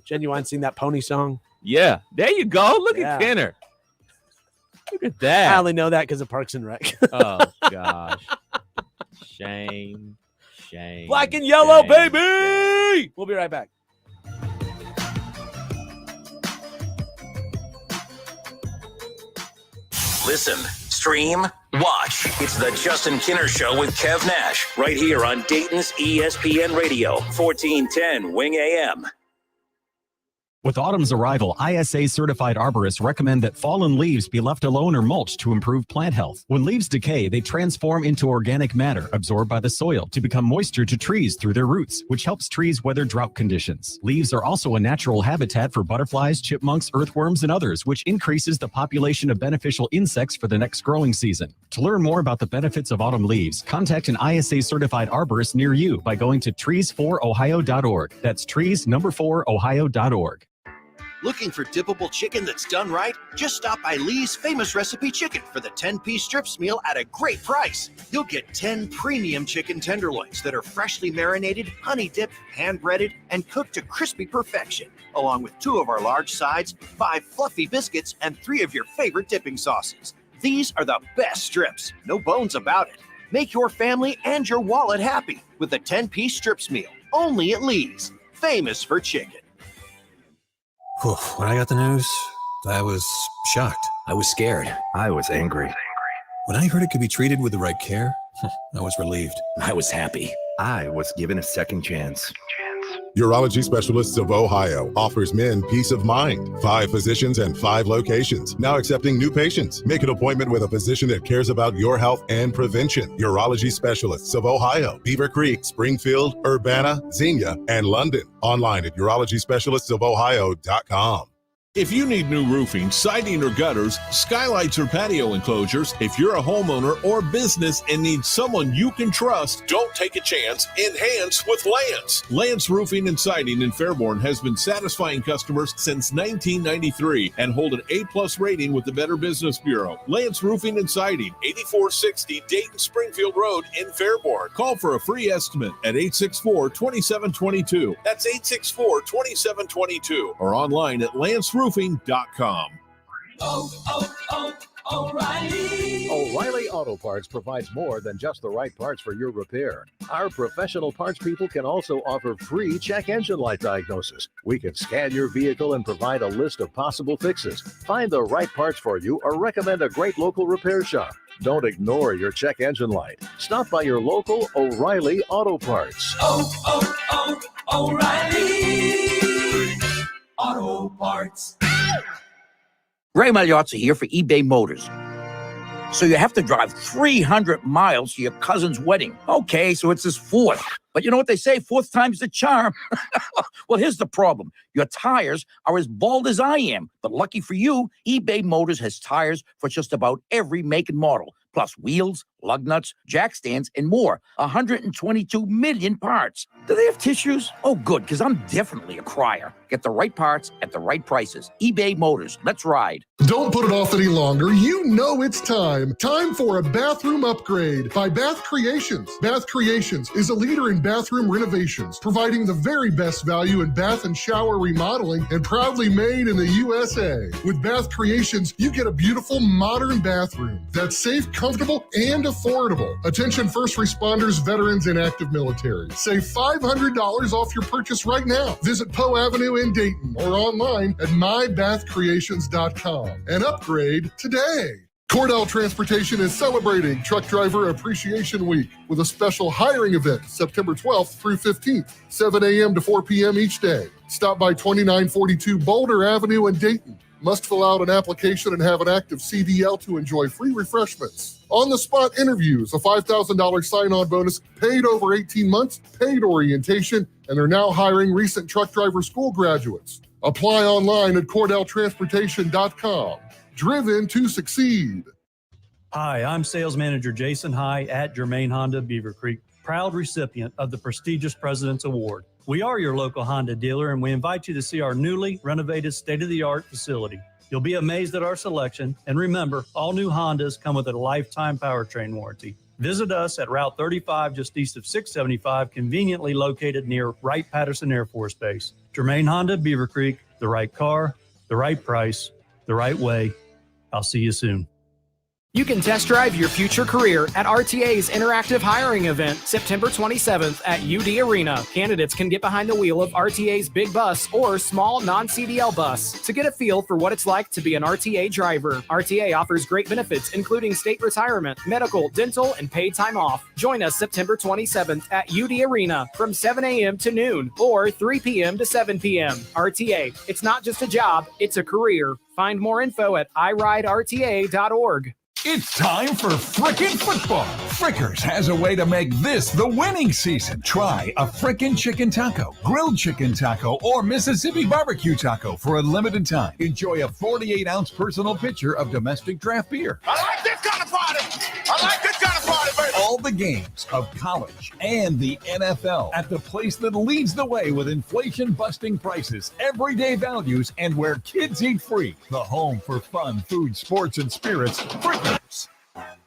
Genuine seen that Pony song? Yeah. There you go. Look at Kenner. Look at that. I only know that because of Parks and Rec. Oh, gosh. Shame. Black and yellow, baby! We'll be right back. Listen, stream, watch. It's the Justin Kinner Show with Kev Nash, right here on Dayton's ESPN Radio, 1410 Wing AM. With autumn's arrival, ISA-certified arborists recommend that fallen leaves be left alone or mulched to improve plant health. When leaves decay, they transform into organic matter absorbed by the soil to become moisture to trees through their roots, which helps trees weather drought conditions. Leaves are also a natural habitat for butterflies, chipmunks, earthworms, and others, which increases the population of beneficial insects for the next growing season. To learn more about the benefits of autumn leaves, contact an ISA-certified arborist near you by going to trees4ohio.org. That's trees4ohio.org. Looking for dippable chicken that's done right? Just stop by Lee's Famous Recipe Chicken for the 10-piece strips meal at a great price. You'll get 10 premium chicken tenderloins that are freshly marinated, honey-dipped, hand-breaded, and cooked to crispy perfection, along with 2 of our large sides, 5 fluffy biscuits, and 3 of your favorite dipping sauces. These are the best strips, no bones about it. Make your family and your wallet happy with the 10-piece strips meal, only at Lee's. Famous for chicken. When I got the news, I was shocked. I was scared. I was angry. When I heard it could be treated with the right care, I was relieved. I was happy. I was given a second chance. Urology Specialists of Ohio offers men peace of mind. 5 physicians and 5 locations. Now accepting new patients. Make an appointment with a physician that cares about your health and prevention. Urology Specialists of Ohio, Beaver Creek, Springfield, Urbana, Xenia, and London. Online at urologyspecialistsofohio.com. If you need new roofing, siding, or gutters, skylights, or patio enclosures, if you're a homeowner or business and need someone you can trust, don't take a chance. Enhance with Lance. Lance Roofing and Siding in Fairborn has been satisfying customers since 1993 and hold an A+ rating with the Better Business Bureau. Lance Roofing and Siding, 8460 Dayton Springfield Road in Fairborn. Call for a free estimate at 864-2722. That's 864-2722 or online at lanceroofing.com. O'Reilly Auto Parts provides more than just the right parts for your repair. Our professional parts people can also offer free check engine light diagnosis. We can scan your vehicle and provide a list of possible fixes. Find the right parts for you or recommend a great local repair shop. Don't ignore your check engine light. Stop by your local O'Reilly Auto Parts. O'Reilly Auto Parts. Ray Magliozzi here for eBay Motors. So you have to drive 300 miles to your cousin's wedding. Okay, so it's his 4th. But you know what they say, 4th time's the charm. Well, here's the problem. Your tires are as bald as I am. But lucky for you, eBay Motors has tires for just about every make and model. Plus wheels, lug nuts, jack stands, and more. 122 million parts. Do they have tissues? Oh, good, because I'm definitely a crier. Get the right parts at the right prices. eBay Motors. Let's ride. Don't put it off any longer. You know it's time. Time for a bathroom upgrade by Bath Creations. Bath Creations is a leader in bathroom renovations, providing the very best value in bath and shower remodeling and proudly made in the USA. With Bath Creations, you get a beautiful modern bathroom that's safe, comfortable, and affordable. Attention first responders, veterans, and active military. Save $500 off your purchase right now. Visit Poe Avenue in Dayton or online at mybathcreations.com and upgrade today. Cordell Transportation is celebrating Truck Driver Appreciation Week with a special hiring event September 12th through 15th, 7 a.m. to 4 p.m. each day. Stop by 2942 Boulder Avenue in Dayton. Must fill out an application and have an active CDL to enjoy free refreshments. On-the-spot interviews, a $5,000 sign-on bonus, paid over 18 months, paid orientation, and they're now hiring recent truck driver school graduates. Apply online at CordellTransportation.com. Driven to succeed. Hi, I'm Sales Manager Jason High at Germain Honda Beaver Creek, proud recipient of the prestigious President's Award. We are your local Honda dealer, and we invite you to see our newly renovated state-of-the-art facility. You'll be amazed at our selection, and remember, all new Hondas come with a lifetime powertrain warranty. Visit us at Route 35, just east of 675, conveniently located near Wright-Patterson Air Force Base. Germain Honda Beaver Creek, the right car, the right price, the right way. I'll see you soon. You can test drive your future career at RTA's interactive hiring event, September 27th at UD Arena. Candidates can get behind the wheel of RTA's big bus or small non-CDL bus to get a feel for what it's like to be an RTA driver. RTA offers great benefits, including state retirement, medical, dental, and paid time off. Join us September 27th at UD Arena from 7 a.m. to noon or 3 p.m. to 7 p.m. RTA, it's not just a job, it's a career. Find more info at iRideRTA.org. It's time for Frickin' Football. Frickers has a way to make this the winning season. Try a Frickin' Chicken Taco, Grilled Chicken Taco, or Mississippi Barbecue Taco for a limited time. Enjoy a 48-ounce personal pitcher of domestic draft beer. I like this kind of party. I like this kind of party, baby. All the games of college and the NFL at the place that leads the way with inflation-busting prices, everyday values, and where kids eat free. The home for fun, food, sports, and spirits. Frickers.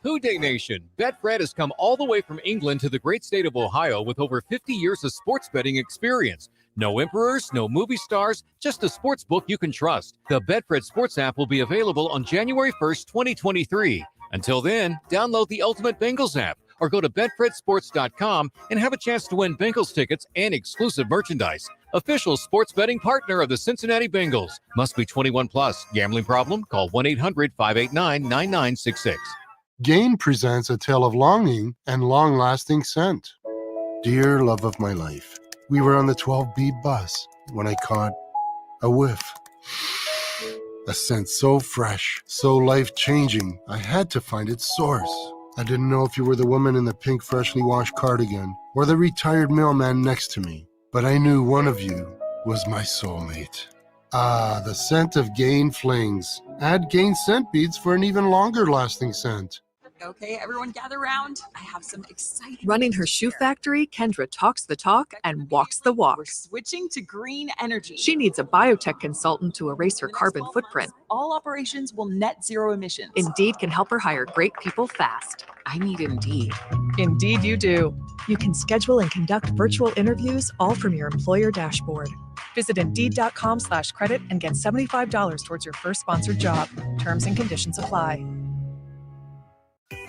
Who Day Nation, Betfred has come all the way from England to the great state of Ohio with over 50 years of sports betting experience. No emperors, no movie stars, just a sports book you can trust. The Betfred Sports app will be available on January 1st, 2023. Until then, download the Ultimate Bengals app or go to betfredsports.com and have a chance to win Bengals tickets and exclusive merchandise. Official sports betting partner of the Cincinnati Bengals. Must be 21 plus. Gambling problem? Call 1-800-589-9966. Gain presents a tale of longing and long-lasting scent. Dear love of my life, we were on the 12B bus when I caught a whiff. A scent so fresh, so life-changing, I had to find its source. I didn't know if you were the woman in the pink freshly washed cardigan or the retired mailman next to me, but I knew one of you was my soulmate. Ah, the scent of Gain Flings. Add Gain scent beads for an even longer-lasting scent. Okay, everyone gather around. I have some exciting. Running her shoe factory, Kendra talks the talk and walks the walk. We're switching to green energy. She needs a biotech consultant to erase her carbon footprint. All operations will net zero emissions. Indeed can help her hire great people fast. I need Indeed. Indeed you do. You can schedule and conduct virtual interviews all from your employer dashboard. Visit Indeed.com/credit and get $75 towards your first sponsored job. Terms and conditions apply.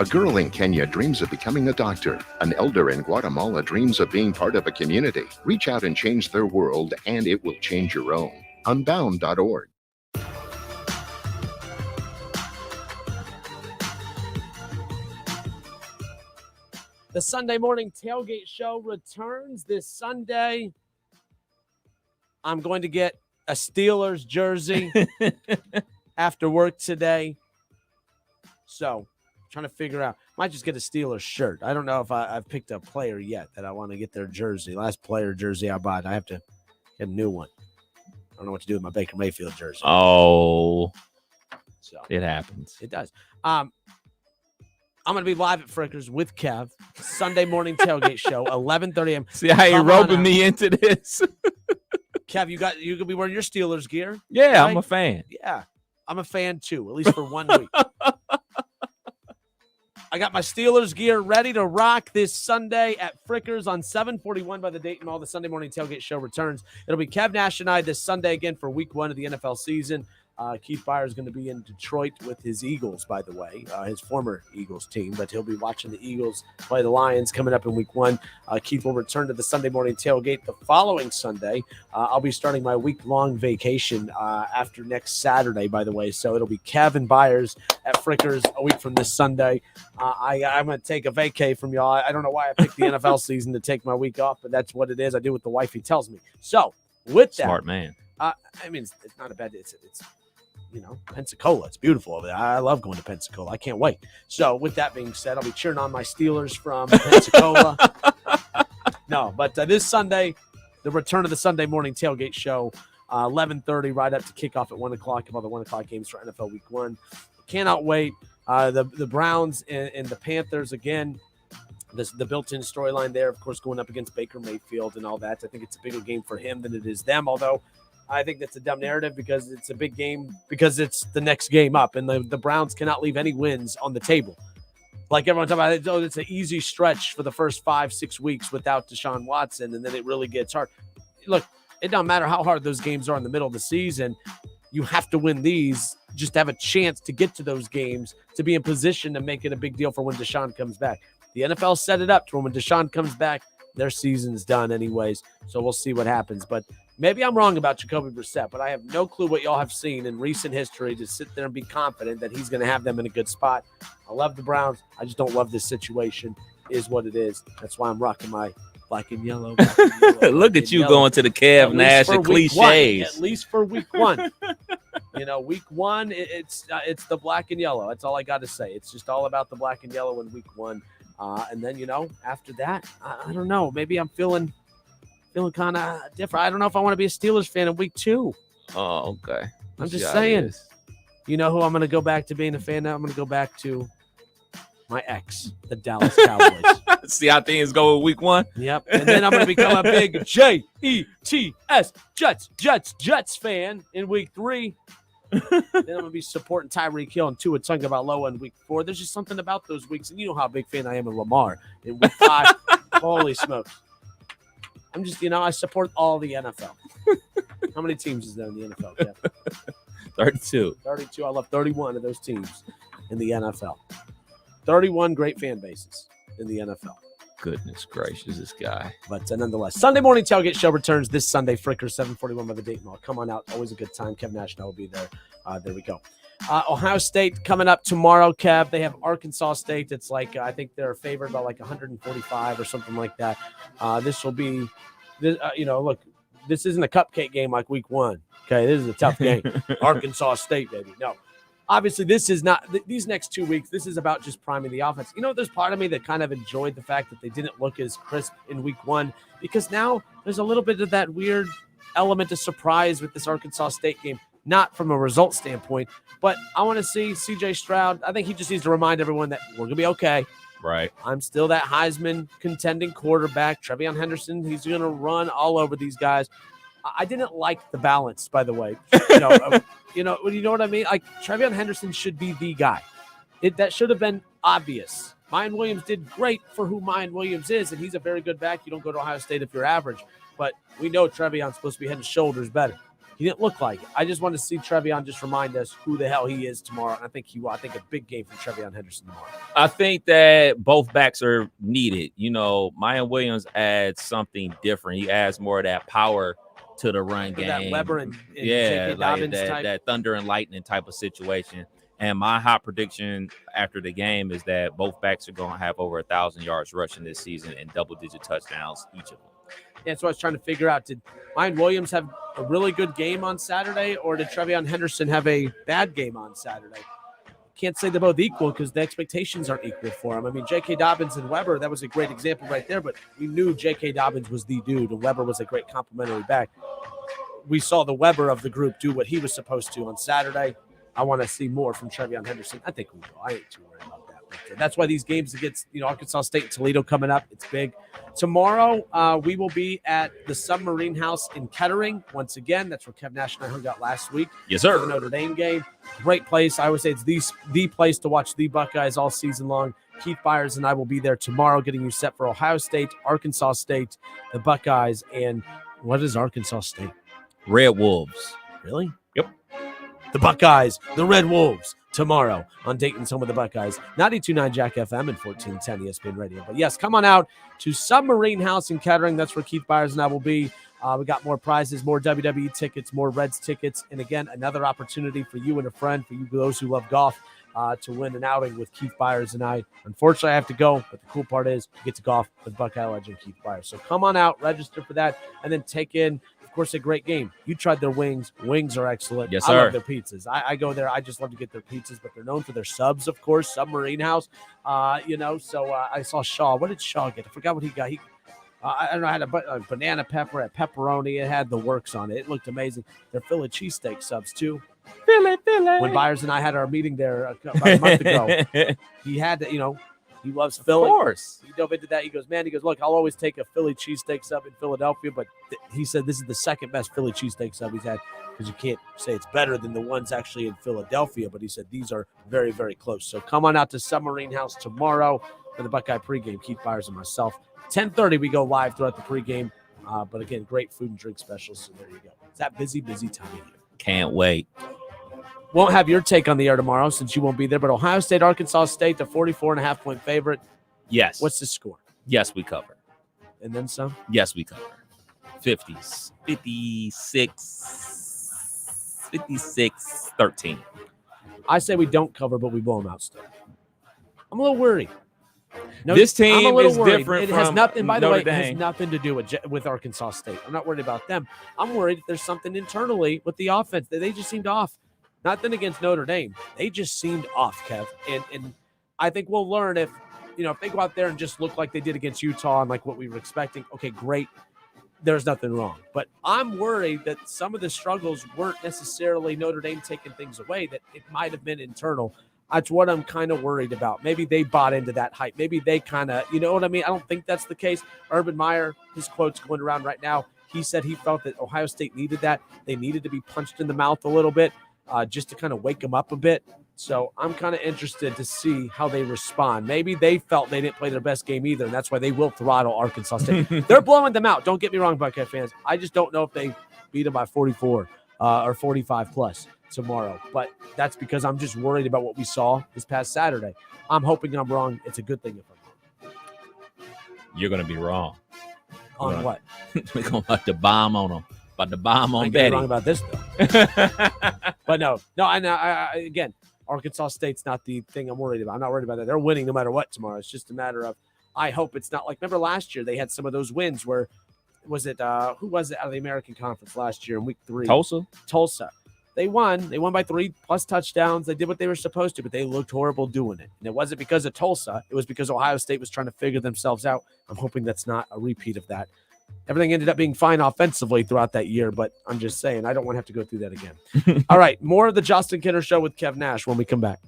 A girl in Kenya dreams of becoming a doctor. An elder in Guatemala dreams of being part of a community. Reach out and change their world, and it will change your own. Unbound.org. The Sunday morning tailgate show returns this Sunday. I'm going to get a Steelers jersey after work today. So, trying to figure out. Might just get a Steelers shirt. I don't know if I've picked a player yet that I want to get their jersey. Last player jersey I bought, I have to get a new one. I don't know what to do with my Baker Mayfield jersey. Oh, so it happens. It does. I'm going to be live at Frickers with Kev. Sunday morning tailgate show, 11:30 a.m. See how you're roping me into this? Kev, you going to be wearing your Steelers gear? Yeah, right? I'm a fan. Yeah, I'm a fan too, at least for 1 week. I got my Steelers gear ready to rock this Sunday at Frickers on 741 by the Dayton Mall. The Sunday morning tailgate show returns. It'll be Kev, Nash, and I this Sunday again for week 1 of the NFL season. Keith Byers is going to be in Detroit with his Eagles, by the way, his former Eagles team, but he'll be watching the Eagles play the Lions coming up in week 1. Keith will return to the Sunday morning tailgate the following Sunday. I'll be starting my week-long vacation after next Saturday, by the way, so it'll be Kevin Byers at Frickers a week from this Sunday. I'm going to take a vacay from y'all. I don't know why I picked the NFL season to take my week off, but that's what it is. I do what the wifey tells me. So, with that. Smart man. I mean, it's not a bad – it's you know, Pensacola. It's beautiful over there. I love going to Pensacola. I can't wait. So with that being said, I'll be cheering on my Steelers from Pensacola. No, but this Sunday, the return of the Sunday morning tailgate show, 11:30, right up to kickoff at 1 o'clock of all the 1 o'clock games for NFL Week 1. Cannot wait. The Browns and the Panthers, again, the built-in storyline there, of course, going up against Baker Mayfield and all that. I think it's a bigger game for him than it is them, although I think that's a dumb narrative because it's a big game because it's the next game up, and the Browns cannot leave any wins on the table. Like everyone talking about, it's an easy stretch for the first 5-6 weeks without Deshaun Watson, and then it really gets hard. Look, it doesn't matter how hard those games are in the middle of the season. you have to win these just to have a chance to get to those games, to be in position to make it a big deal for when Deshaun comes back. The NFL set it up to when Deshaun comes back, their season's done anyways. So we'll see what happens. But maybe I'm wrong about Jacoby Brissett, but I have no clue what y'all have seen in recent history to sit there and be confident that he's going to have them in a good spot. I love the Browns. I just don't love this situation, is what it is. That's why I'm rocking my black and yellow. Look at you going to the Kev Nash and cliches. At least for week one. Week one, it's the black and yellow. That's all I got to say. It's just all about the black and yellow in week one. And then, after that, I don't know. Maybe I'm feeling kind of different. I don't know if I want to be a Steelers fan in week 2. Oh, okay. I'm just saying. You know who I'm going to go back to being a fan now? I'm going to go back to my ex, the Dallas Cowboys. See how things go with week 1? Yep. And then I'm going to become a big Jets, Jets fan in week 3. Then I'm going to be supporting Tyreek Hill and Tua Tagovailoa in week 4. There's just something about those weeks. And you know how big fan I am of Lamar in week 5. Holy smokes. I'm just, I support all the NFL. How many teams is there in the NFL, Jeff? 32. 32. I love 31 of those teams in the NFL. 31 great fan bases in the NFL. Goodness gracious, this guy. But nonetheless, Sunday morning tailgate show returns this Sunday. Fricker, 741 by the Dayton Mall. Come on out. Always a good time. Kev Nash and I will be there. There we go. Ohio State coming up tomorrow, Kev. They have Arkansas State. It's like, I think they're favored by like 145 or something like that. This will be, look, this isn't a cupcake game like week 1. Okay, this is a tough game. Arkansas State, baby. No. Obviously, this is not – these next 2 weeks, this is about just priming the offense. There's part of me that kind of enjoyed the fact that they didn't look as crisp in week 1 because now there's a little bit of that weird element of surprise with this Arkansas State game, not from a result standpoint, but I want to see C.J. Stroud. I think he just needs to remind everyone that we're going to be okay. Right. I'm still that Heisman contending quarterback. Trevion Henderson, he's going to run all over these guys. I didn't like the balance, by the way. You know what I mean? Like, Trevion Henderson should be the guy. That should have been obvious. Mayan Williams did great for who Mayan Williams is, and he's a very good back. You don't go to Ohio State if you're average. But we know Trevion's supposed to be head and shoulders better. He didn't look like it. I just want to see Trevion just remind us who the hell he is tomorrow. And I think he will. I think a big game for Trevion Henderson tomorrow. I think that both backs are needed. Mayan Williams adds something different. He adds more of that power to the run game. That Weber and J.K. Dobbins like type. that thunder and lightning type of situation. And my hot prediction after the game is that both backs are going to have over 1,000 yards rushing this season and double-digit touchdowns, each of them. Yeah, that's what I was trying to figure out. Did Mayan Williams have a really good game on Saturday, or did Trevion Henderson have a bad game on Saturday? Can't say they're both equal because the expectations aren't equal for him. I mean, J.K. Dobbins and Weber, that was a great example right there, but we knew J.K. Dobbins was the dude, and Weber was a great complimentary back. We saw the Weber of the group do what he was supposed to on Saturday. I want to see more from Trevion Henderson. I think we will. I ain't too worried about that. But that's why these games against Arkansas State and Toledo coming up, it's big. Tomorrow, we will be at the Submarine House in Kettering. Once again, that's where Kev Nash and I hung out last week. Yes, sir. For the Notre Dame game. Great place. I always say it's the place to watch the Buckeyes all season long. Keith Byers and I will be there tomorrow getting you set for Ohio State, Arkansas State, the Buckeyes, and what is Arkansas State? Red Wolves. Really? Yep. The Buckeyes, the Red Wolves, tomorrow on Dayton's home of the Buckeyes. 92.9 Jack FM and 1410 ESPN Radio. But yes, come on out to Submarine House in Kettering. That's where Keith Byers and I will be. We got more prizes, more WWE tickets, more Reds tickets. And again, another opportunity for you and a friend, for you those who love golf, to win an outing with Keith Byers and I. Unfortunately, I have to go, but the cool part is you get to golf with Buckeye legend Keith Byers. So come on out, register for that, and then take in, of course, a great game. You tried their wings. Wings are excellent. Yes, I sir. love their pizzas. I go there. I just love to get their pizzas, but they're known for their subs, of course. Submarine House, So I saw Shaw. What did Shaw get? I forgot what he got. I don't know. I had a banana pepper, a pepperoni. It had the works on it. It looked amazing. Their Philly cheesesteak subs too. Philly. When Byers and I had our meeting there about a month ago, he had to, he loves Philly. Of course. He dove into that. He goes, look, I'll always take a Philly cheesesteak sub in Philadelphia, but he said this is the second best Philly cheesesteak sub he's had, because you can't say it's better than the ones actually in Philadelphia, but he said these are very, very close. So come on out to Submarine House tomorrow for the Buckeye pregame. Keith Byers and myself. 10:30 we go live throughout the pregame. But again, great food and drink specials. So there you go. It's that busy time of year. Can't wait. Won't have your take on the air tomorrow since you won't be there, but Ohio State, Arkansas State, the 44.5-point favorite. Yes. What's the score? Yes, we cover. And then some? Yes, we cover. 50s. 56-13. I say we don't cover, but we blow them out still. I'm a little worried. This team I'm a little is worried. different It has from nothing, by the Notre way, it has Dame. nothing to do with Arkansas State. I'm not worried about them. I'm worried there's something internally with the offense. They just seemed off. Nothing against Notre Dame. They just seemed off, Kev. And I think we'll learn if they go out there and just look like they did against Utah and like what we were expecting. Okay, great. There's nothing wrong. But I'm worried that some of the struggles weren't necessarily Notre Dame taking things away, that it might have been internal. That's what I'm kind of worried about. Maybe they bought into that hype. Maybe they kind of, you know what I mean? I don't think that's the case. Urban Meyer, his quote's going around right now. He said he felt that Ohio State needed that. They needed to be punched in the mouth a little bit just to kind of wake them up a bit. So I'm kind of interested to see how they respond. Maybe they felt they didn't play their best game either, and that's why they will throttle Arkansas State. They're blowing them out. Don't get me wrong, Buckeye fans. I just don't know if they beat them by 44 or 45 plus tomorrow. But that's because I'm just worried about what we saw this past Saturday. I'm hoping I'm wrong. It's a good thing if I'm wrong. You're going to be wrong. On what? We're going to have to bomb on them. About to bomb on I Betty. get wrong about this, though. But no. I again, Arkansas State's not the thing I'm worried about. I'm not worried about that. They're winning no matter what tomorrow. It's just a matter of, I hope it's not like, remember last year they had some of those wins where, was it, who was it out of the American Conference last year in week 3? Tulsa. They won by 3+ touchdowns. They did what they were supposed to, but they looked horrible doing it. And it wasn't because of Tulsa. It was because Ohio State was trying to figure themselves out. I'm hoping that's not a repeat of that. Everything ended up being fine offensively throughout that year, but I'm just saying I don't want to have to go through that again. All right, more of the Justin Kinner Show with Kev Nash when we come back.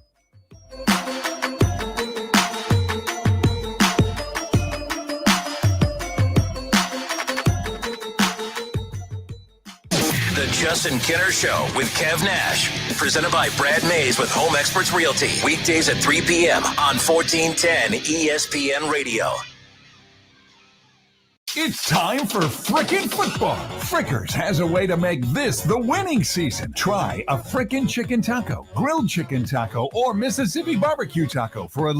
The Justin Kinner Show with Kev Nash. Presented by Brad Mays with Home Experts Realty. Weekdays at 3 p.m. on 1410 ESPN Radio. It's time for frickin' football. Frickers has a way to make this the winning season. Try a frickin' chicken taco, grilled chicken taco, or Mississippi barbecue taco for a